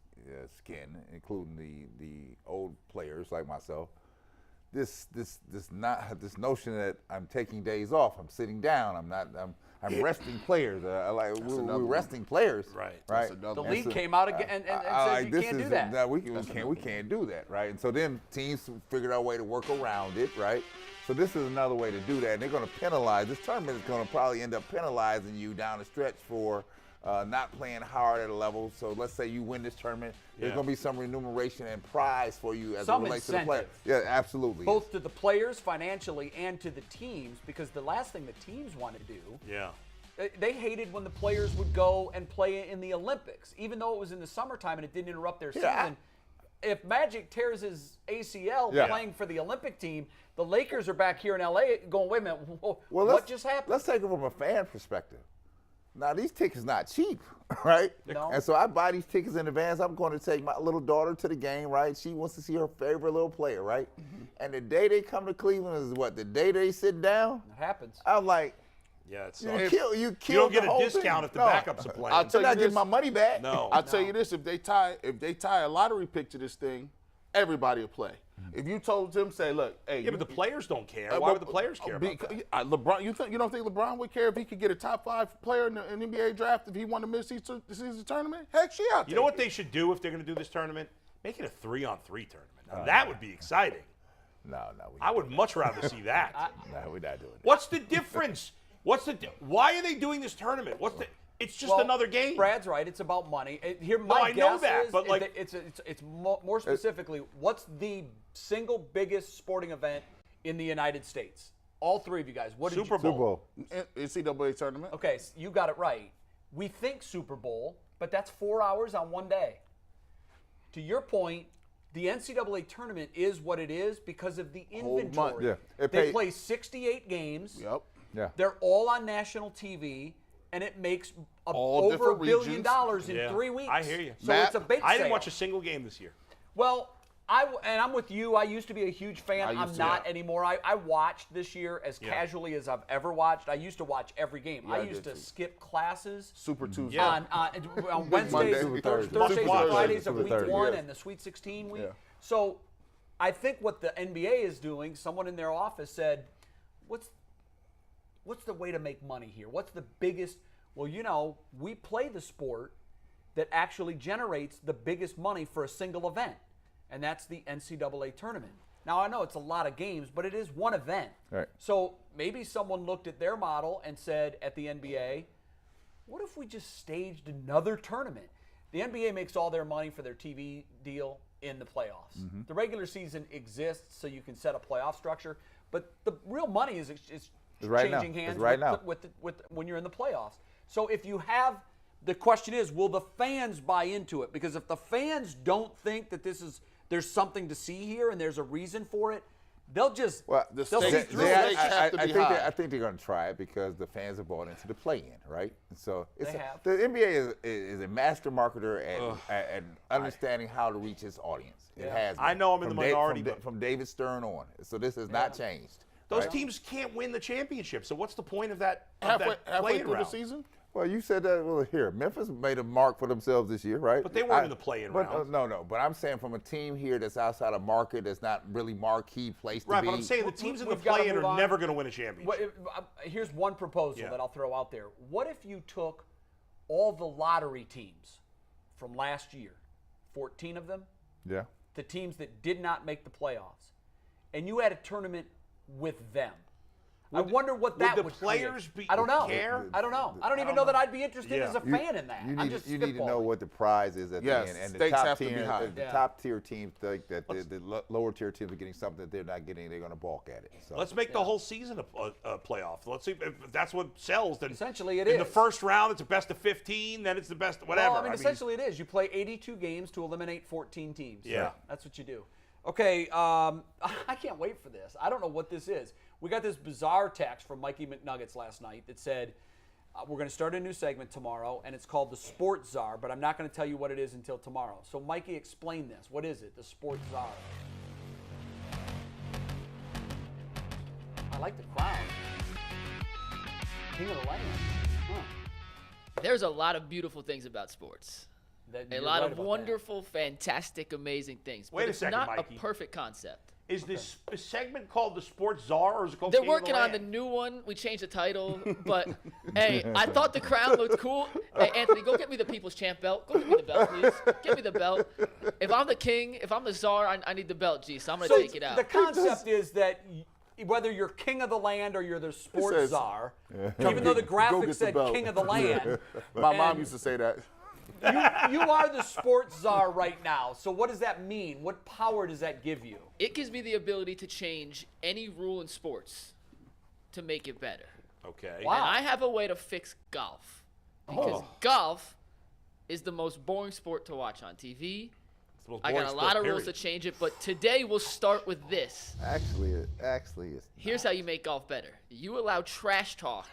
skin, including the old players like myself. This notion that I'm taking days off, I'm sitting down, I'm resting players. We're resting players, right? The league came out again and says you can't do that. No, we can't do that, right? And so then teams figured out a way to work around it, right? So this is another way to do that, and they're going to penalize. This tournament is going to probably end up penalizing you down the stretch for not playing hard at a level. So let's say you win this tournament, there's going to be some remuneration and prize for you as it relates to the player. Yeah, absolutely. Both to the players financially and to the teams, because the last thing the teams want to do, they hated when the players would go and play in the Olympics, even though it was in the summertime and it didn't interrupt their season. If Magic tears his ACL playing for the Olympic team, the Lakers are back here in LA going, wait a minute, what just happened? Let's take it from a fan perspective. Now, these tickets not cheap, right? No. And so I buy these tickets in advance. I'm going to take my little daughter to the game, right? She wants to see her favorite little player, right? Mm-hmm. And the day they come to Cleveland is what? The day they sit down? It happens. I'm like, it's you don't get a discount if the backups are playing. I'm not getting my money back. No. I'll tell you this, if they tie a lottery pick to this thing, everybody will play. If you told them, say, look, hey. Yeah, but the players don't care. Why would the players care about that? LeBron, you don't think LeBron would care if he could get a top 5 player in the NBA draft if he won the mid-season tournament? Heck, she out there. You know what they should do if they're going to do this tournament? Make it a 3-on-3 tournament. Now, that would be exciting. No. I would much rather see that. No, we're not doing that. What's the difference? Why are they doing this tournament? It's just another game. Brad's right. It's about money. I know that, but it's more specifically, what's the single biggest sporting event in the United States? All three of you guys. What did Super Bowl. NCAA tournament. Okay, so you got it right. We think Super Bowl, but that's 4 hours on one day. To your point, the NCAA tournament is what it is because of the inventory. They play 68 games. Yep. Yeah. They're all on national TV. And it makes All over $1 billion regions. in 3 weeks. I hear you. So it's a big sale. I didn't watch a single game this year. Well, I'm with you. I used to be a huge fan. I'm not anymore. I watched this year as casually as I've ever watched. I used to watch every game. I used to skip classes. Super Tuesday. On Wednesdays, Thursdays, and Fridays of week 1 and the Sweet 16 week. Yeah. So I think what the NBA is doing, someone in their office said, what's the way to make money here? What's the biggest? Well, we play the sport that actually generates the biggest money for a single event, and that's the NCAA tournament. Now, I know it's a lot of games, but it is one event. Right. So maybe someone looked at their model and said at the NBA, what if we just staged another tournament? The NBA makes all their money for their TV deal in the playoffs. Mm-hmm. The regular season exists so you can set a playoff structure, but the real money is changing hands when you're in the playoffs. So if you have, the question is, will the fans buy into it? Because if the fans don't think that there's something to see here and there's a reason for it, they'll just they'll see through it. I think they're going to try it because the fans have bought into the play-in, right? So the NBA is a master marketer at understanding how to reach its audience. It has. I know I'm in the minority, from David Stern on. So this has not changed. Those teams can't win the championship. So what's the point of that? Halfway through the season? Well, you said that. Well, here, Memphis made a mark for themselves this year, right? But they weren't in the play-in round. No. But I'm saying from a team here that's outside of market, that's not really marquee place to be. Right, but I'm saying the teams in the play-in are never going to win a championship. Here's one proposal that I'll throw out there. What if you took all the lottery teams from last year, 14 of them, the teams that did not make the playoffs, and you had a tournament with them? I wonder what that would the players create. be I don't know. care? I don't know. I don't even know that I'd be interested as a fan in that. You need to know what the prize is at the end. And the top tier teams think that the lower tier teams are getting something that they're not getting. They're going to balk at it. So. Let's make the whole season a playoff. Let's see if that's what sells. Then essentially it in is. the first round, it's a best of 15. Then it's the best whatever. Well, I mean, essentially it is. You play 82 games to eliminate 14 teams. Yeah. That's what you do. Okay, I can't wait for this. I don't know what this is. We got this bizarre text from Mikey McNuggets last night that said, we're going to start a new segment tomorrow, and it's called the Sports Czar, but I'm not going to tell you what it is until tomorrow. So, Mikey, explain this. What is it, the Sports Czar? I like the crown. King of the land. Huh. There's a lot of beautiful things about sports. A lot of wonderful, fantastic, amazing things. Wait but a second, it's not Mikey. a perfect concept. Is this segment called the Sports Czar, or is it called They're King of working on the new one. We changed the title, but hey, I thought the crown looked cool. Hey, Anthony, go get me the People's Champ belt. Go get me the belt, please. Get me the belt. If I'm the king, if I'm the czar, I need the belt, G. So I'm gonna take it out. The concept is that whether you're king of the land or you're the sports czar, even though the graphic said king of the land. My mom used to say that. You are the sports czar right now. So what does that mean? What power does that give you? It gives me the ability to change any rule in sports to make it better. Okay. Wow. And I have a way to fix golf. Because golf is the most boring sport to watch on TV. I got a lot of rules to change it, but today we'll start with this. Actually, it's Here's how you make golf better. You allow trash talk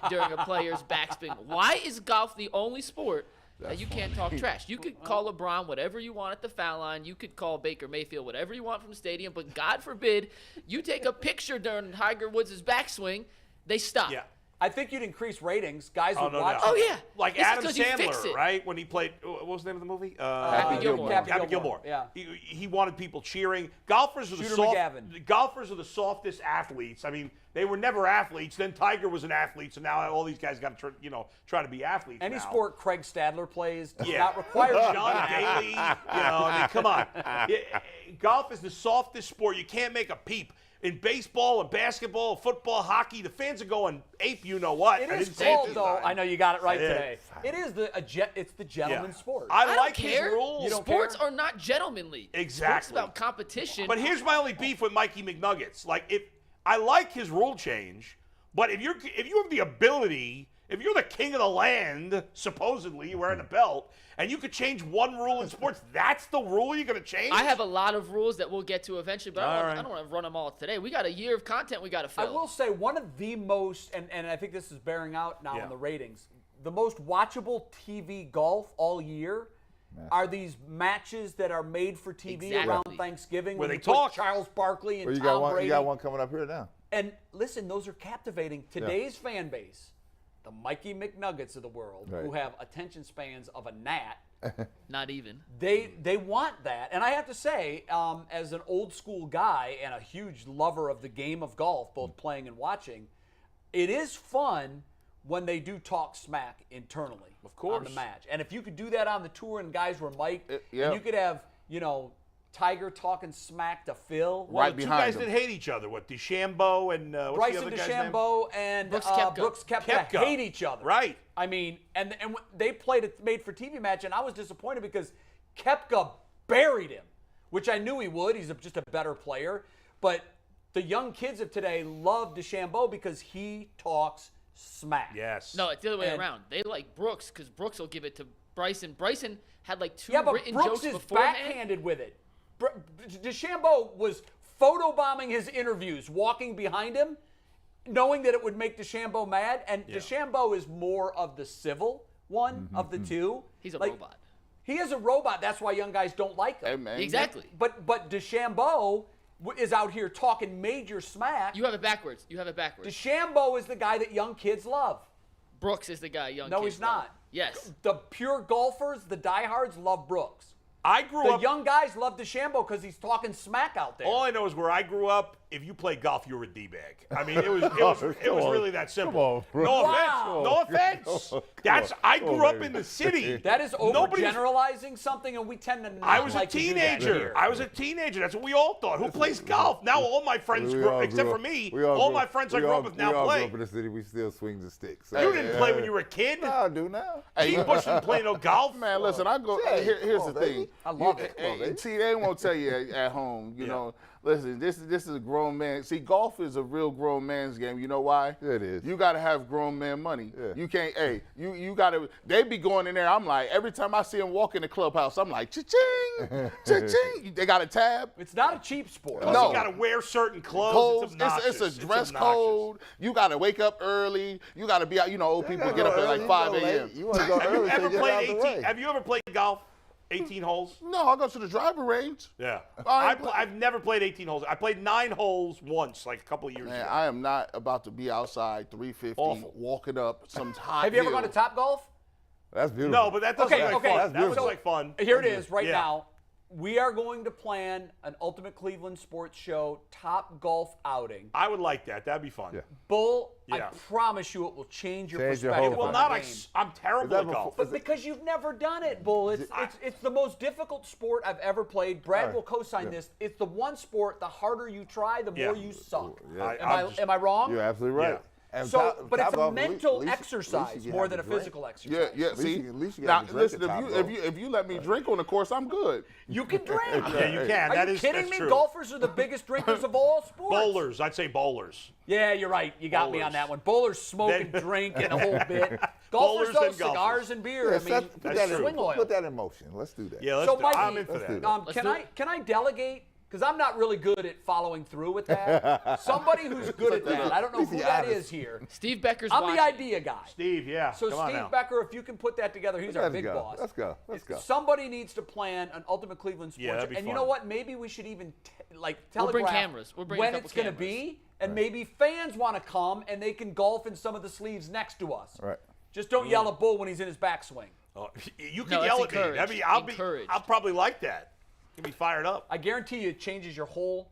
during a player's backspin. Why is golf the only sport that you can't talk trash? You could call LeBron whatever you want at the foul line. You could call Baker Mayfield whatever you want from the stadium. But God forbid you take a picture during Tiger Woods' backswing, they stop. Yeah. I think you'd increase ratings. Guys would watch. Oh, yeah. Like It's Adam 'cause you fix Sandler, it. right? When he played, what was the name of the movie? Happy Gilmore. Happy Gilmore. Yeah. He wanted people cheering. Golfers are Shooter the McGavin. Golfers are the softest athletes. I mean, they were never athletes. Then Tiger was an athlete, so now all these guys got to try to be athletes. Any now. sport Craig Stadler plays does Yeah. not require John Daly. I mean, come on. Golf is the softest sport. You can't make a peep. In baseball and basketball, football, hockey, the fans are going ape. You know what? It I is didn't say it called this though. time. I know you got it right Yeah. today. It is it's the gentleman's sport. I don't like care. his rules. You don't Sports care? are not gentlemanly. Exactly. Sports about competition. But here's my only beef with Mikey McNuggets. Like, if I like his rule change, but if you have the ability, if you're the king of the land, supposedly you're wearing a belt, and you could change one rule in sports, that's the rule you're going to change? I have a lot of rules that we'll get to eventually, but I All don't want to run them all today. We got a year of content we got to I fill. will say one of the most, and I think this is bearing out now in the ratings, the most watchable TV golf all year are these matches that are made for TV around Thanksgiving. Where when they you put talk. Charles Barkley and Well, you Tom got Brady. You got one coming up here now. And listen, those are captivating. Today's fan base, the Mikey McNuggets of the world, who have attention spans of a gnat. Not even. They want that. And I have to say, as an old school guy and a huge lover of the game of golf, both playing and watching, it is fun when they do talk smack internally on the match. And if you could do that on the tour and guys were mic'd, and you could have, Tiger talking smack to Phil. Well, the two guys that hate each other. What, DeChambeau and what's Bryson the other guy's name? DeChambeau and Brooks Koepka hate each other. Right. I mean, and they played a made-for-TV match, and I was disappointed because Koepka buried him, which I knew he would. He's just a better player. But the young kids of today love DeChambeau because he talks smack. Yes. No, it's the other way around. They like Brooks because Brooks will give it to Bryson. Bryson had like two but written Brooks jokes is beforehand. backhanded with it. DeChambeau was photobombing his interviews, walking behind him, knowing that it would make DeChambeau mad. And DeChambeau is more of the civil one of the two. He's a robot. He is a robot. That's why young guys don't like him. Exactly. But DeChambeau is out here talking major smack. You have it backwards. DeChambeau is the guy that young kids love. Brooks is the guy young No, kids he's love. not. Yes. The pure golfers, the diehards, love Brooks. I grew The up. young guys love DeChambeau because he's talking smack out there. All I know is where I grew up. If you played golf, you were a d-bag. I mean, it was really that simple. Come on, bro. No Wow. offense. I grew up in the city. That is overgeneralizing something, and we tend to not I was like a to do that teenager. here. I was a teenager. That's what we all thought. Who plays golf? Now all my friends, except for me, all my friends I grew up with now we all play. grew up in the city. We still swing the sticks. You didn't play when you were a kid. No, I do now. G. Bush didn't play no golf. Man, listen, I go. Here's the thing. I love it. See, they won't tell you at home. You know, listen, this is a grown man. See, golf is a real grown man's game. You know why? Yeah, it is. You got to have grown man money. Yeah. You can't. Hey, you got to. They be going in there. I'm like, every time I see them walk in the clubhouse, I'm like, cha-ching, cha-ching. They got a tab. It's not a cheap sport. Plus No. you got to wear certain clothes. It's obnoxious. It's a dress code. You got to wake up early. You got to be out. You know, old people get up at like 5 a.m. You want to go early so you get out the way. Have you ever played golf? 18 holes? No, I go to the driver range. Yeah. I've never played 18 holes. I played 9 holes once, like a couple of years Man, ago. I am not about to be outside 350 walking up some hot Have you ever hill. gone to Top Golf? That's beautiful. No, but that doesn't look like fun. That looks like fun. Here it is right now. We are going to plan an Ultimate Cleveland Sports Show Top Golf outing. I would like that. That'd be fun. Bull, I Yeah. promise you it will change your Change your perspective whole on Well, the not game. I'm terrible at golf. But because you've never done it, Bull, it's the most difficult sport I've ever played. Brad will co-sign this. It's the one sport, the harder you try, the more you suck. Am I wrong? You're absolutely right. And But it's a golf, mental at least exercise you more have than to a drink. physical exercise. Yeah, see. At least you Now, got to drink listen, at Top if you let me drink on the course, I'm good. You can drink. Yeah, you can. Are That you is kidding that's me? true. Golfers are the biggest drinkers of all sports. Bowlers. I'd say bowlers. Yeah, you're right. You got me on Bowlers. that one. Bowlers smoke and drink and a whole bit. Golfers, Bowlers though, and golfers. cigars and beer. Yeah, I mean, put that swing oil. Put that in motion. Let's do that. Yeah, let's So, do it. Mikey, I'm in for let's do that. that. Can I delegate? Because I'm not really good at following through with that. Somebody who's good at that. I don't know who that is here. Steve Becker's I'm watching. the idea guy. Steve, yeah. So Come on Steve now. Becker, if you can put that together, he's our big boss. Let's go. Let's go. Somebody needs to plan an Ultimate Cleveland Sports. Yeah, that'd be and you fun. know what? Maybe we should even We'll telegraph bring cameras. We'll bring a when couple it's going to cameras. be, and maybe fans want to come and they can golf in some of the sleeves next to us. Right. Just don't yell at Bull when he's in his backswing. Oh, you No, can yell that's at me. I mean, encouraged. I'll probably like that. Get me fired up. I guarantee you it changes your whole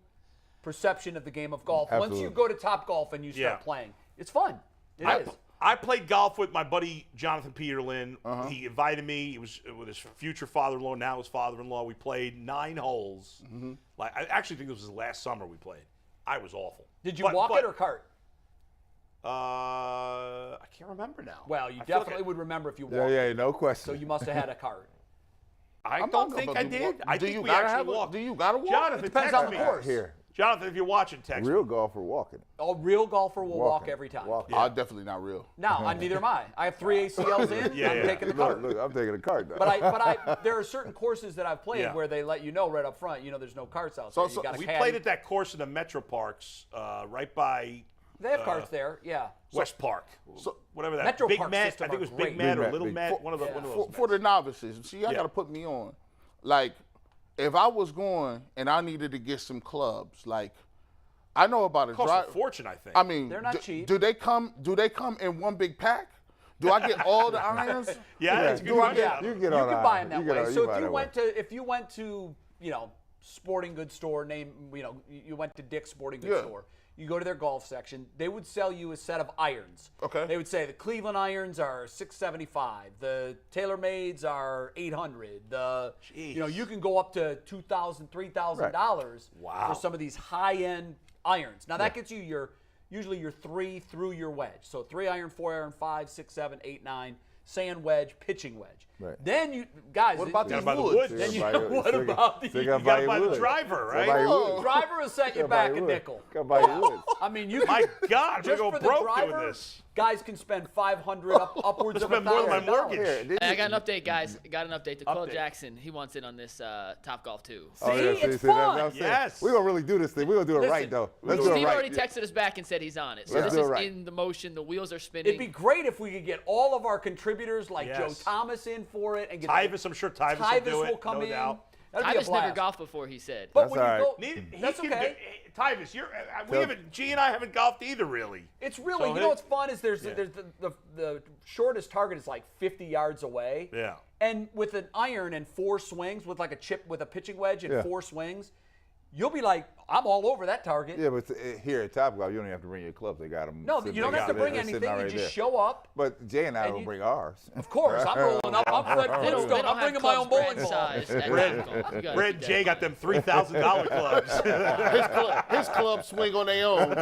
perception of the game of golf. Once Absolutely. you go to Top Golf and you start playing, it's fun. It is. I played golf with my buddy Jonathan Peterlin. He invited me. He was with his future father-in-law, now his father-in-law. We played 9 holes. Like I actually think this was the last summer we played. I was awful. Did you walk it or cart? I can't remember now. Well, you I feel definitely like would remember if you walked. Yeah, no question. So you must have had a cart. I don't think I did. I think we actually walked. Do you got to walk? Jonathan, Depends text on the me. course. Here. Jonathan, if you're watching, text me. Real golfer walking. A real golfer will walk Walking. every time. Walking. I'm definitely not real. No, neither am I. I have 3 ACLs in. Yeah, I'm yeah. taking the cart. Look, I'm taking a cart now. But there are certain courses that I've played Yeah. where they let you know right up front. You know, there's no carts out there. So You got a We caddy. played at that course in the Metro Parks, right by They have carts there. Yeah. West Park. So whatever that. Metro Big Park Met. system I think it was are Big great. Met or Big Little Met, Met. One of those. for the novices, see, y'all Yeah. got to put me on. Like, if I was going and I needed to get some clubs, like, I know about a Cost drive. a fortune, I think. I mean, They're not cheap. Do they come in one big pack? Do I get all the irons? Yeah, that's a good Do I question. get? You You get on can buy them that way. So buy if you that went way. to sporting goods store, you went to Dick's Sporting Goods Yeah. store. You go to their golf section. They would sell you a set of irons. Okay. They would say the Cleveland irons are $675. The TaylorMades are $800. You can go up to $2,000, $3,000 for some of these high-end irons. Now that gets you usually your 3 through your wedge. So 3 iron, 4 iron, 5, 6, 7, 8, 9, sand wedge, pitching wedge. Right. Then you guys, What about Down these by the woods? woods. Then you Buy know, it. what Still about the still You gotta got to buy buy your the wood. driver, Still right? buy your the wood. driver will set you Gotta buy back your a wood. nickel. Gotta buy your wood. I mean, you My can, God, we're just going for to the broke driver, doing this. guys can spend $500 upwards of Spend more than my $1,000. mortgage. Here, Hey, I got an update, guys. I got an update. Dakota Update. Jackson, he wants in on this Top Golf too. See, it's that's fun. what I'm saying. Yes. We're going to really do this thing. We're going to do it right, Listen, though. Let's do it Steve right. already texted us back and said he's on it. So Let's this do it is right. in the motion. The wheels are spinning. It'd be great if we could get all of our contributors like Joe Yes. Thomas in for it and get Tyvus, I'm sure Tyvus will do it. will come no in. doubt. That'd be a Tyvus never blast. golfed before, he said. But That's when you all go, He that's can okay. Tyvus, G and I haven't golfed either, really. It's really, So you know what's fun is there's the shortest target is like 50 yards away. Yeah. And with an iron and 4 swings, with like a chip with a pitching wedge and 4 swings, you'll be like, I'm all over that target. Yeah, but here at Top Golf, you don't even have to bring your clubs. They got them. No, you don't have to bring anything. You just show up. But Jay and I don't bring ours. Of course, I'm rolling up. I'm Fred Flintstone. I'm bringing my own bowling ball. Brad and Jay got them $3,000 clubs. His clubs swing on their own.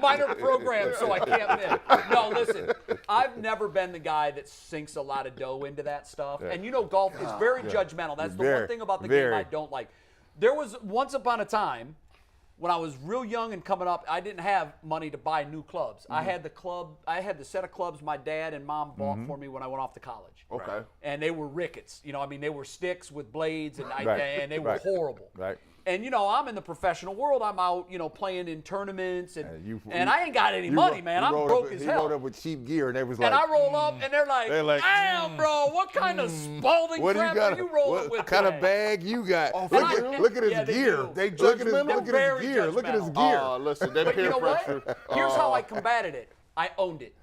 Minor program, so I can't win. No, listen, I've never been the guy that sinks a lot of dough into that stuff. Yeah. And you know, golf is very judgmental. That's the one thing about the game I don't like. There was once upon a time when I was real young and coming up, I didn't have money to buy new clubs. I had the set of clubs my dad and mom bought for me when I went off to college. Okay. And they were rickets. You know, I mean, they were sticks with blades, and they were horrible. Right. And, you know, I'm in the professional world. I'm out, you know, playing in tournaments, and I ain't got any money, man. I'm broke as hell. He rolled up with cheap gear, and they was like, and I roll up, and they're like, damn, bro, what kind of Spalding crap are you rolling with What kind today? of bag you got? Oh, look at his yeah, they gear. do. They Look at his judgmental? gear. Look at his gear. Oh, listen, that But you peer know pressure. what? Here's how I combated it. I owned it.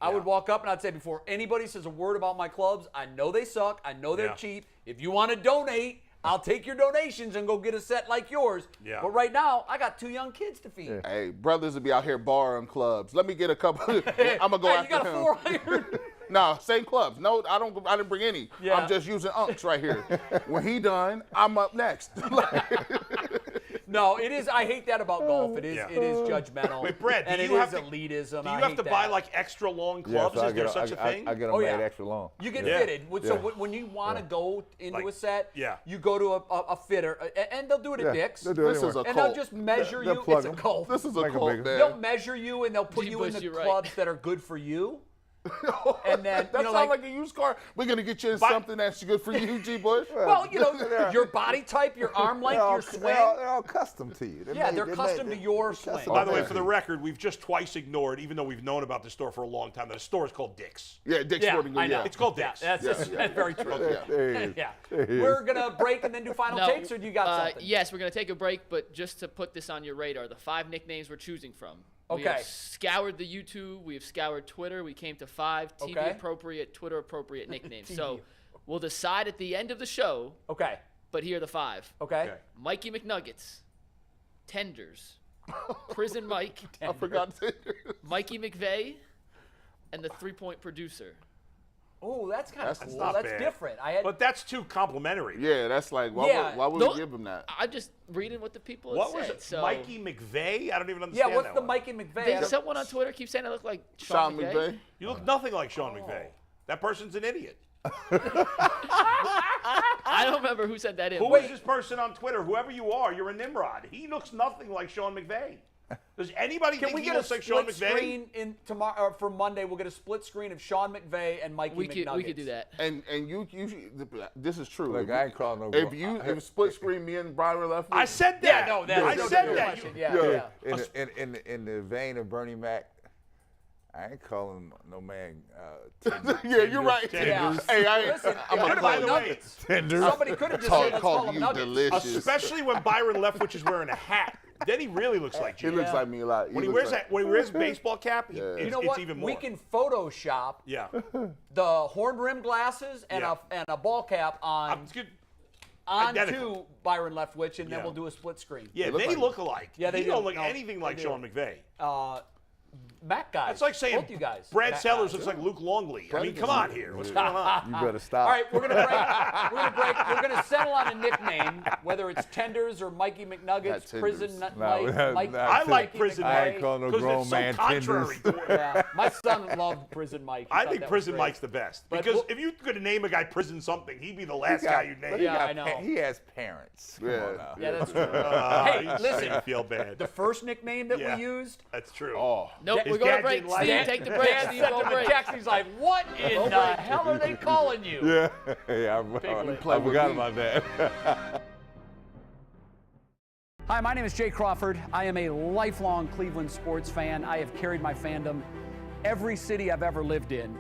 I would walk up and I'd say, before anybody says a word about my clubs, I know they suck. I know they're cheap. If you want to donate, I'll take your donations and go get a set like yours. Yeah. But right now, I got 2 young kids to feed. Hey, brothers will be out here borrowing clubs. Let me get a couple. I'm gonna go after you got him. a 4-iron? No, same clubs. No, I didn't bring any. Yeah. I'm just using unks right here. When he done, I'm up next. No, it is. I hate that about golf. It is judgmental. Wait, Brett, and do it you is have to, elitism. Do you have to buy like extra long clubs? Is there such a thing? I get them made extra long. You get fitted. So when you want to go into a set, you go to a fitter, and they'll do it at Dick's. This is a cult. And they'll just measure you. It's a cult. This is a cult, man. They'll measure you, and they'll put you in the clubs that are good for you. And then, that sounds like a used car. We're gonna get you in something that's good for you, G. Bush. Well, you know, your body type, your arm length, your swing. They're all custom to you. They're custom to your swing. By the way, for the record, we've just twice ignored, even though we've known about the store for a long time, that the store is called Dick's. Yeah, Dick's Sporting Goods. I know. It's called Dick's. That's very true. Yeah. We're gonna break and then do final takes, or do you got something? Yes, we're gonna take a break, but just to put this on your radar, the 5 nicknames we're choosing from. We Okay. have scoured the YouTube. We have scoured Twitter. We came to 5 TV-appropriate, Twitter-appropriate nicknames. So we'll decide at the end of the show. Okay. But here are the 5. Okay. Mikey McNuggets, Tenders, Prison Mike, I forgot Tenders. Mikey McVeigh, and the 3-point producer. Oh, that's kind of cool. not That's bad. different. But that's too complimentary. Yeah, that's like, why would we give him that? I'm just reading what the people have What said. was it? So Mikey McVeigh? I don't even understand Yeah, what's that the one. Mikey McVeigh? Someone on Twitter keeps saying I look like Sean Sean McVay. You look nothing like Sean McVay. That person's an idiot. I don't remember who said that in. Who is this person on Twitter? Whoever you are, you're a Nimrod. He looks nothing like Sean McVay. Does anybody Can think we he get a looks like Sean split McVay? screen in tomorrow for Monday? We'll get a split screen of Sean McVay and Mikey McNuggets. We could do that. And you this is true. Look, I ain't calling no. If split screen me and Byron left, I said that. Yeah, no, that's I no said different that. question. Yeah. In the vein of Bernie Mac, I ain't calling no man. Yeah, you're right. Yeah. Hey, Listen, I'm it a could've by been the way, nuggets. Tenders. Somebody could have just said, let's call them you nuggets. delicious. Especially when Byron Leftwich is wearing a hat. Then he really looks like He you. looks like me a lot. When he wears a baseball cap, You know it's what? even more. We can Photoshop the horn rim glasses and a ball cap onto Identical. Byron Leftwich, and then we'll do a split screen. Yeah, they look alike. Yeah, they he don't do. look No, anything like they do. Sean McVay. Mac guys. That's like saying both you guys. Brad Mac Sellers guys. looks like Luke Longley. I mean, come on here. What's going on? You better stop. All right, we're gonna break. We're gonna settle on a nickname, whether it's Tenders or Mikey McNuggets, Not Prison Tenders. Mike. I like Mikey Prison McVay. I ain't calling no because grown it's so man contrary Tenders. to it. Yeah, my son loved Prison Mike. He I thought think that was Prison great. Mike's the best. But Because we'll- if you could name a guy Prison something, he'd be the last guy you'd name. Yeah, I know. He has parents. Come on now. Yeah, that's true. Hey, Hey, listen. I feel bad. The first nickname that Yeah. we used. That's true. Oh, Nope, His we're going to dad break. didn't like Steve, it. take the break. Dan Steve, sent go him a break. text. He's like, "What in the hell are they calling you?" Yeah, I Piglet. forgot about that. Hi, my name is Jay Crawford. I am a lifelong Cleveland sports fan. I have carried my fandom every city I've ever lived in.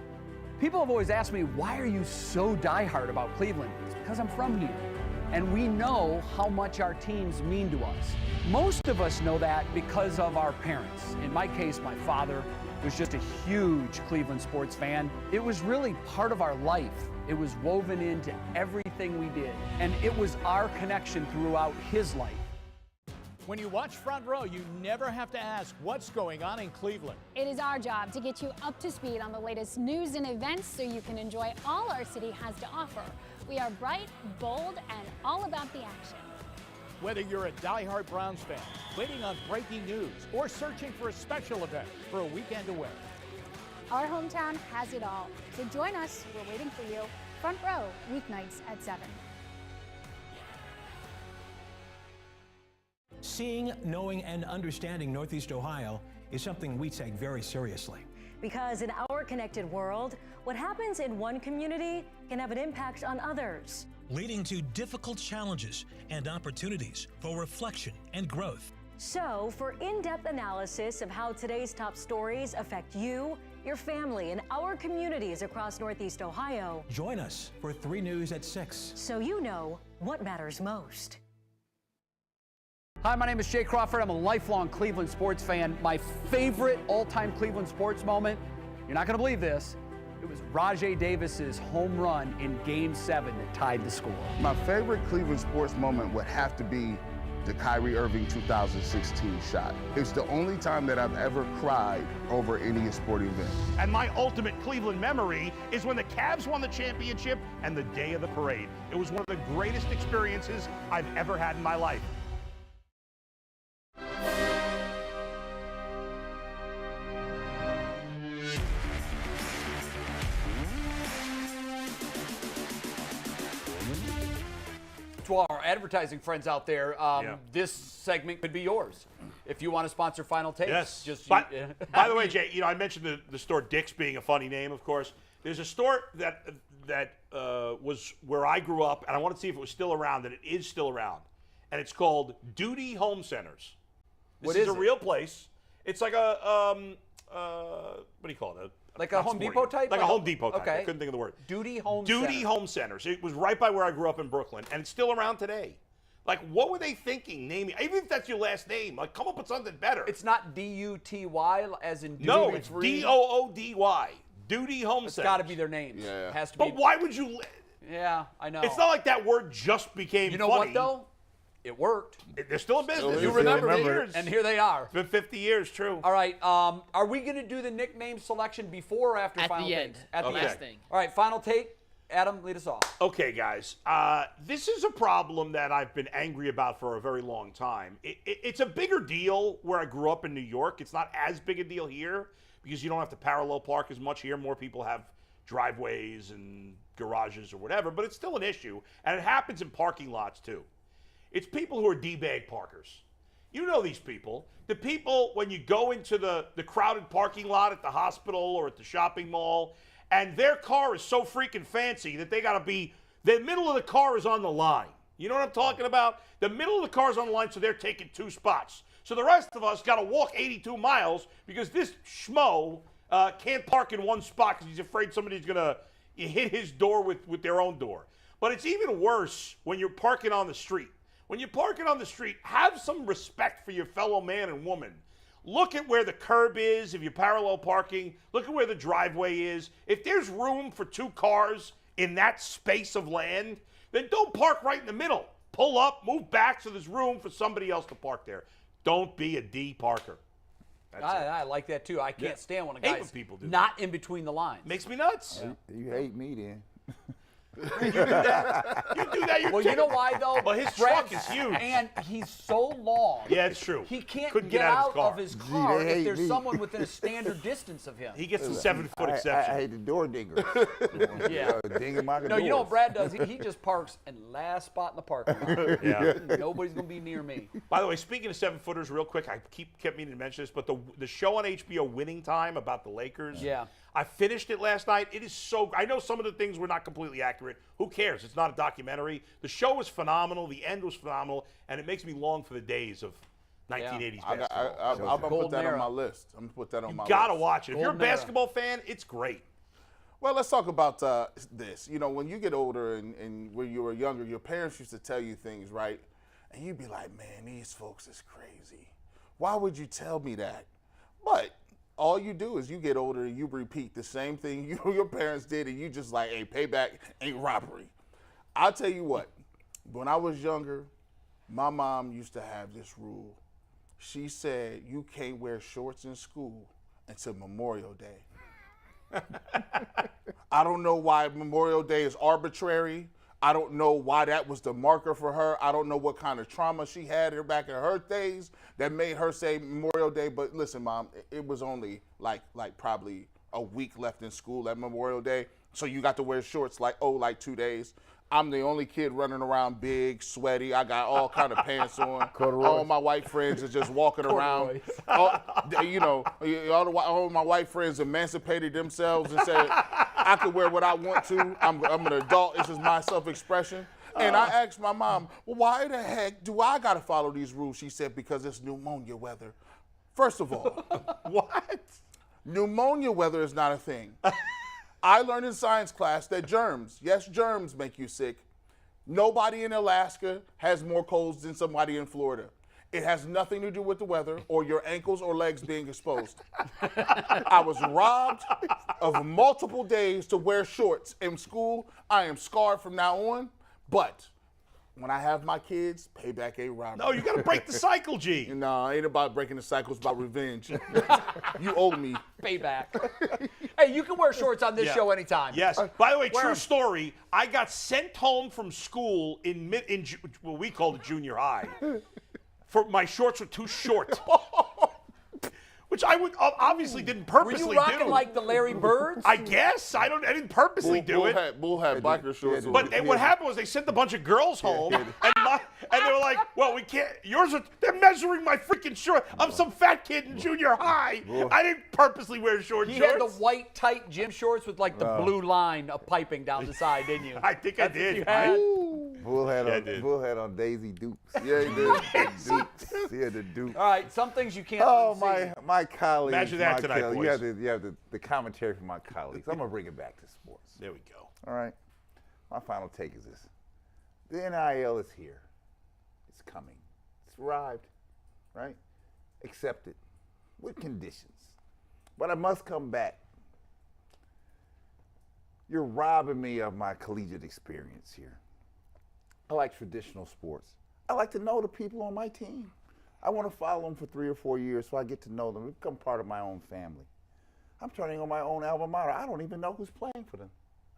People have always asked me, why are you so diehard about Cleveland? It's because I'm from here. And we know how much our teams mean to us. Most of us know that because of our parents. In my case, my father was just a huge Cleveland sports fan. It was really part of our life. It was woven into everything we did. And it was our connection throughout his life. When you watch Front Row, you never have to ask what's going on in Cleveland. It is our job to get you up to speed on the latest news and events so you can enjoy all our city has to offer. We are bright, bold, and all about the action. Whether you're a diehard Browns fan, waiting on breaking news, or searching for a special event for a weekend away. Our hometown has it all. So join us. We're waiting for you. Front Row, weeknights at 7. Seeing, knowing, and understanding Northeast Ohio is something we take very seriously. Because in our connected world, what happens in one community can have an impact on others, Leading to difficult challenges and opportunities for reflection and growth. So, for in-depth analysis of how today's top stories affect you, your family, and our communities across Northeast Ohio, Join us for 3 News at 6. so you know what matters most. Hi, my name is Jay Crawford. I'm a lifelong Cleveland sports fan. My favorite all-time Cleveland sports moment, you're not going to believe this, it was Rajay Davis's home run in Game 7 that tied the score. My favorite Cleveland sports moment would have to be the Kyrie Irving 2016 shot. It's the only time that I've ever cried over any sporting event. And my ultimate Cleveland memory is when the Cavs won the championship and the day of the parade. It was one of the greatest experiences I've ever had in my life. To all our advertising friends out there, this segment could be yours. If you want to sponsor Final Takes, Yes. just By the way, Jay, I mentioned the store Dick's being a funny name, of course. There's a store that was where I grew up, and I want to see if it was still around, and it is still around. And it's called Duty Home Centers. This is a real place. It's like a, what do you call it? Like a Home Depot type? Like a Home Depot type. Okay. I couldn't think of the word. Duty Home Centers. It was right by where I grew up in Brooklyn, and it's still around today. Like, what were they thinking naming? Even if that's your last name, like, come up with something better. It's not D-U-T-Y as in duty. No, it's D-O-O-D-Y. Duty Home It's Centers. got to be their name. Yeah. It has to But be. why would you? Yeah, I know. It's not like that word just became You know funny. what, though? It worked. They're still in business. You remember it. And here they are. It's been 50 years, true. All right. Are we going to do the nickname selection before or after At Final the Takes? end. At the Last end. thing. All right, Final Take. Adam, lead us off. Okay, guys. This is a problem that I've been angry about for a very long time. It's a bigger deal where I grew up in New York. It's not as big a deal here because you don't have to parallel park as much here. More people have driveways and garages or whatever, but it's still an issue. And it happens in parking lots, too. It's people who are D-bag parkers. You know these people. The people, when you go into the crowded parking lot at the hospital or at the shopping mall, and their car is so freaking fancy that they got to be, the middle of the car is on the line. You know what I'm talking about? The middle of the car is on the line, so they're taking 2 spots. So the rest of us got to walk 82 miles because this schmo can't park in 1 spot because he's afraid somebody's going to hit his door with their own door. But it's even worse when you're parking on the street. When you're parking on the street, have some respect for your fellow man and woman. Look at where the curb is if you're parallel parking. Look at where the driveway is. If there's room for 2 cars in that space of land, then don't park right in the middle. Pull up, move back so there's room for somebody else to park there. Don't be a D parker. I like that, too. I can't stand when a Hate guy's when people do not in between the lines. Makes me nuts. You hate me then. You do that. Well, you know why, though? Well, his Brad's- truck is huge. And he's so long. Yeah, it's true. He can't Couldn't get out of his Gee, car they if hate there's me. someone within a standard distance of him. He gets the 7-foot I exception. hate the door diggers. Yeah. Dinging my No, you know what doors. Brad does? He just parks in last spot in the parking lot. Yeah. Nobody's going to be near me. By the way, speaking of 7-footers, real quick, I kept meaning to mention this, but the show on HBO, Winning Time, about the Lakers. Yeah. I finished it last night. It is so. I know some of the things were not completely accurate. Who cares? It's not a documentary. The show was phenomenal. The end was phenomenal, and it makes me long for the days of 1980s basketball. I'm going to put Golden that era. on my list. I'm going to put that on my Gotta list. watch it. If you're a Golden era. basketball fan, it's great. Well, let's talk about this. You know, when you get older and when you were younger, your parents used to tell you things, right? And you'd be like, man, these folks is crazy. Why would you tell me that? But all you do is you get older and you repeat the same thing your parents did, and you just like, hey, payback ain't robbery. I'll tell you what, when I was younger, my mom used to have this rule. She said, you can't wear shorts in school until Memorial Day. I don't know why Memorial Day is arbitrary. I don't know why that was the marker for her. I don't know what kind of trauma she had back in her days that made her say Memorial Day. But listen, Mom, it was only like probably a week left in school at Memorial Day. So you got to wear shorts like 2 days. I'm the only kid running around big, sweaty. I got all kind of pants on. Corduroys. All my white friends are just walking around. All my white friends emancipated themselves and said, I can wear what I want to. I'm an adult. This is my self-expression. And I asked my mom, well, why the heck do I got to follow these rules? She said, because it's pneumonia weather. First of all, what? Pneumonia weather is not a thing. I learned in science class that germs make you sick. Nobody in Alaska has more colds than somebody in Florida. It has nothing to do with the weather or your ankles or legs being exposed. I was robbed of multiple days to wear shorts in school. I am scarred from now on, but when I have my kids, payback ain't robbery. No, you got to break the cycle, G. No, it ain't about breaking the cycle. It's about revenge. You owe me. Payback. Hey, you can wear shorts on this show anytime. Yes. By the way, true story. I got sent home from school in what we called junior high. For my shorts were too short. Which I would obviously didn't purposely do. Were you rocking like the Larry Birds? I guess. I didn't purposely do it. Bull had biker shorts. But what happened was they sent a bunch of girls home, and they were like, well, we can't. They're measuring my freaking short. I'm some fat kid in junior high. I didn't purposely wear short You shorts. had the white, tight gym shorts with like the blue line of piping down the side, didn't you? I think I did. You had? Bull had on Daisy Dukes. Yeah, he did. Dukes. He had the Dukes. All right, some things you can't unsee. My colleagues. Imagine that tonight, boys. You have the commentary from my colleagues. I'm going to bring it back to sports. There we go. All right. My final take is this. The NIL is here. It's coming. It's arrived, right? Accepted with conditions. But I must come back. You're robbing me of my collegiate experience here. I like traditional sports. I like to know the people on my team. I want to follow them for 3 or 4 years so I get to know them, become part of my own family. I'm turning on my own alma mater. I don't even know who's playing for them.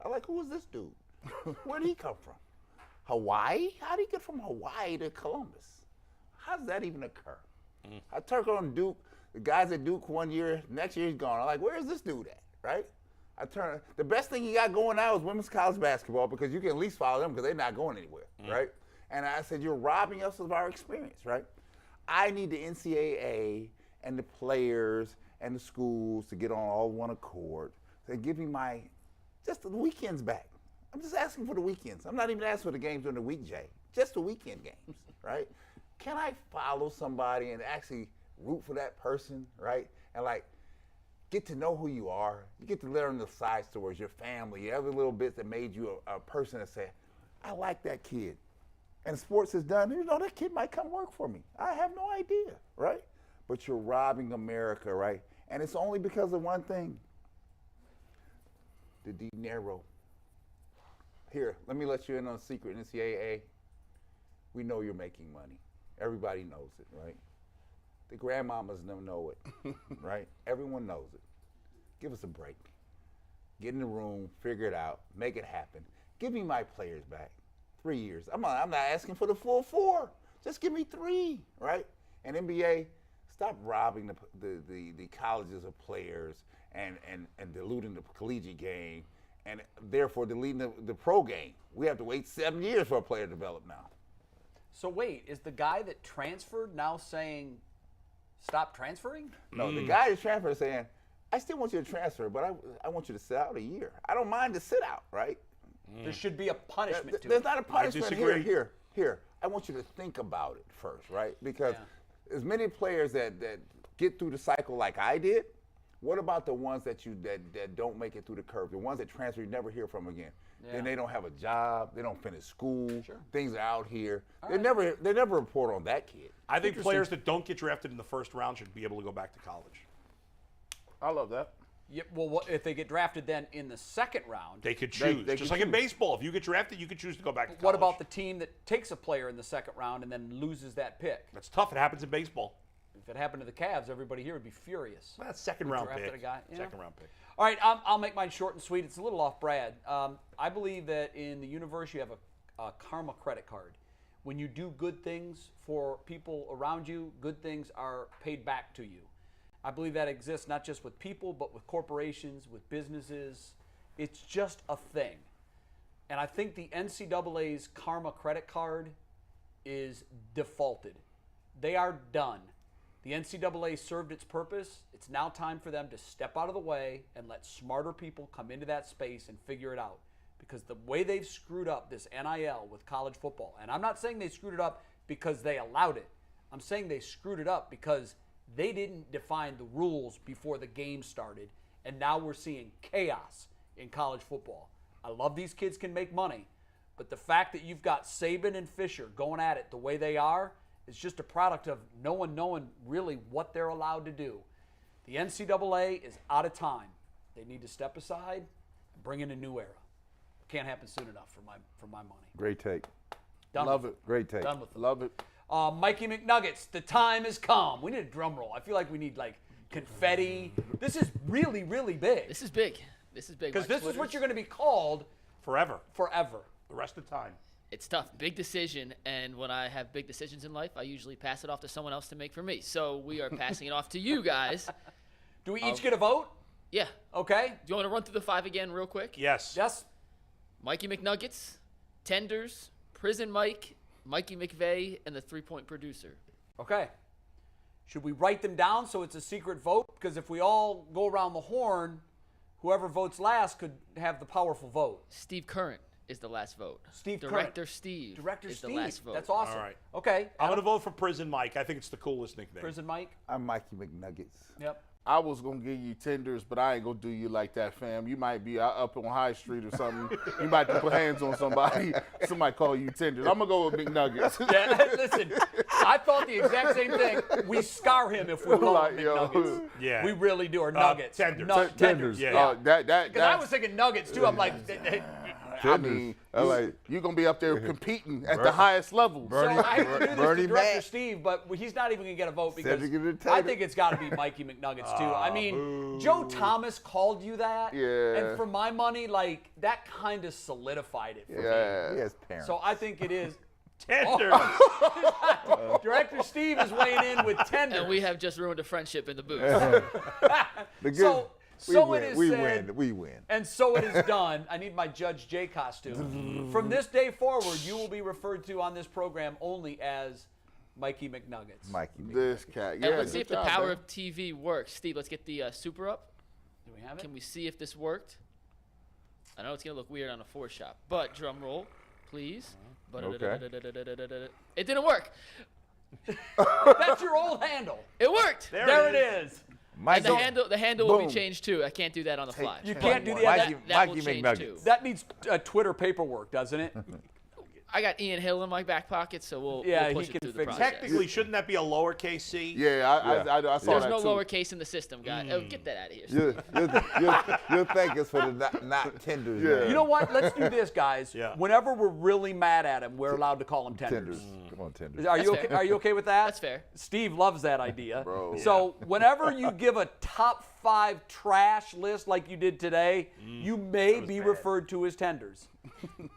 I like, who is this dude? Where did he come from? Hawaii? How did he get from Hawaii to Columbus? How does that even occur? I turn on Duke. The guys at Duke 1 year, next year he's gone. I'm like, where is this dude at, right? The best thing he got going now is women's college basketball because you can at least follow them because they're not going anywhere, right? And I said, you're robbing us of our experience, right? I need the NCAA and the players and the schools to get on all one accord. They give me just the weekends back. I'm just asking for the weekends. I'm not even asking for the games during the week, Jay. Just the weekend games, right? Can I follow somebody and actually root for that person, right? And get to know who you are. You get to learn the side stories, your family, every little bit that made you a person that said, I like that kid. And sports is done, that kid might come work for me. I have no idea, right? But you're robbing America, right? And it's only because of one thing. The dinero. Here, let me let you in on a secret, NCAA. We know you're making money. Everybody knows it, right? The grandmamas know it, right? Everyone knows it. Give us a break. Get in the room, figure it out, make it happen. Give me my players back. 3 years. I'm not asking for the full 4. Just give me 3, right? And NBA, stop robbing the colleges of players and diluting the collegiate game and therefore deleting the pro game. We have to wait 7 years for a player to develop now. So wait, is the guy that transferred now saying stop transferring? No, the guy is transferring saying, I still want you to transfer, but I want you to sit out a year. I don't mind to sit out, right? There should be a punishment to it. There's not a punishment here. I want you to think about it first, right? Because as many players that get through the cycle like I did, What about the ones that don't make it through the curve? The ones that transfer, you never hear from again. Yeah. Then they don't have a job. They don't finish school. Sure. Things are out here. All They right. never report on that kid. I think players that don't get drafted in the first round should be able to go back to college. I love that. Yeah, well, if they get drafted then in the second round, They could choose. They Just can like in choose. baseball, if you get drafted, you could choose to go back to college. what about the team that takes a player in the second round and then loses that pick? That's tough. It happens in baseball. If it happened to the Cavs, everybody here would be furious. Well, that's second Who round drafted pick. a guy, yeah. Second round pick. All right, I'll make mine short and sweet. It's a little off Brad. I believe that in the universe you have a karma credit card. When you do good things for people around you, good things are paid back to you. I believe that exists not just with people, but with corporations, with businesses. It's just a thing. And I think the NCAA's karma credit card is defaulted. They are done. The NCAA served its purpose. It's now time for them to step out of the way and let smarter people come into that space and figure it out. Because the way they've screwed up this NIL with college football, and I'm not saying they screwed it up because they allowed it. I'm saying they screwed it up because they didn't define the rules before the game started, and now we're seeing chaos in college football. I love these kids can make money, but the fact that you've got Saban and Fisher going at it the way they are is just a product of no one knowing really what they're allowed to do. The NCAA is out of time. They need to step aside and bring in a new era. Can't happen soon enough for my money. Great take. Done Love with it. Great take. Done with it. Love it. Mikey McNuggets, the time has come. We need a drum roll. I feel like we need like confetti. This is really, really big. This is big. This is big. Because My this is what Twitter's- you're going to be called Forever. forever. The rest of the time. It's tough. Big decision. And when I have big decisions in life, I usually pass it off to someone else to make for me. So we are passing it off to you guys. Do we each get a vote? Yeah. Okay. Do you want to run through the 5 again real quick? Yes. Yes. Mikey McNuggets, Tenders, Prison Mike, Mikey McVeigh, and the 3-point producer. Okay. Should we write them down so it's a secret vote? Because if we all go around the horn, whoever votes last could have the powerful vote. Steve Current is the last vote. Steve Director Current. Steve Director is Steve. the last vote. That's awesome. All right. Okay. I'm going to vote for Prison Mike. I think it's the coolest nickname. Prison Mike. I'm Mikey McNuggets. Yep. I was going to give you Tenders, but I ain't going to do you like that, fam. You might be up on High Street or something. You might put hands on somebody. Somebody call you Tenders. I'm going to go with McNuggets. Yeah, listen, I thought the exact same thing. We scar him if we call Like, him yo. McNuggets. Yeah. We really do. Or nuggets. Tenders. Tenders. Yeah. Because I was thinking nuggets, too. I'm like, I mean, you're going to be up there competing at the highest levels. so I hate to do this Bernie to Director Mac. Steve, but he's not even going to get a vote because Cedric the I Tater. think it's got to be Mikey McNuggets, too. I mean, Joe Thomas called you that. Yeah. And for my money, like, that kind of solidified it for Yeah. He has parents. me. So I think it is. Tenders. Director Steve is weighing in with Tenders. And we have just ruined a friendship in the booth. The good, So we it win. is We said, win. We win. and so it is done. I need my Judge J costume. From this day forward, you will be referred to on this program only as Mikey McNuggets. Mikey McNuggets. This cat. Yeah, And let's see good if the job, power man. of TV works. Steve, let's get the super up. Do we have it? Can we see if this worked? I know it's going to look weird on a 4-shot, but drum roll, please. Okay. It didn't work. That's your old handle. It worked. There it is. And the handle will be Boom. changed too. I can't do that on the fly. You can't do that. That will change too. That needs Twitter paperwork, doesn't it? I got Ian Hill in my back pocket, so we'll Yeah, push he it can through the fix it. process. Technically, shouldn't that be a lowercase c? Yeah, I saw There's that no too. lowercase in the system, guy. Oh, get that out of here. You'll thank us for the not Tenders. Yeah. man. You know what? Let's do this, guys. Yeah. Whenever we're really mad at him, we're allowed to call him Tenders. Come on, Tenders. Are you That's okay? fair. Are you okay with that? That's fair. Steve loves that idea. Bro. So whenever you give a top 5 trash list like you did today, you may be referred to as Tenders.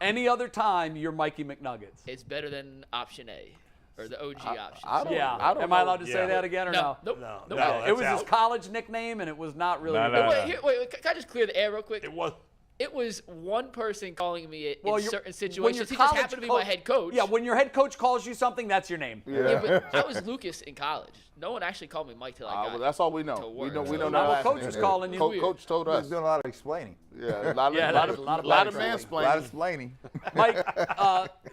Any other time, you're Mikey McNuggets. It's better than option A, or the OG option. I don't, Yeah. I don't Am I know. allowed to say that again or no? Nope. No. Nope. No, It was that's his out. college nickname, and it was not really. No, no, Wait, wait, can I just clear the air real quick? It was. It was one person calling me in Well, certain when situations. your He just college happened to be my head coach. Yeah, when your head coach calls you something, that's your name. Yeah, but I was Lucas in college. No one actually called me Mike till I got Well, that's all we to know. We work. know. We So know. now that coach last is name. calling you. Coach told He's us. doing a lot of explaining. Yeah, a lot of, Yeah, lot that of, is a lot of lot of mansplaining. A lot of mansplaining. explaining.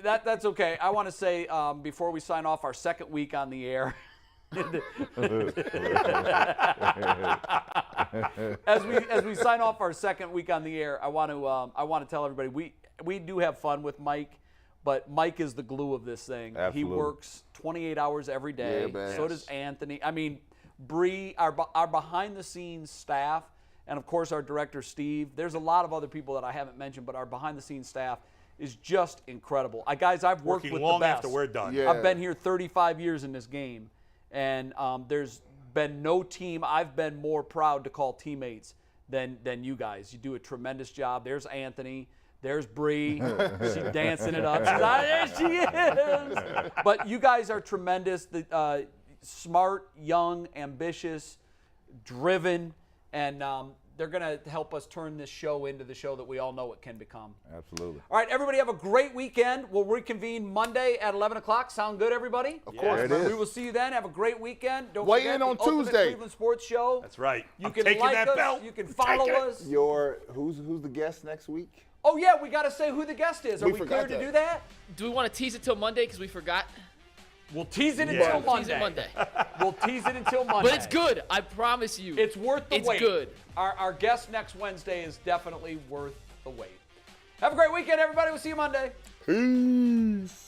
Mike, that's okay. I want to say before we sign off our second week on the air. As we sign off our second week on the air, I want to tell everybody we do have fun with Mike, but Mike is the glue of this thing. Absolutely. He works 28 hours every day. Yeah, man. So does Anthony. I mean, Bree, our behind-the-scenes staff, and of course our director Steve. There's a lot of other people that I haven't mentioned, but our behind-the-scenes staff is just incredible. Guys, I've worked Working with long the best. after we're done. Yeah. I've been here 35 years in this game, and there's been no team I've been more proud to call teammates than you guys. You do a tremendous job. There's Anthony. There's Bree. She's dancing it up. There she is. But you guys are tremendous. Smart, young, ambitious, driven, and they're going to help us turn this show into the show that we all know it can become. Absolutely. All right, everybody have a great weekend. We'll reconvene Monday at 11 o'clock. Sound good, everybody? Of course. There it is. We will see you then. Have a great weekend. Don't Weigh forget in on the Ultimate Tuesday. Cleveland Sports Show. That's right. You I'm can taking like that us. belt. You can follow us. Who's the guest next week? Oh, yeah, we got to say who the guest is. Are We we forgot clear to that. do that? Do we want to tease it till Monday because we forgot? We'll tease it Yeah. until Monday. Tease it Monday. We'll tease it until Monday. But it's good. I promise you. It's worth the It's wait. good. Our guest next Wednesday is definitely worth the wait. Have a great weekend, everybody. We'll see you Monday. Peace.